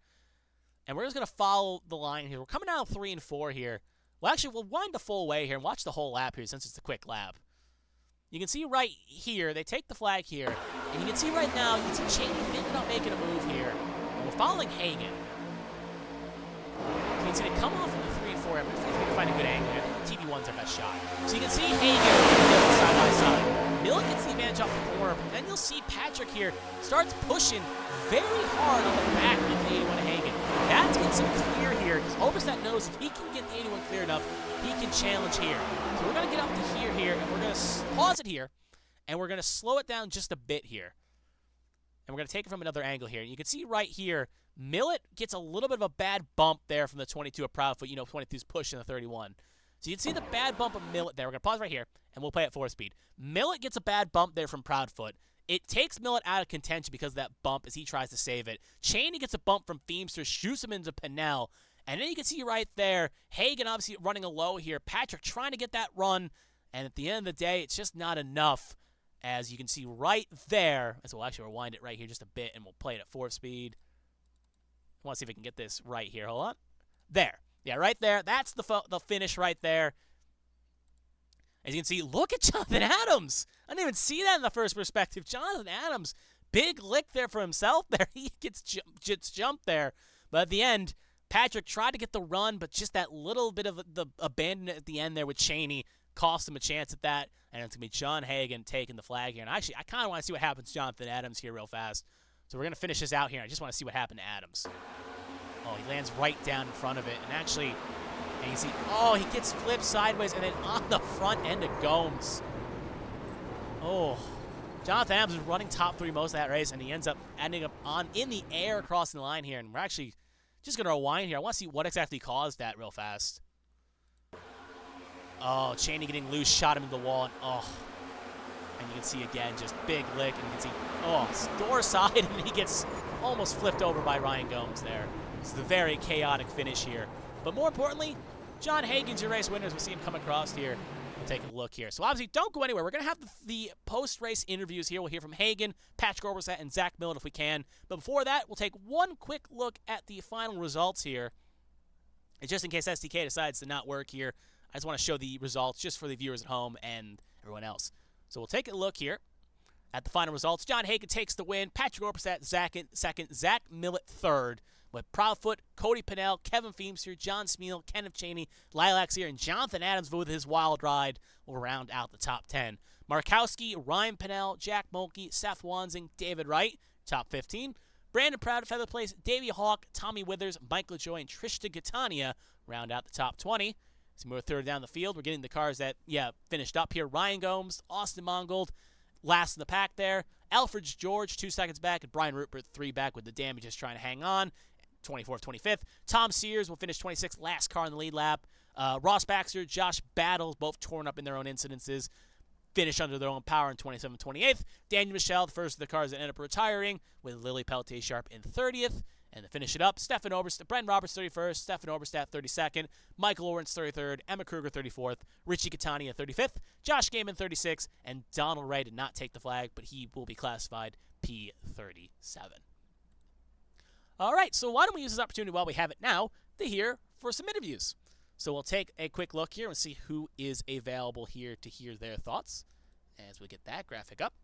And we're just going to follow the line here. We're coming out 3 and 4 here. Well, actually, we'll wind the full way here and watch the whole lap here since it's a quick lap. You can see right here, they take the flag here. And you can see right now, you can see Cheney thinking about making a move here. And we're following Hagen. So you can see they come off from the 3 and 4. I'm going to find a good angle here. I think TV1's our best shot. So you can see Hagen side by side. Millet gets the advantage off the corner, but then you'll see Patrick here starts pushing very hard on the back of the 81 Hagen. That's getting some clear here, because Overstat knows if he can get the 81 clear enough, he can challenge here. So we're going to get up to here, and we're going to pause it here, and we're going to slow it down just a bit here. And we're going to take it from another angle here. You can see right here, Millet gets a little bit of a bad bump there from the 22 of Proudfoot. You know, 22's pushing the 31. So you can see the bad bump of Millet there. We're going to pause right here, and we'll play at 4-speed. Millet gets a bad bump there from Proudfoot. It takes Millet out of contention because of that bump as he tries to save it. Cheney gets a bump from Feemster, shoots him into Pannell. And then you can see right there, Hagen obviously running a low here. Patrick trying to get that run. And at the end of the day, it's just not enough. As you can see right there. So we'll actually rewind it right here just a bit, and we'll play it at 4-speed. I want to see if we can get this right here. Hold on. There. Yeah, right there. That's the finish right there. As you can see, look at Jonathan Adams. I didn't even see that in the first perspective. Jonathan Adams, big lick there for himself there. He gets jumped there. But at the end, Patrick tried to get the run, but just that little bit of the abandonment at the end there with Cheney cost him a chance at that. And it's going to be John Hagan taking the flag here. And actually, I kind of want to see what happens to Jonathan Adams here real fast. So we're going to finish this out here. I just want to see what happened to Adams. Oh, he lands right down in front of it. And actually, and you see, oh, he gets flipped sideways and then on the front end of Gomes. Oh, Jonathan Adams was running top 3 most of that race, and he ends up ending up in the air crossing the line here. And we're actually just going to rewind here. I want to see what exactly caused that real fast. Oh, Cheney getting loose, shot him into the wall, and oh. And you can see again, just big lick, and you can see, oh, door side, and he gets almost flipped over by Ryan Gomes there. It's a very chaotic finish here. But more importantly, John Hagan's your race winner as we see him come across here. We'll take a look here. So obviously, don't go anywhere. We're going to have the post-race interviews here. We'll hear from Hagan, Patrick Oberstadt, and Zach Millen if we can. But before that, we'll take one quick look at the final results here. And just in case SDK decides to not work here, I just want to show the results just for the viewers at home and everyone else. So we'll take a look here at the final results. John Hagan takes the win. Patrick Oberstadt second. Zach Millett third. With Proudfoot, Cody Pannell, Kevin Feemster, John Smeal, Kenneth Cheney, Lilacs here, and Jonathan Adams with his wild ride will round out the top 10. Markowski, Ryan Pannell, Jack Mulkey, Seth Wansing, David Wright, top 15. Brandon Proud, Feather Place, Davey Hawk, Tommy Withers, Mike LaJoy, and Trista Catania round out the top 20. So we're third down the field. We're getting the cars that, finished up here. Ryan Gomes, Austin Mongold, last in the pack there. Alfred George, 2 seconds back, and Brian Rupert, 3 back with the damages trying to hang on. 24th, 25th. Tom Sears will finish 26th, last car in the lead lap. Ross Baxter, Josh Battles, both torn up in their own incidences, finish under their own power in 27th, 28th. Daniel Michelle, the first of the cars that end up retiring, with Lily Peltier Sharp in 30th. And to finish it up, Brendan Roberts 31st, Stefan Oberstadt 32nd, Michael Lawrence 33rd, Emma Kruger 34th, Richie Catania 35th, Josh Gaiman 36th, and Donald Ray did not take the flag, but he will be classified P37. All right, so why don't we use this opportunity while we have it now to hear for some interviews. So we'll take a quick look here and see who is available here to hear their thoughts as we get that graphic up.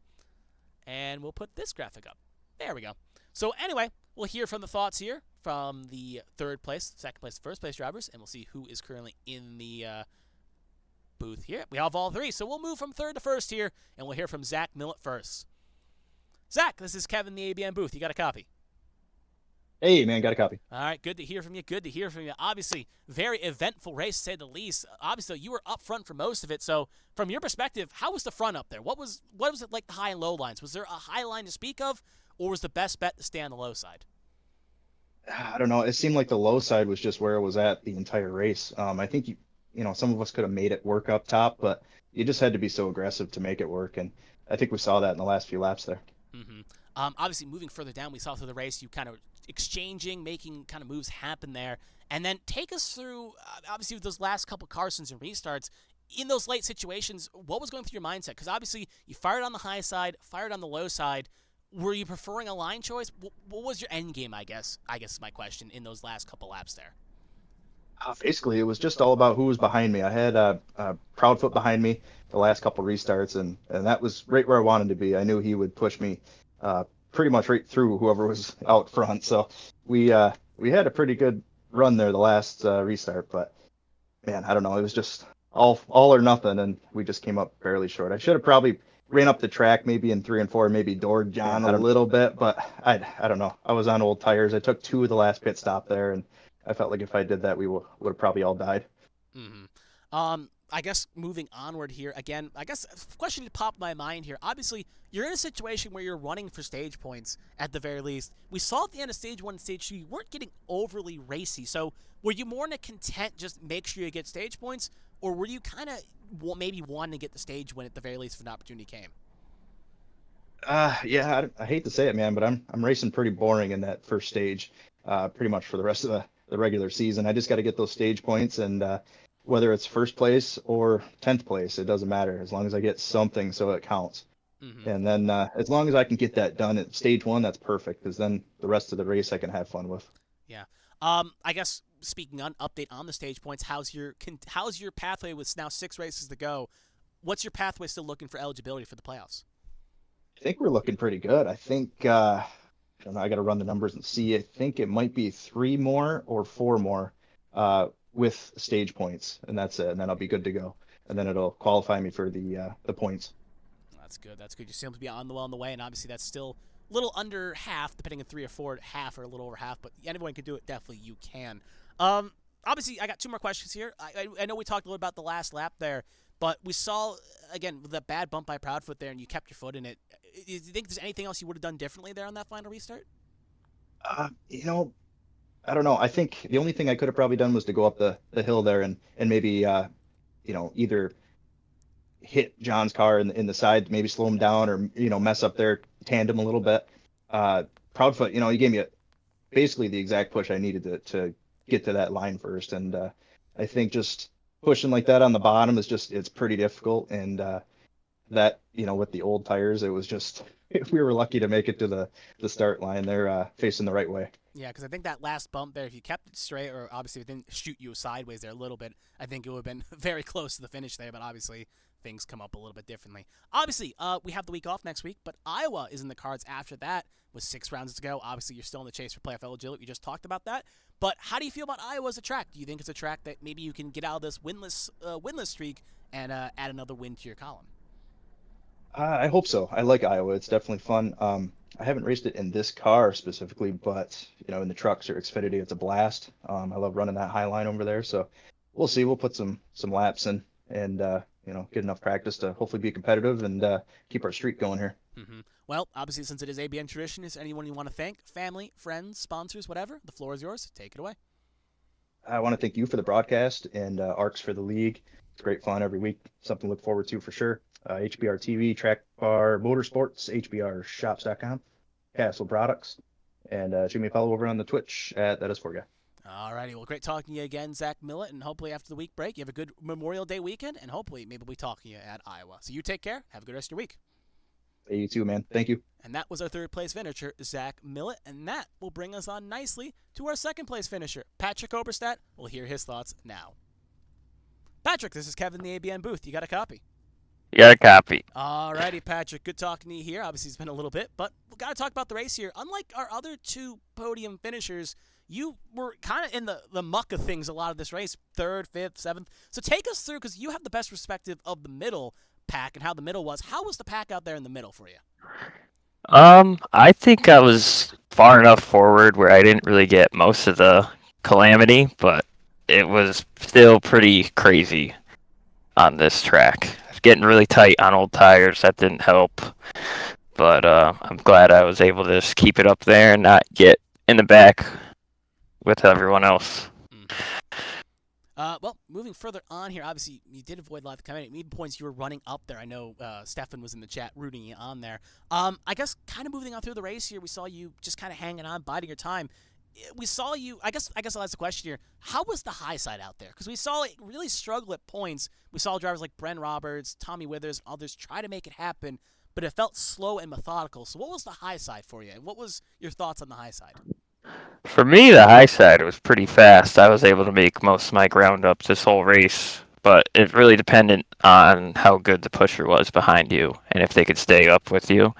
And we'll put this graphic up. There we go. So anyway, we'll hear from the thoughts here from the third place, second place, first place drivers, and we'll see who is currently in the booth here. We have all 3, so we'll move from third to first here, and we'll hear from Zach Millett first. Zach, this is Kevin, the ABM booth. You got a copy? Hey, man, got a copy. All right, good to hear from you. Good to hear from you. Obviously, very eventful race, to say the least. Obviously, you were up front for most of it. So, from your perspective, how was the front up there? What was it like, the high and low lines? Was there a high line to speak of, or was the best bet to stay on the low side? I don't know. It seemed like the low side was just where it was at the entire race. I think some of us could have made it work up top, but you just had to be so aggressive to make it work, and I think we saw that in the last few laps there. Mm-hmm. Obviously, moving further down, we saw through the race you kind of exchanging, making kind of moves happen there. And then take us through, obviously, with those last couple Carsons and restarts, in those late situations, what was going through your mindset? Because obviously, you fired on the high side, fired on the low side. Were you preferring a line choice? What was your end game, I guess is my question, in those last couple laps there? Basically, it was just all about who was behind me. I had Proudfoot behind me the last couple restarts, and that was right where I wanted to be. I knew he would push me pretty much right through whoever was out front. So we had a pretty good run there the last restart, but man, I don't know. It was just all or nothing, and we just came up fairly short. I should have probably ran up the track maybe in 3 and 4, maybe doored John a little bit, but I don't know. I was on old tires. I took 2 of the last pit stop there, and I felt like if I did that, we would have probably all died. Mm-hmm. I guess moving onward here, again, I guess a question that popped in my mind here. Obviously, you're in a situation where you're running for stage points at the very least. We saw at the end of stage 1 and stage 2, you weren't getting overly racy. So were you more in a content just make sure you get stage points, or were you kind of maybe wanting to get the stage win at the very least if an opportunity came? Yeah, I hate to say it, man, but I'm racing pretty boring in that first stage, pretty much for the rest of the regular season. I just got to get those stage points, and whether it's first place or 10th place, it doesn't matter as long as I get something so it counts. Mm-hmm. And then as long as I can get that done at stage 1, that's perfect, because then the rest of the race I can have fun with. Yeah. I guess speaking on update on the stage points, how's your pathway with now 6 races to go? What's your pathway still looking for eligibility for the playoffs? I think we're looking pretty good. I think I don't know. I got to run the numbers and see. I think it might be 3 more or 4 more with stage points, and that's it. And then I'll be good to go. And then it'll qualify me for the points. That's good. That's good. You seem to be on the way, and obviously that's still a little under half, depending on 3 or 4, half or a little over half. But anyone can do it. Definitely, you can. Obviously, I got 2 more questions here. I know we talked a little about the last lap there, but we saw again the bad bump by Proudfoot there, and you kept your foot in it. Do you think there's anything else you would have done differently there on that final restart? You know, I don't know. I think the only thing I could have probably done was to go up the hill there and maybe either hit John's car in the side, maybe slow him down, or mess up their tandem a little bit. Proudfoot, he gave me basically the exact push I needed to get to that line first, and I think just pushing like that on the bottom it's pretty difficult, and that with the old tires, it was just we were lucky to make it to the start line. They're facing the right way. Yeah, because I think that last bump there, if you kept it straight, or obviously it didn't shoot you sideways there a little bit, I think it would have been very close to the finish there, but obviously things come up a little bit differently. Obviously, we have the week off next week, but Iowa is in the cards after that with 6 rounds to go. Obviously, you're still in the chase for playoff eligibility. We just talked about that. But how do you feel about Iowa as a track? Do you think it's a track that maybe you can get out of this winless streak and add another win to your column? I hope so. I like Iowa. It's definitely fun. I haven't raced it in this car specifically, but in the trucks or Xfinity, it's a blast. I love running that high line over there. So we'll see. We'll put some laps in and get enough practice to hopefully be competitive and keep our streak going here. Mm-hmm. Well, obviously, since it is ABN tradition, is there anyone you want to thank? Family, friends, sponsors, whatever? The floor is yours. Take it away. I want to thank you for the broadcast and ARCS for the league. It's great fun every week. Something to look forward to for sure. HBR TV, Track Bar Motorsports, HBRShops.com, Castle Products, and shoot me a follow over on the Twitch at That Is For Guy. All righty. Well, great talking to you again, Zach Millett, and hopefully after the week break, you have a good Memorial Day weekend, and hopefully maybe we'll be talking to you at Iowa. So you take care. Have a good rest of your week. Hey, you too, man. Thank you. And that was our 3rd place finisher, Zach Millett, and that will bring us on nicely to our 2nd place finisher, Patrick Oberstadt. We'll hear his thoughts now. Patrick, this is Kevin in the ABN booth. You got a copy? You got a copy. All righty, Patrick. Good talking to you here. Obviously, it's been a little bit, but we've got to talk about the race here. Unlike our other 2 podium finishers, you were kind of in the muck of things a lot of this race, 3rd, 5th, 7th. So take us through, because you have the best perspective of the middle pack and how the middle was. How was the pack out there in the middle for you? I think I was far enough forward where I didn't really get most of the calamity, but it was still pretty crazy on this track. Getting really tight on old tires, that didn't help. But I'm glad I was able to just keep it up there and not get in the back with everyone else. Well, moving further on here, obviously you did avoid a lot of the calamity. Even points you were running up there. I know Stefan was in the chat rooting you on there. I guess kind of moving on through the race here, we saw you just kind of hanging on, biding your time. We saw you. I guess I'll ask the question here. How was the high side out there? Because we saw it really struggle at points. We saw drivers like Bren Roberts, Tommy Withers, and others try to make it happen, but it felt slow and methodical. So what was the high side for you? And what was your thoughts on the high side? For me, the high side was pretty fast. I was able to make most of my ground up this whole race, but it really depended on how good the pusher was behind you and if they could stay up with you.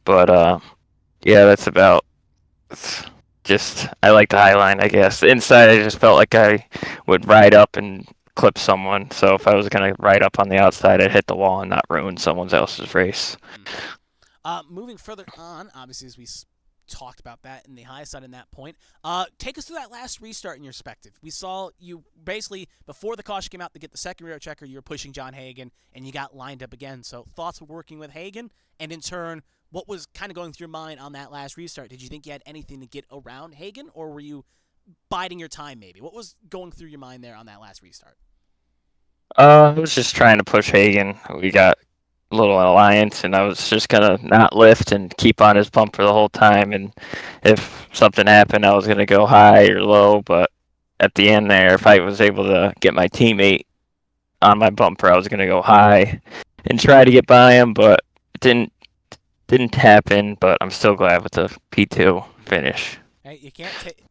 But yeah, that's about. I like the high line, I guess. The inside, I just felt like I would ride up and clip someone. So if I was going to ride up on the outside, I'd hit the wall and not ruin someone else's race. Moving further on, obviously, as we talked about that in the high side in that point, take us through that last restart in your perspective. We saw you basically, before the caution came out to get the second rear checker, you were pushing John Hagan, and you got lined up again. So thoughts of working with Hagan, and in turn, what was kind of going through your mind on that last restart? Did you think you had anything to get around Hagan, or were you biding your time maybe? What was going through your mind there on that last restart? I was just trying to push Hagan. We got a little alliance, and I was just going to not lift and keep on his bumper the whole time. And if something happened, I was going to go high or low. But at the end there, if I was able to get my teammate on my bumper, I was going to go high and try to get by him, but it didn't happen. But I'm still glad with the P2 finish. Hey,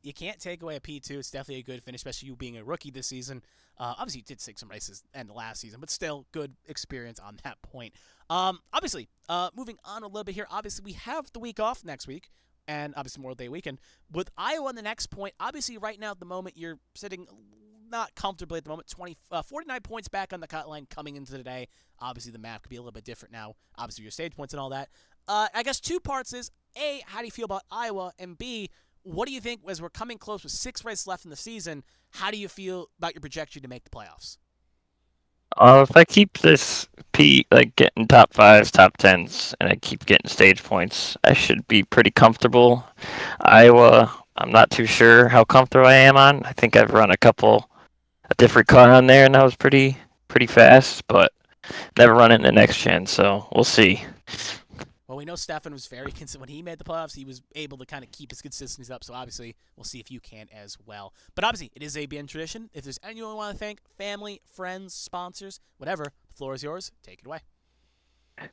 you can't take away a P2. It's definitely a good finish, especially you being a rookie this season. Obviously, you did take some races end of last season, but still good experience on that point. Obviously, moving on a little bit here. Obviously, we have the week off next week, and obviously Memorial Day weekend. With Iowa on the next point, obviously right now at the moment you're sitting not comfortably at the moment. 49 points back on the cut line coming into the day. Obviously, the math could be a little bit different now. Obviously, your stage points and all that. I guess two parts is, A, how do you feel about Iowa? And B, what do you think as we're coming close with 6 races left in the season? How do you feel about your projection to make the playoffs? If I keep this like getting top 5s, top 10s, and I keep getting stage points, I should be pretty comfortable. Iowa, I'm not too sure how comfortable I am on. I think I've run a different car on there, and that was pretty fast, but never run it in the next gen, so we'll see. Well, we know Stefan was very consistent. When he made the playoffs, he was able to kind of keep his consistency up. So obviously, we'll see if you can as well. But obviously, it is ABN tradition. If there's anyone you want to thank, family, friends, sponsors, whatever, the floor is yours. Take it away.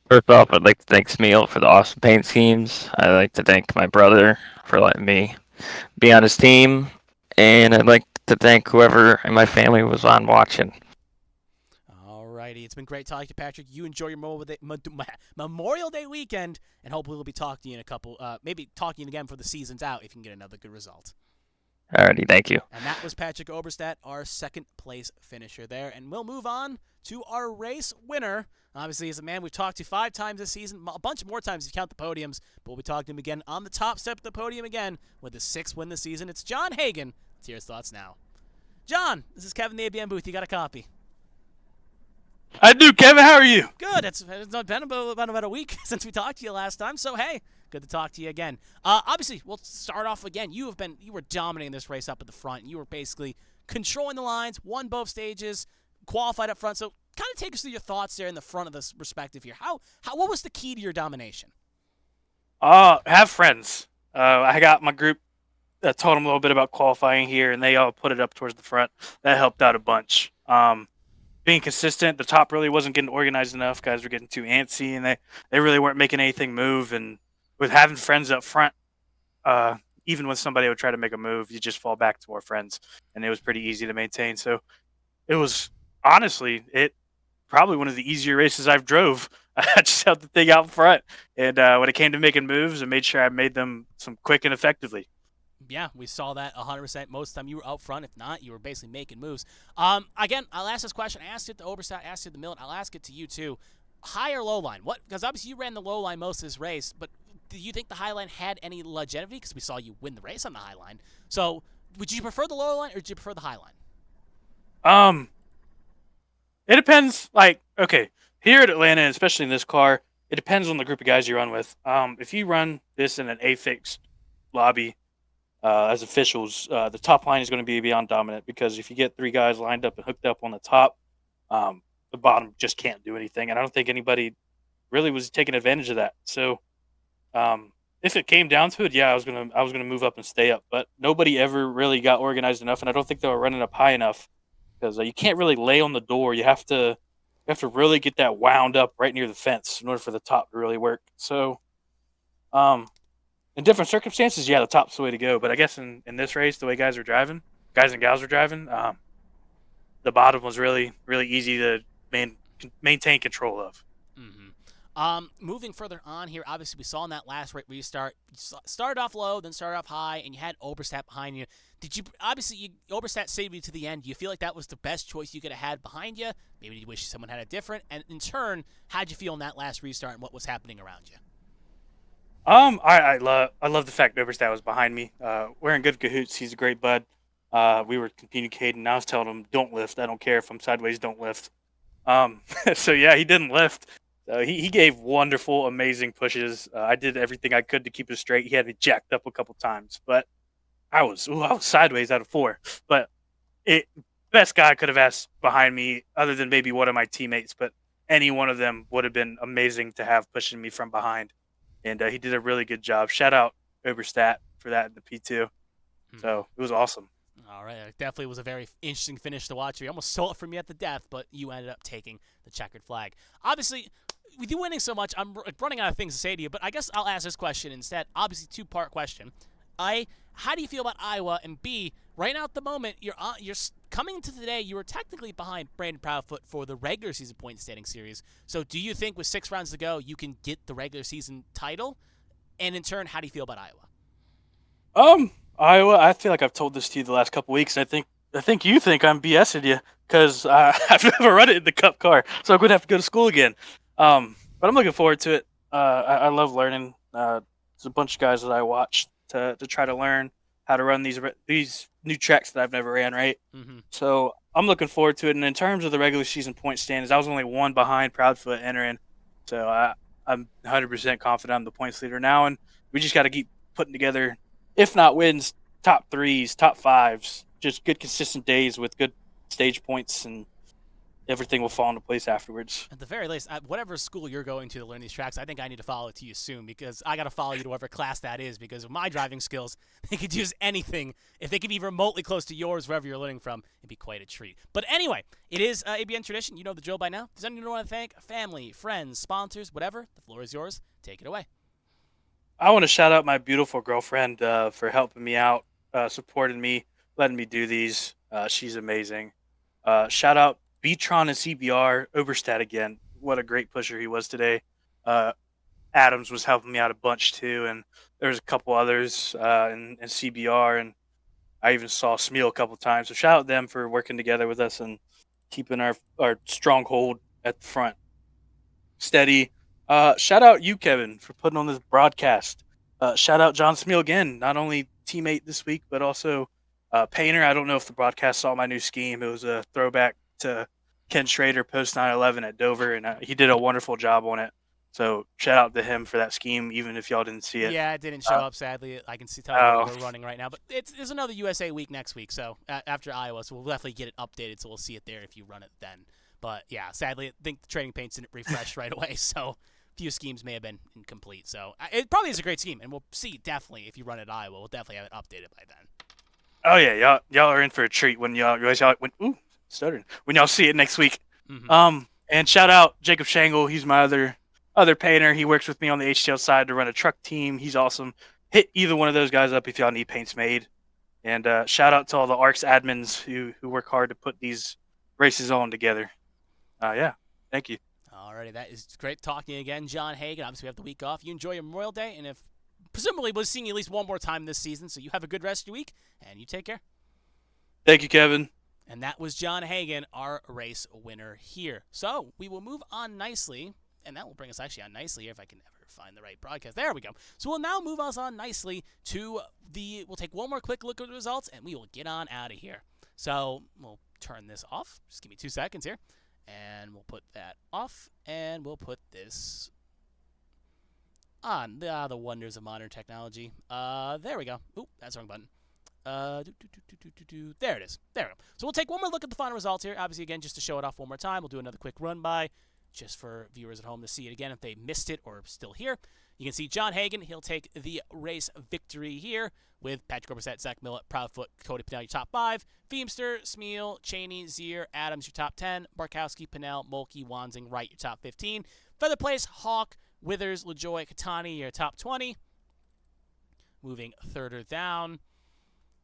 First off, I'd like to thank Smeal for the awesome paint schemes. I'd like to thank my brother for letting me be on his team, and I'd like to thank whoever in my family was on watching. Alrighty, it's been great talking to Patrick. You enjoy your Memorial Day weekend, and hopefully we'll be talking to you in a couple, maybe talking again for the season's out if you can get another good result. Alrighty, thank you. And that was Patrick Oberstadt, our second place finisher there. And we'll move on to our race winner. Obviously, he's a man we've talked to 5 times this season, a bunch more times if you count the podiums, but we'll be talking to him again on the top step of the podium again with his 6th win this season. It's John Hagan. Let's hear his thoughts now. John, this is Kevin the ABM booth. You got a copy? I do, Kevin. How are you? Good. It's been about a week since we talked to you last time, so hey, good to talk to you again. Obviously, we'll start off again. You were dominating this race up at the front. You were basically controlling the lines, won both stages, qualified up front. So kind of take us through your thoughts there in the front of this perspective here. What was the key to your domination? Have friends. I got my group. I told them a little bit about qualifying here, and they all put it up towards the front. That helped out a bunch. Being consistent, the top really wasn't getting organized enough. Guys were getting too antsy, and they really weren't making anything move. And with having friends up front, even when somebody would try to make a move, you just fall back to more friends, and it was pretty easy to maintain. So it was honestly probably one of the easier races I've drove. I just held the thing out front, and when it came to making moves, I made sure I made them some quick and effectively. Yeah, we saw that 100%. Most of the time you were out front. If not, you were basically making moves. Again, I'll ask this question. I asked it to Oberstadt, asked it to Millen. I'll ask it to you, too. High or low line? Because obviously you ran the low line most of this race, but do you think the high line had any longevity? Because we saw you win the race on the high line. So would you prefer the low line or did you prefer the high line? It depends. Like, okay, here at Atlanta, and especially in this car, it depends on the group of guys you run with. If you run this in an A-fixed lobby, as officials, the top line is going to be beyond dominant because if you get 3 guys lined up and hooked up on the top, the bottom just can't do anything. And I don't think anybody really was taking advantage of that. So if it came down to it, yeah, I was gonna move up and stay up. But nobody ever really got organized enough, and I don't think they were running up high enough because you can't really lay on the door. You have to really get that wound up right near the fence in order for the top to really work. So in different circumstances, yeah, the top's the way to go. But I guess in this race, the way guys and gals were driving, the bottom was really, really easy to maintain control of. Mm-hmm. Moving further on here, obviously we saw in that last race where you started off low, then started off high, and you had Oberstadt behind you. Oberstadt saved you to the end. Do you feel like that was the best choice you could have had behind you? Maybe you wish someone had a different. And in turn, how'd you feel in that last restart and what was happening around you? I love the fact Oberstadt was behind me. We're in good cahoots. He's a great bud. We were communicating. I was telling him, "Don't lift. I don't care if I'm sideways. Don't lift." So yeah, he didn't lift. He gave wonderful, amazing pushes. I did everything I could to keep it straight. He had me jacked up a couple times, but I was sideways out of 4. But best guy I could have asked behind me, other than maybe one of my teammates, but any one of them would have been amazing to have pushing me from behind. And he did a really good job. Shout out Oberstadt for that in the P2. So it was awesome. All right. It definitely was a very interesting finish to watch. You almost stole it from me at the death, but you ended up taking the checkered flag. Obviously, with you winning so much, I'm running out of things to say to you, but I guess I'll ask this question instead. Obviously, 2-part question. How do you feel about Iowa? And B, right now at the moment, you're coming into today, you were technically behind Brandon Proudfoot for the regular season point standing series. So do you think with 6 rounds to go, you can get the regular season title? And in turn, how do you feel about Iowa? Iowa. I feel like I've told this to you the last couple weeks. I think you think I'm BSing you because I've never run it in the Cup car, so I'm gonna have to go to school again. But I'm looking forward to it. I love learning. There's a bunch of guys that I watch to try to learn how to run these new tracks that I've never ran, right? Mm-hmm. So I'm looking forward to it. And in terms of the regular season point standings, I was only 1 behind Proudfoot entering. So I'm 100% confident I'm the points leader now. And we just got to keep putting together, if not wins, top 3s, top 5s, just good consistent days with good stage points, and everything will fall into place afterwards. At the very least, whatever school you're going to learn these tracks, I think I need to follow it to you soon because I got to follow you to whatever class that is because of my driving skills, they could use anything. If they could be remotely close to yours, wherever you're learning from, it'd be quite a treat. But anyway, it is ABN tradition. You know the drill by now. Does anyone want to thank family, friends, sponsors, whatever? The floor is yours. Take it away. I want to shout out my beautiful girlfriend for helping me out, supporting me, letting me do these. She's amazing. Shout out B-Tron and CBR, Oberstadt again. What a great pusher he was today. Adams was helping me out a bunch too, and there's a couple others in CBR, and I even saw Smeal a couple times. So shout out them for working together with us and keeping our stronghold at the front steady. Shout out you, Kevin, for putting on this broadcast. Shout out John Smeal again, not only teammate this week, but also painter. I don't know if the broadcast saw my new scheme. It was a throwback to Ken Schrader post 9/11 at Dover, and he did a wonderful job on it. So shout out to him for that scheme, even if y'all didn't see it. Yeah, it didn't show up, sadly. I can tell you where we're running right now. But there's another USA week next week, so after Iowa, so we'll definitely get it updated, so we'll see it there if you run it then. But, yeah, sadly, I think the trading paints didn't refresh right away, so a few schemes may have been incomplete. So it probably is a great scheme, and we'll see definitely if you run it at Iowa. We'll definitely have it updated by then. Oh, yeah, y'all are in for a treat when y'all see it next week. Mm-hmm. And shout out Jacob Shangle. He's my other painter. He works with me on the HTL side to run a truck team. He's awesome. Hit either one of those guys up if y'all need paints made. And shout out to all the ARCS admins who work hard to put these races on together. Yeah, thank you. Alrighty, that is great talking again, John Hagan. Obviously, we have the week off. You enjoy your Memorial Day, and if presumably we'll see you at least one more time this season, so you have a good rest of your week, and you take care. Thank you, Kevin. And that was John Hagan, our race winner here. So we will move on nicely, and that will bring us actually on nicely here if I can ever find the right broadcast. There we go. So we'll now move us on nicely to we'll take one more quick look at the results, and we will get on out of here. So we'll turn this off. Just give me 2 seconds here. And we'll put that off, and we'll put this on. The wonders of modern technology. There we go. Oop, that's the wrong button. There it is. There we go. So we'll take one more look at the final results here. Obviously, again, just to show it off one more time, we'll do another quick run by, just for viewers at home to see it again if they missed it or still here. You can see John Hagan. He'll take the race victory here with Patrick Oberstadt, Zach Millett, Proudfoot, Cody Pannell, your top 5. Feemster, Smeal, Cheney, Zier, Adams, your top 10. Barkowski, Pannell, Mulkey, Wanzing, Wright, your top 15. Feather Place, Hawk, Withers, LaJoy, Katani, your top 20. Moving further down.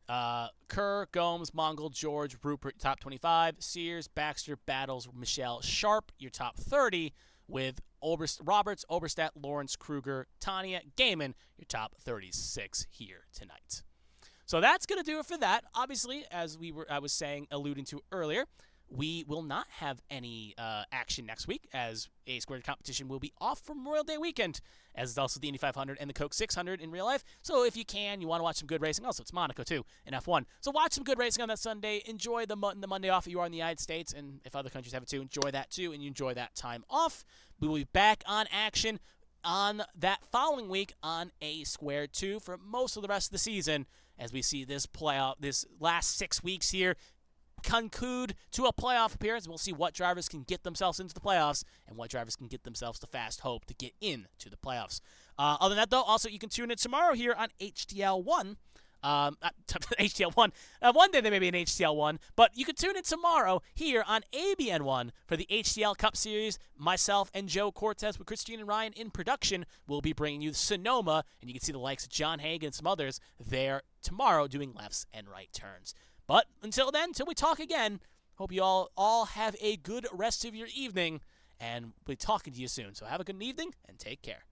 Kerr, Gomes, Mongol, George, Rupert, top 25. Sears, Baxter, Battles, Michelle, Sharp, your top 30. With Roberts, Oberstadt, Lawrence, Kruger, Tanya, Gaiman, your top 36 here tonight. So that's going to do it for that. Obviously, as I was saying, alluding to earlier, we will not have any action next week, as A Squared competition will be off for Memorial Day weekend, as it's also the Indy 500 and the Coke 600 in real life. So if you want to watch some good racing, also it's Monaco too, in F1. So watch some good racing on that Sunday. Enjoy the Monday off if you are in the United States, and if other countries have it too, enjoy that too, and you enjoy that time off. We will be back on action on that following week on A Squared 2 for most of the rest of the season, as we see this playoff, this last 6 weeks here, conclude to a playoff appearance. We'll see what drivers can get themselves into the playoffs and what drivers can get themselves the fast hope to get into the playoffs. Other than that, though, also you can tune in tomorrow here on HTL1 HTL1. One day there may be an HTL1, but you can tune in tomorrow here on ABN1 for the HTL Cup Series. Myself and Joe Cortez with Christine and Ryan in production will be bringing you Sonoma, and you can see the likes of John Hagen and some others there tomorrow doing lefts and right turns. But until then, until we talk again, hope you all have a good rest of your evening, and we'll be talking to you soon. So have a good evening and take care.